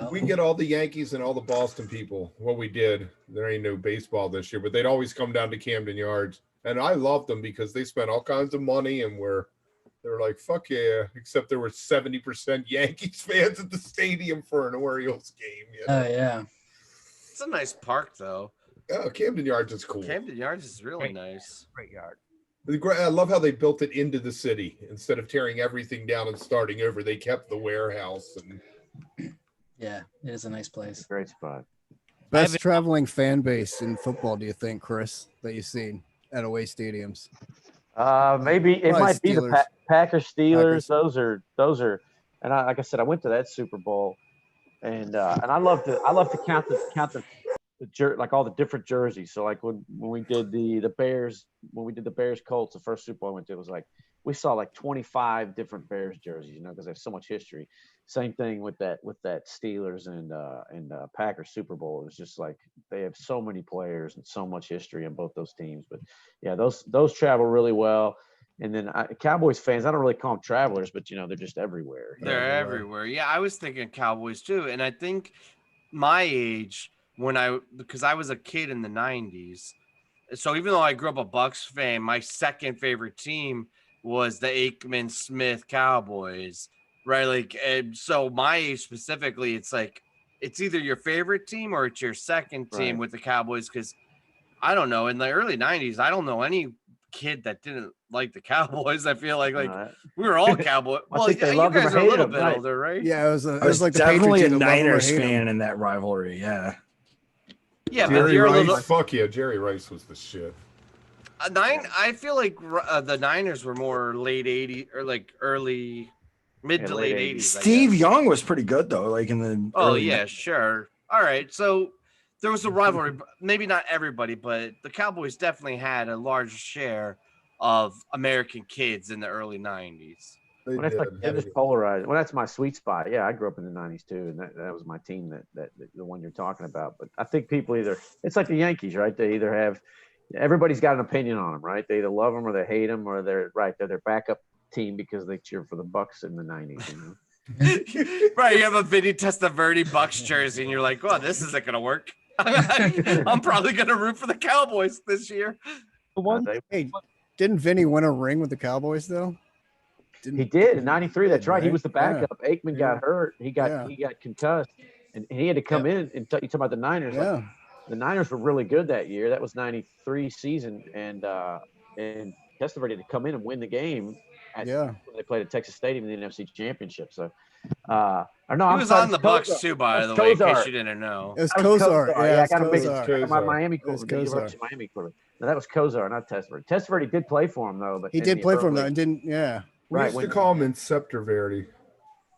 We get all the Yankees and all the Boston people. Well, we did. There ain't no baseball this year, but they'd always come down to Camden Yards. And I loved them because they spent all kinds of money and they're like, fuck yeah. Except there were 70% Yankees fans at the stadium for an Orioles game. You know? Oh yeah. It's a nice park, though. Oh, Camden Yards is cool. Camden Yards is really nice. Great yard. I love how they built it into the city. Instead of tearing everything down and starting over, they kept the warehouse. And Yeah, it is a nice place. Great spot. Best traveling fan base in football, do you think, Chris, that you've seen at away stadiums? Maybe it Probably might be the Steelers. Packers, Steelers. Packers. Those are, and like I said, I went to that Super Bowl, and I love to count the like all the different jerseys. So like when we did the Bears, when we did the Bears Colts, the first Super Bowl I went to, it was like we saw like 25 different Bears jerseys, because they have so much history. Same thing with that Steelers and Packers Super Bowl. It was just like they have so many players and so much history in both those teams. But yeah, those travel really well. And then Cowboys fans, I don't really call them travelers, but they're just everywhere. They're everywhere. Yeah, I was thinking Cowboys too. And I think my age, because I was a kid in the 90s. So even though I grew up a Bucks fan, my second favorite team was the Aikman Smith Cowboys, right? Like, and so my age specifically, it's like, it's either your favorite team or it's your second team with the Cowboys. Cause I don't know, in the early 90s, I don't know any kid that didn't like the Cowboys. I feel like we were all Cowboy. Well, think they you loved them guys or are a little hated bit them, right? older, right? Yeah, it was like the Patriots definitely a either love 'em or Niners hate 'em. fan in that rivalry. Yeah. Yeah, but Jerry you're a Rice, little. fuck yeah, Jerry Rice was the shit. I feel like the Niners were more late 80s or like mid to late 80s. Steve Young was pretty good though, like in the. Oh early yeah, sure. All right, so there was a rivalry. Maybe not everybody, but the Cowboys definitely had a large share of American kids in the early 90s. Well, that's like just polarized. Well, that's my sweet spot. Yeah, I grew up in the '90s too, and that was my team. That the one you're talking about. But I think people it's like the Yankees, right? They either have everybody's got an opinion on them, right? They either love them or they hate them, or they're their backup team because they cheer for the Bucks in the '90s. You know? Right, you have a Vinny Testaverde Bucks jersey, and you're like, "Oh, this isn't gonna work." I'm probably gonna root for the Cowboys this year. Hey, didn't Vinny win a ring with the Cowboys though? He did in '93. That's right. He was the backup. Yeah. Aikman got hurt. He got concussed, and he had to come in. And you talk about the Niners. Yeah. Like, the Niners were really good that year. That was '93 season, and Testaverde had to come in and win the game. When they played at Texas Stadium in the NFC Championship. So, or no, he was on the Bucks too, by the way, in case you didn't know. It was Kozar. Yeah, I got to make my Miami quarterback. Miami quarterback. No, that was Kozar, not Testaverde. Testaverde did play for him though, but he did play for him though, and didn't. Yeah. We used to call him Inceptor Verdi.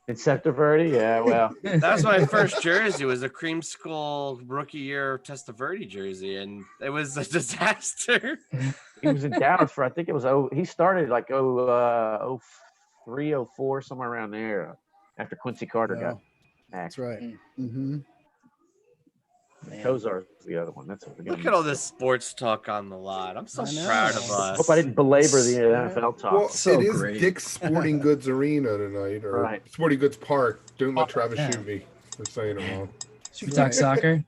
Inceptor Verdi? Yeah, well. That was my first jersey. Was a Creamsicle rookie year Testaverde jersey, and it was a disaster. He was in Dallas for, I think it was, he started like 03, 04, somewhere around there after Quincy Carter got axed. That's right. Mm-hmm. Kozar is the other one. Look at all this sports talk on the lot. I'm so proud of us. Hope I didn't belabor the NFL talk. Well, it is Dick's Sporting Goods Arena tonight, or Sporting Goods Park. Don't let Travis shoot me for saying it wrong. Should we talk soccer?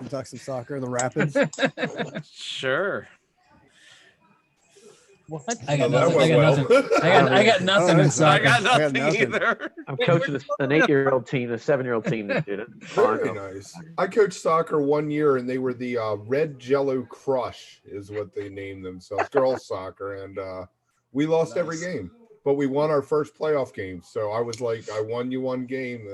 We talk some soccer, the Rapids. Sure. What? I got nothing. I got nothing in soccer. I got nothing either. I'm coaching an 8-year-old team, a 7-year-old team that did it. Very nice. I coached soccer one year, and they were the Red Jello Crush, is what they named themselves, girls soccer, and we lost every game, but we won our first playoff game. So I was like, I won you one game.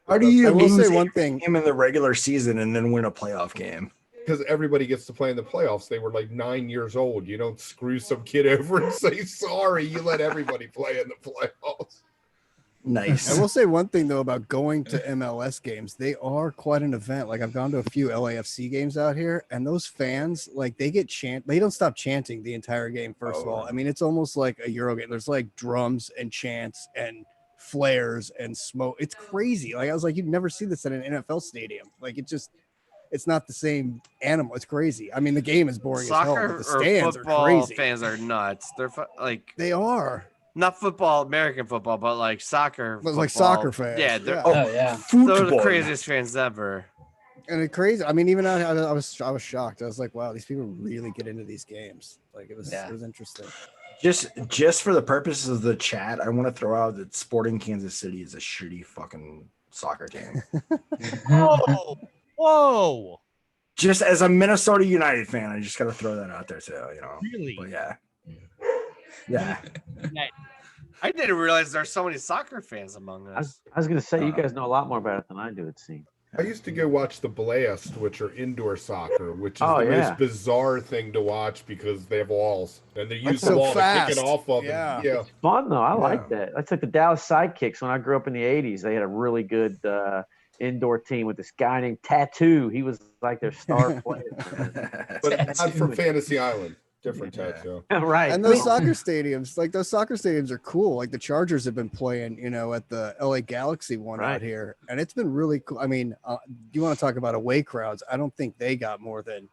How do you say one thing in the regular season and then win a playoff game? Because everybody gets to play in the playoffs. They were like 9 years old. You don't screw some kid over and say sorry. You let everybody play in the playoffs. Nice. I will say one thing though about going to MLS games. They are quite an event. Like I've gone to a few LAFC games out here, and those fans, like they don't stop chanting the entire game. First of all, I mean it's almost like a Euro game. There's like drums and chants and flares and smoke. It's crazy. Like I was like, you'd never see this at an NFL stadium. Like it's not the same animal. It's crazy. I mean, the game is boring as hell, but the stands are crazy. Fans are nuts. They're they are not football, American football, but like soccer. But like soccer fans. Yeah, they're they're the craziest fans ever. And it's crazy. I mean, even I was shocked. I was like, wow, these people really get into these games. Like it was interesting. Just for the purposes of the chat, I want to throw out that Sporting Kansas City is a shitty fucking soccer team. Whoa! Just as a Minnesota United fan, I just got to throw that out there too. You know, really? But yeah. I didn't realize there's so many soccer fans among us. I was going to say, you guys know a lot more about it than I do. It seems. I used to go watch the Blast, which are indoor soccer, which is the most bizarre thing to watch because they have walls and they use the wall to kick it off of. Yeah. It's fun though. I like that. That's like the Dallas Sidekicks. When I grew up in the '80s, they had a really good indoor team with this guy named Tattoo. He was like their star player. But I'm from Fantasy Island. Different Tattoo. Right. And those soccer stadiums, are cool. Like the Chargers have been playing, at the LA Galaxy one out here, and it's been really cool. I mean, you want to talk about away crowds? I don't think they got more than,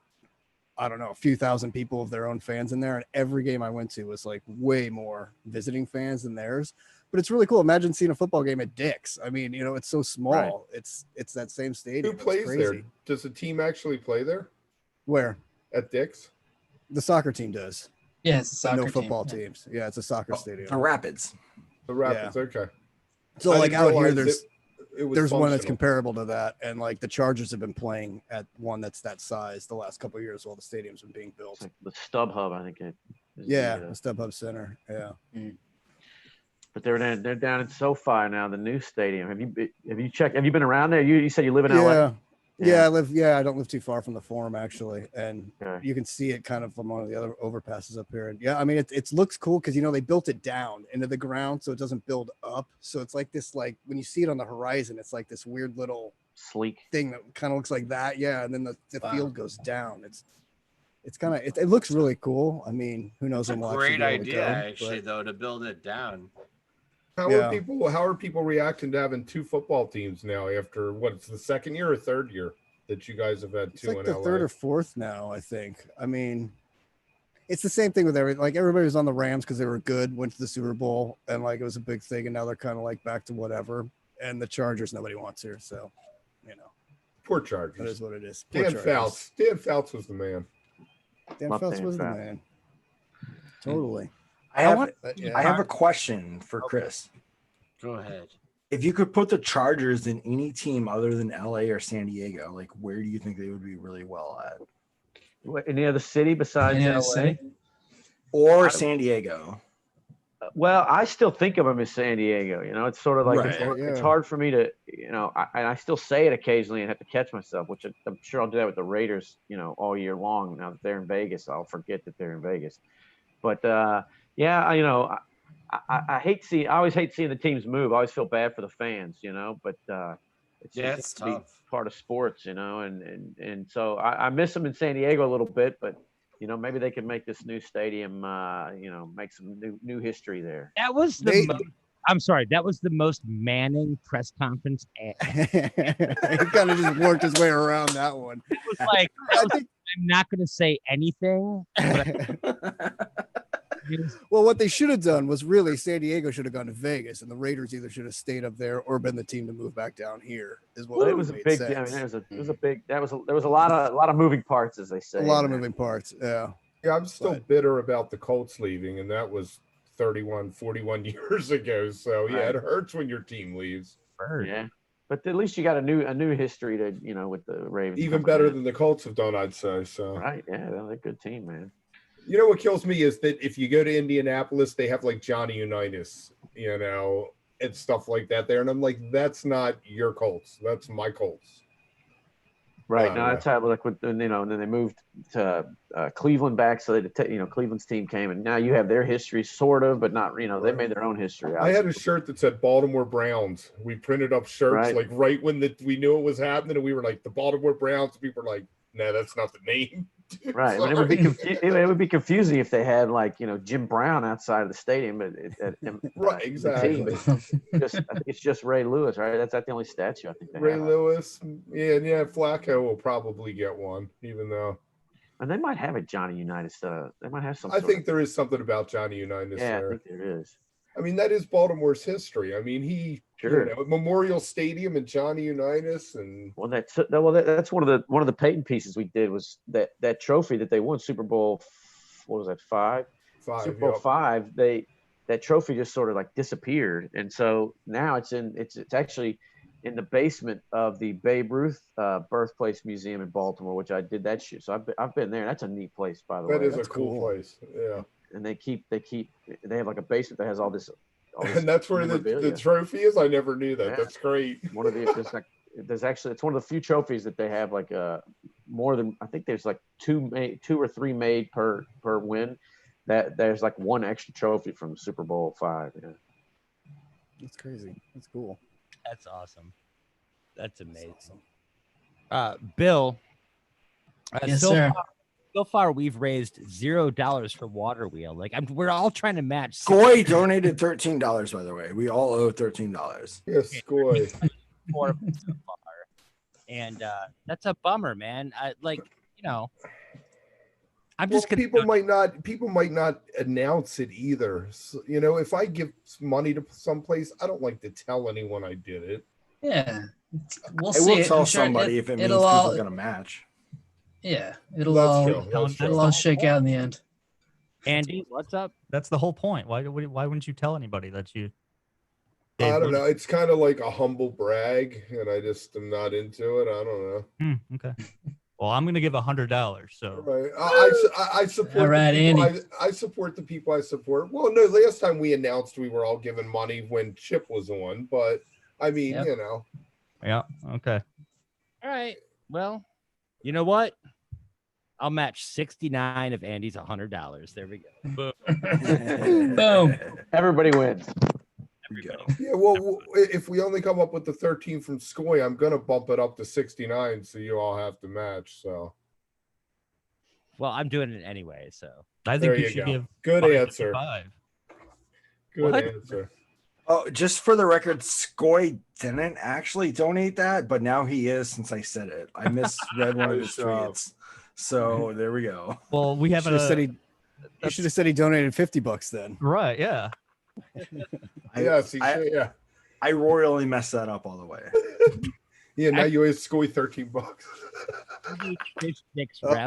I don't know, a few thousand people of their own fans in there. And every game I went to was like way more visiting fans than theirs. But it's really cool. Imagine seeing a football game at Dick's. I mean, it's so small. Right. It's that same stadium. Who plays there? Does the team actually play there? Where? At Dick's? The soccer team does. Yeah, it's a soccer no football teams. Yeah, it's a soccer stadium. The Rapids. Okay. So like out here, there's one that's comparable to that, and like the Chargers have been playing at one that's that size the last couple of years while the stadium's been being built. Like the StubHub, I think. The StubHub Center. Yeah. Mm. But they're down in SoFi now, the new stadium. Have you checked? Have you been around there? You said you live in LA. Yeah, I don't live too far from the Forum actually, and you can see it kind of from one of the other overpasses up here. And yeah, I mean it looks cool because they built it down into the ground so it doesn't build up. So it's like this, like when you see it on the horizon, it's like this weird little sleek thing that kind of looks like that. Yeah, and then the field goes down. it's kind of it looks really cool. I mean, who knows It's a when we'll actually great be able to idea, go, actually, but- though, to build it down. How are people reacting to having 2 football teams now after what? It's the second year or third year that you guys have had It's 2 like in the LA. third or fourth now, I think. I mean, it's the same thing with everybody was on the Rams because they were good, went to the Super Bowl, and like it was a big thing, and now they're kind of like back to whatever. And the Chargers, nobody wants here, so you know. Poor Chargers. That is what it is. Poor Dan Chargers. Fouts. Dan Fouts was the man. Dan Love Fouts Dan was the Fouts. man. Totally. I have yeah. I have a question for Chris. Go ahead. If you could put the Chargers in any team other than LA or San Diego, like where do you think they would be really well at? What, any other city besides Any LA? other city? Or San Diego? Well, I still think of them as San Diego. You know, it's sort of like Right, it's hard for me to, you know, I still say it occasionally and have to catch myself, which I'm sure I'll do that with the Raiders, you know, all year long. Now that they're in Vegas, I'll forget that they're in Vegas. But yeah, you know, I always hate seeing the teams move. I always feel bad for the fans, you know, but it's tough. part of sports, you know, and so I miss them in San Diego a little bit, but you know, maybe they could make this new stadium, you know, make some new history there. That was the I'm sorry, that was the most Manning press conference. He kind of just worked his way around that one. It was like, I'm not going to say anything. Well, what they should have done was really San Diego should have gone to Vegas, and the Raiders either should have stayed up there or been the team to move back down here. Is what Well, it would was have a made big. sense. I mean, there was a big. There was a lot of moving parts, as they say. A lot of moving parts. Yeah. Yeah, I'm still bitter about the Colts leaving, and that was 41 years ago. So yeah, Right. it hurts when your team leaves. Yeah, but at least you got a new history to, you know, with the Ravens. Even coming better in. than the Colts have done, I'd say. So Right? Yeah, they're a good team, man. You know what kills me is that if you go to Indianapolis, they have like Johnny Unitas, you know, and stuff like that there, and I'm like, that's not your Colts, that's my Colts. Right. No, that's how like with, you know, and then they moved to Cleveland back, so you know, Cleveland's team came, and now you have their history, sort of, but not. You know, they made their own history. I had a shirt that said Baltimore Browns. We printed up shirts like right when we knew it was happening, and we were like the Baltimore Browns. People were like, "No, that's not the name." Right. I mean, it would be confusing if they had like, you know, Jim Brown outside of the stadium, but right, exactly. I think it's just Ray Lewis, right? That's the only statue I think they Ray have. Lewis, yeah, Flacco will probably get one, even though. And they might have a Johnny Unitas. They might have some. I think there is something about Johnny Unitas Yeah, there. I think there is. I mean, that is Baltimore's history. I mean, Sure. you know, Memorial Stadium and Johnny Unitas, and That's one of the Peyton pieces we did was that trophy that they won Super Bowl. What was that? Five. Super Bowl five. That trophy just sort of like disappeared, and so now it's actually in the basement of the Babe Ruth Birthplace Museum in Baltimore, which I did that shit. So I've been there. That's a neat place, by the way. that is a cool place. Yeah. And they have like a basement that has all this And that's where the trophy is. I never knew that. Yeah. That's great. One of the there's actually, it's one of the few trophies that they have like more than, I think there's like two or three made per win. That there's like one extra trophy from Super Bowl V. Yeah. That's crazy. That's cool. That's awesome. That's amazing. Bill. Yes, sir. So far, we've raised $0 for Water Wheel. Like we're all trying to match. Skoy donated $13, by the way. We all owe $13. Yes, Skoy. And that's a bummer, man. I'm Well, just gonna people might not announce it either. So, you know, if I give money to someplace, I don't like to tell anyone I did it. Yeah, we'll I see. will tell I'm sure somebody if it means it'll people all- are going to match. Yeah, it'll That's all true, that's true. it'll all shake out in the end. Andy, what's up? That's the whole point. Why wouldn't you tell anybody that you? I don't know. It's kind of like a humble brag, and I just am not into it. I don't know. Okay. Well, I'm going to give $100. So Right. I support. All right, the people Andy. I support the people I support. Well, no, last time we announced we were all giving money when Chip was on, but I mean, Yep. you know. yeah. Okay. All right. Well, you know what? I'll match 69 of Andy's $100. There we go. Boom. Everybody wins. Yeah, well, if we only come up with the 13 from Skoy, I'm gonna bump it up to 69, so you all have to match. So Well, I'm doing it anyway, so I There think you you should go. give Good answer. 5. Good What? answer. Oh, just for the record, Skoy didn't actually donate that, but now he is since I said it. I misread one of his Nice job. tweets. So there we go. Well, we have Should have said he. You should have said he donated $50 then. right. Yeah. Yes, yeah. I royally messed that up all the way. Yeah, now you owe Scoy $13.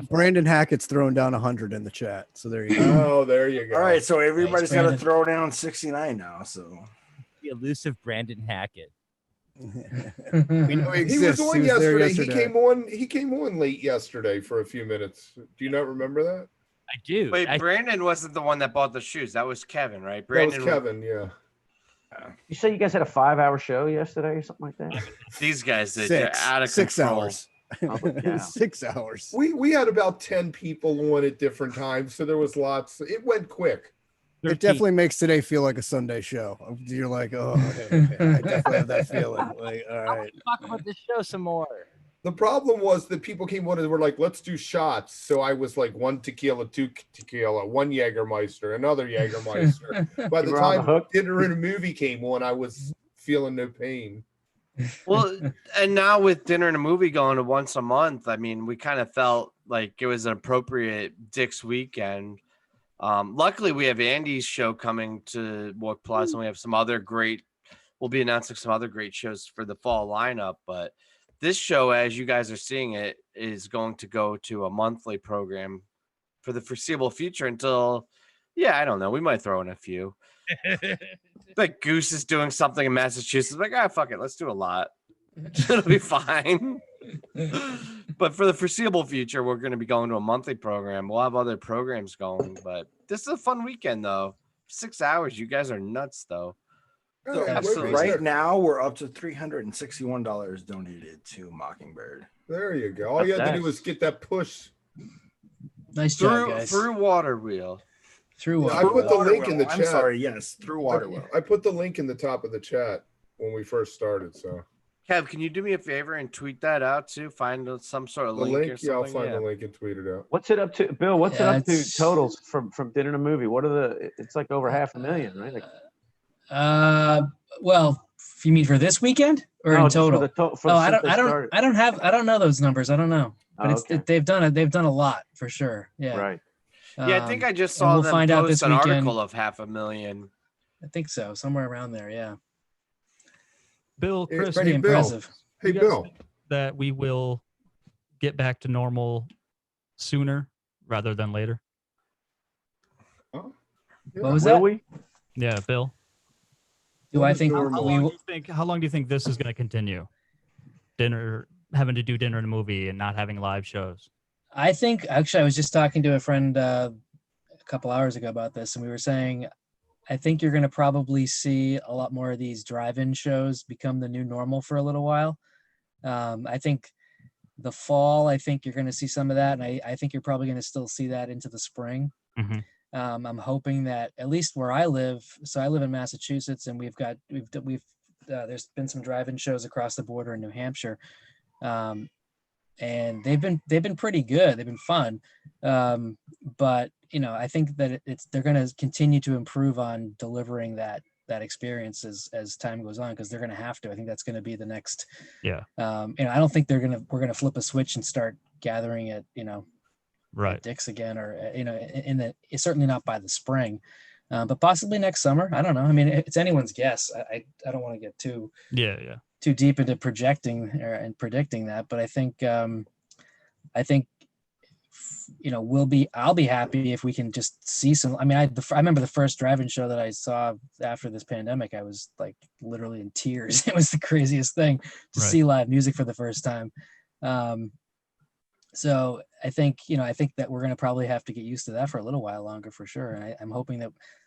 Brandon Hackett's throwing down 100 in the chat. So there you go. Oh, there you go. All right, so everybody's got to Brandon. throw down 69 now. So the elusive Brandon Hackett. We know he He was exists. on He was there yesterday. He came on late yesterday for a few minutes. Do you not remember that? I do. Wait, Brandon wasn't the one that bought the shoes. That was Kevin, right? That Brandon was Kevin, yeah. You say you guys had a 5-hour show yesterday or something like that? These guys did. They're out of 6 control. hours. Oh, yeah. 6 hours. We had about 10 people on at different times, so there was lots. It went quick. It definitely makes today feel like a Sunday show. You're like, oh, okay. I definitely have that feeling. Like, all right. Talk about this show some more. The problem was that people came on and were like, let's do shots. So I was like 1 tequila, 2 tequila, 1 Jägermeister, another Jägermeister. By the You were on the time hook. Dinner and a Movie came on, I was feeling no pain. Well, and now with Dinner and a Movie going to once a month, I mean, we kind of felt like it was an appropriate Dick's weekend. Luckily, we have Andy's show coming to Wook Plus, and we have some other great. We'll be announcing some other great shows for the fall lineup, but this show, as you guys are seeing it, is going to go to a monthly program for the foreseeable future until, yeah, I don't know. We might throw in a few. Like Goose is doing something in Massachusetts. Like, fuck it. Let's do a lot. It'll be fine. But for the foreseeable future, we're going to be going to a monthly program. We'll have other programs going, but this is a fun weekend, though. 6 hours. You guys are nuts, though. So Absolutely. right now, we're up to $361 donated to Mockingbird. There you go. All you had to do was get that push. Nice job, guys. Through Water Wheel. Through I put the link in the chat. I'm sorry. Yes, through Waterwell. I put the link in the top of the chat when we first started. So Kev, can you do me a favor and tweet that out too? Find some sort of the link or link, something. yeah, I'll find the link and tweet it out. What's it up to, Bill? What's Yeah, it up to it's- totals from Dinner and a Movie? What are the? It's like over 500,000, right? Like, Well, if you mean for this weekend or in just for total? the for Oh, since they started. I don't know those numbers. I don't know, but Oh, okay. they've done a lot for sure. Yeah. Right. Yeah, I think I just and saw we'll them find out post this an weekend. article of 500,000. I think so, somewhere around there. Yeah. Bill, Hey, Chris, Pretty Hey, Bill. impressive. Hey, you guys Bill. think that we will get back to normal sooner rather than later? What was Will that? we? Yeah, Bill. Do What I is think normal? How long do you think this is going to continue? Having to do dinner and a movie and not having live shows. I think actually I was just talking to a friend a couple hours ago about this, and we were saying I think you're going to probably see a lot more of these drive-in shows become the new normal for a little while. I think the fall, I think you're going to see some of that, and I think you're probably going to still see that into the spring. Mhm. I'm hoping that at least where I live, so I live in Massachusetts, and we've there's been some drive-in shows across the border in New Hampshire. And they've been pretty good. They've been fun. But I think that they're going to continue to improve on delivering that experience as time goes on, because they're going to have to. I think that's going to be the next. Yeah. I don't think we're going to flip a switch and start gathering at Right. Dick's again, or it's certainly not by the spring, but possibly next summer. I don't know. I mean, it's anyone's guess. I don't want to get too deep into projecting and predicting that, but I think I'll be happy if we can just see some. I mean, I remember the first drive-in show that I saw after this pandemic. I was like literally in tears. It was the craziest thing to see live music for the first time. So I think that we're going to probably have to get used to that for a little while longer, for sure. And I'm hoping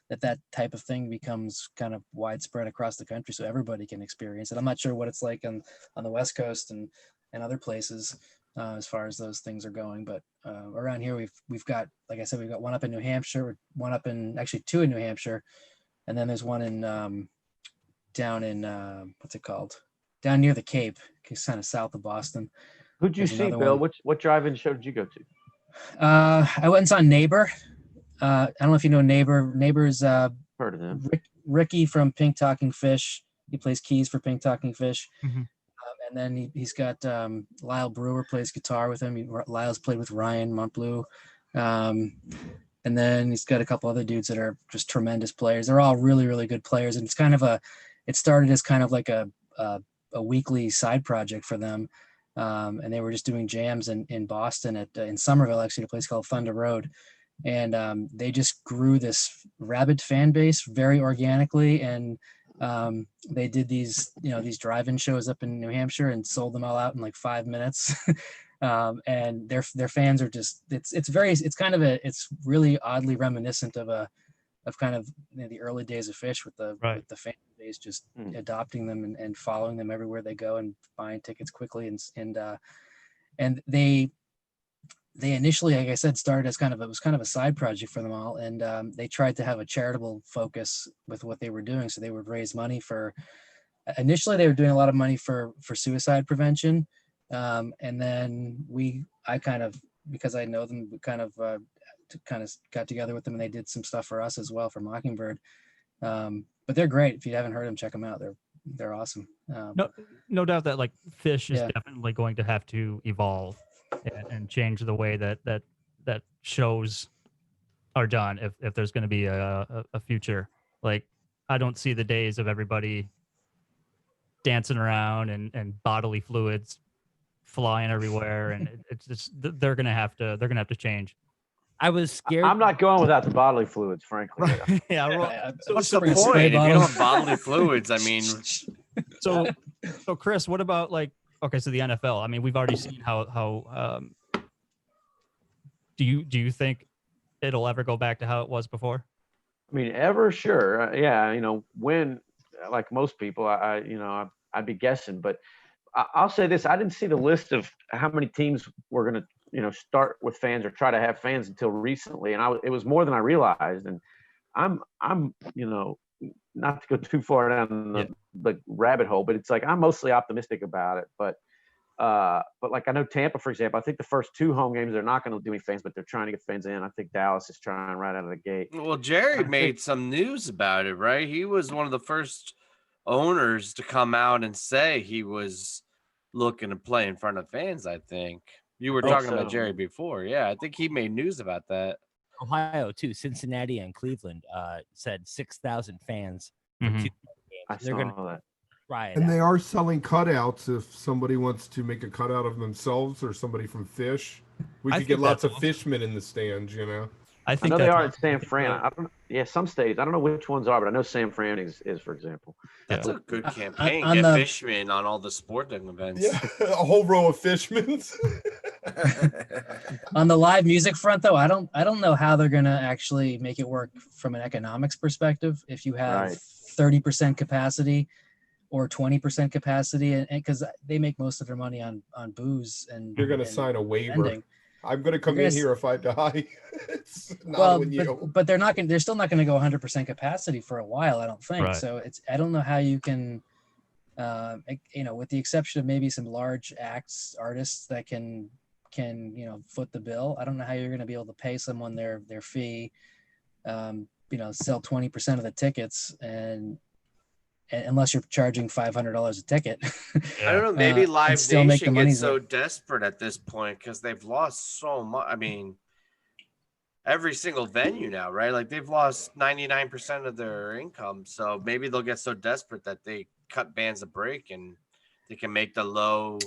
that type of thing becomes kind of widespread across the country so everybody can experience it. I'm not sure what it's like on the West Coast and other places as far as those things are going, but around here we've got, like I said, we've got one up in New Hampshire, actually two in New Hampshire, and then there's one in down in what's it called, down near the Cape, kind of south of Boston. Who'd you There's see, another Bill? one. What drive-in show did you go to? I went and saw Neighbor. I don't know if you know Neighbor. Neighbor's Heard of them. Ricky from Pink Talking Fish. He plays keys for Pink Talking Fish. Mhm. And then he's got Lyle Brewer plays guitar with him. Lyle's played with Ryan Montbleu. And then he's got a couple other dudes that are just tremendous players. They're all really, really good players. And it started as kind of like a weekly side project for them. And they were just doing jams in Boston in Somerville, actually, a place called Thunder Road. And they just grew this rabid fan base very organically. And they did these drive-in shows up in New Hampshire and sold them all out in like 5 minutes. And their fans are just, it's really oddly reminiscent of kind of the early days of Phish with the fan base just adopting them and following them everywhere they go and buying tickets quickly. And they initially, like I said, started as kind of a side project for them all. And they tried to have a charitable focus with what they were doing. So they would raise money initially they were doing a lot of money for suicide prevention. And then I kind of, because I know them, kind of got together with them and they did some stuff for us as well for Mockingbird. But they're great. If you haven't heard them, check them out. They're awesome. No doubt that like Phish is definitely going to have to evolve and change the way that shows are done if there's going to be a future. Like, I don't see the days of everybody dancing around and bodily fluids flying everywhere, and it's just they're gonna have to change. I was scared. I'm not going without the bodily fluids, frankly. Yeah. What's the point if you don't have bodily fluids? I mean, so Chris, what about so the NFL? I mean, we've already seen how. Do you think it'll ever go back to how it was before? I mean, ever? Sure. Yeah. When, like most people, I'd be guessing, but I'll say this: I didn't see the list of how many teams were going to, start with fans or try to have fans until recently, and it was more than I realized. And I'm, not to go too far down the rabbit hole, but it's like I'm mostly optimistic about it. But like I know Tampa, for example, I think the first 2 home games they're not going to do any fans, but they're trying to get fans in. I think Dallas is trying right out of the gate. Well, Jerry made some news about it, right? He was one of the first owners to come out and say he was looking to play in front of fans. I think you were talking about Jerry before. Yeah, I think he made news about that. Ohio too, Cincinnati and Cleveland said 6,000 fans for 2 games. They're going to try it. And they are selling cutouts if somebody wants to make a cutout of themselves or somebody from Phish. We could get lots of Fishmen in the stands, I know they are at San Fran. I don't. Yeah, some states. I don't know which ones are, but I know San Fran is for example. That's a good campaign. Get Fishmen on all the sporting events. Yeah, a whole row of Fishmen. On the live music front, though, I don't know how they're gonna actually make it work from an economics perspective. If you have 30% capacity or 20% capacity, and because they make most of their money on booze, and you're gonna sign a waiver. vending. I'm going to come in here if I die. It's not on you. But they're still not going to go 100% capacity for a while, I don't think. Right. So I don't know how you can, with the exception of maybe some large artists that can foot the bill. I don't know how you're going to be able to pay someone their fee, sell 20% of the tickets and unless you're charging $500 a ticket. I don't know. Maybe Live still make the Nation money gets so desperate at this point because they've lost so much. I mean, every single venue now, right? Like they've lost 99% of their income. So maybe they'll get so desperate that they cut bands a break and they can make the low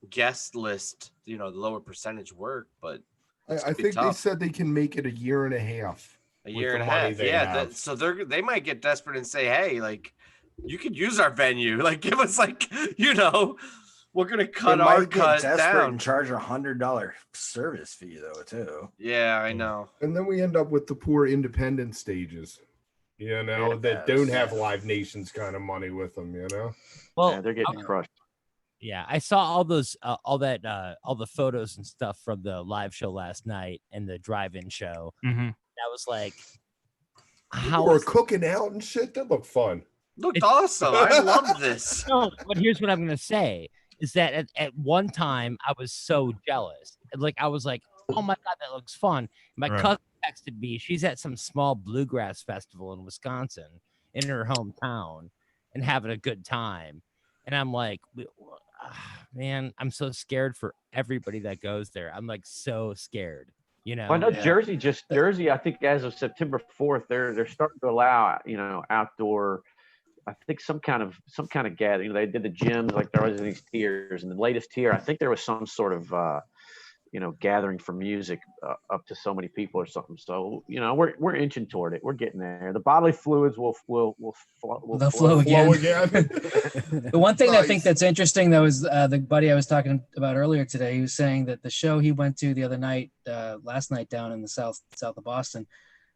guest list, the lower percentage work. But I think they said they can make it a year and a half. A year and a half, yeah. So they might get desperate and say, "Hey, like, you could use our venue. Like, give us, like, we're gonna cut our cut down and charge $100 service fee though too." Yeah, I know. And then we end up with the poor independent stages, that don't have Live Nation's kind of money with them. Well, they're getting crushed. Yeah, I saw all those, all the photos and stuff from the live show last night and the drive-in show. Mm-hmm. I was like, how we're cooking out and shit. That looked fun. Looked awesome. I love this. No, but here's what I'm gonna say: is that at one time I was so jealous. Like I was like, oh my God, that looks fun. My cousin texted me. She's at some small bluegrass festival in Wisconsin in her hometown and having a good time. And I'm like, man, I'm so scared for everybody that goes there. I'm like so scared, you know. Well, I know Jersey. I think as of September 4th, they're starting to allow outdoor. I think some kind of gathering. They did the gyms, like there was these tiers, and the latest tier, I think there was some sort of gathering for music up to so many people or something. So we're inching toward it. We're getting there. The bodily fluids will flow again. The one thing I think that's interesting though is the buddy I was talking about earlier today. He was saying that the show he went to the other night, last night down in the south of Boston,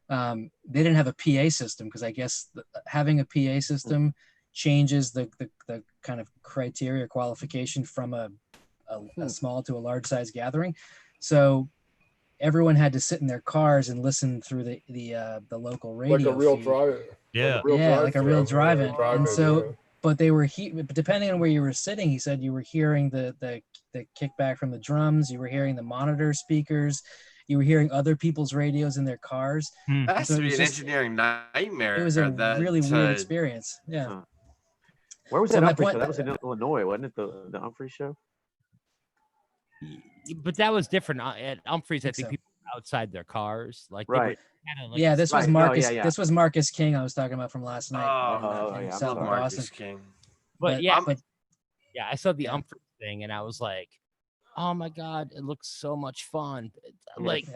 they didn't have a PA system because I guess having a PA system changes the kind of criteria qualification from a small to a large size gathering. So everyone had to sit in their cars and listen through the local radio. Like a real feed. drive. Yeah. Like a real drive-in. And so, but they were depending on where you were sitting, he said you were hearing the kickback from the drums, you were hearing the monitor speakers, you were hearing other people's radios in their cars. That has to be an engineering nightmare. It was a really weird experience. Yeah. Where was that Humphrey show? That was in Illinois, wasn't it? The Humphrey show? But that was different. At Humphreys, I think people were outside their cars. Like right. This was Marcus. This was Marcus King I was talking about from last night. I love Marcus King. But I saw the Humphreys thing, and I was like, oh my God, it looks so much fun. Like,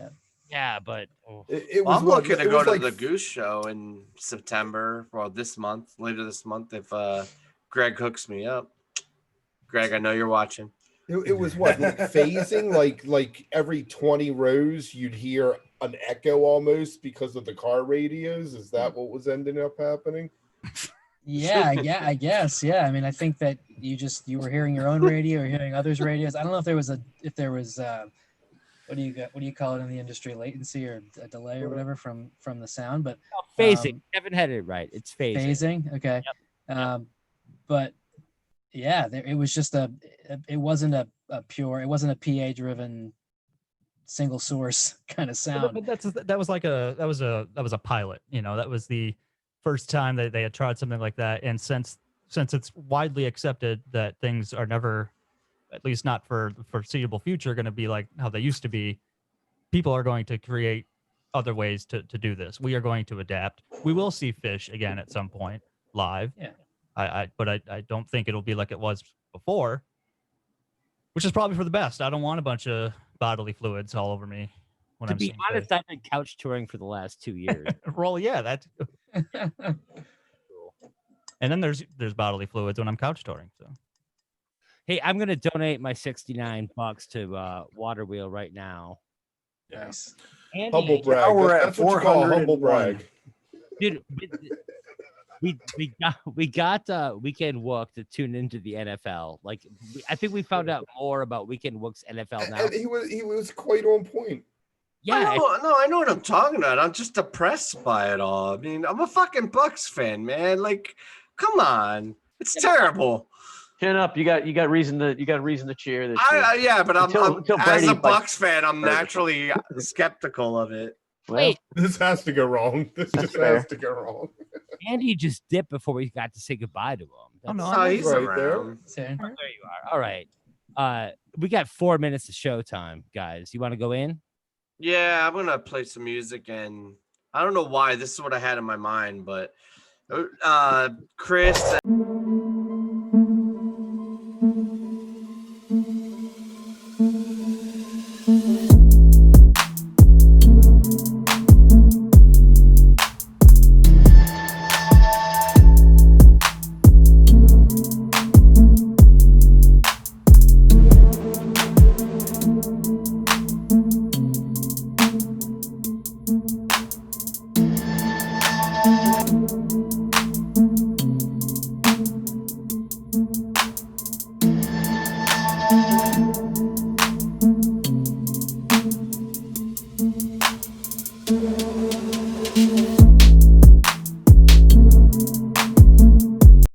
but I'm looking to go to the Goose Show in September, later this month, if Greg hooks me up. Greg, I know you're watching. It was what, like phasing, like every 20 rows you'd hear an echo almost because of the car radios. Is that what was ending up happening? I guess. Yeah. I mean, I think that you were hearing your own radio or hearing others' radios. I don't know if there was what do you call it in the industry, latency or a delay or whatever from the sound, but phasing. Kevin had it right. It's phasing. Phasing. Okay. Yep. But yeah, it was just it wasn't a PA driven single source kind of sound. But that was a pilot, that was the first time that they had tried something like that. And since it's widely accepted that things are never, at least not for the foreseeable future, going to be like how they used to be, people are going to create other ways to do this. We are going to adapt. We will see Phish again at some point live. Yeah. But I don't think it'll be like it was before, which is probably for the best. I don't want a bunch of bodily fluids all over me. To be honest, I've been couch touring for the last 2 years. Well, yeah, that's and then there's bodily fluids when I'm couch touring. So, hey, I'm gonna donate my $69 to Water Wheel right now. Yes. Andy, humble brag. Now we're That's at what you call 401. humble brag. Dude, we got Weekend Wook to tune into the NFL. Like, I think we found out more about Weekend Wook's NFL now. And he was quite on point. Yeah, I know what I'm talking about. I'm just depressed by it all. I mean, I'm a fucking Bucks fan, man. Like, come on, it's terrible. Chin up. You got reason to cheer this year. But I'm as a Bucks fan, I'm naturally skeptical of it. Wait, this has to go wrong. This just has to go wrong. Andy just dipped before we got to say goodbye to him. He's right around. There you are. All right. We got 4 minutes of showtime, guys. You want to go in? Yeah, I'm gonna play some music, and I don't know why this is what I had in my mind, but Chris.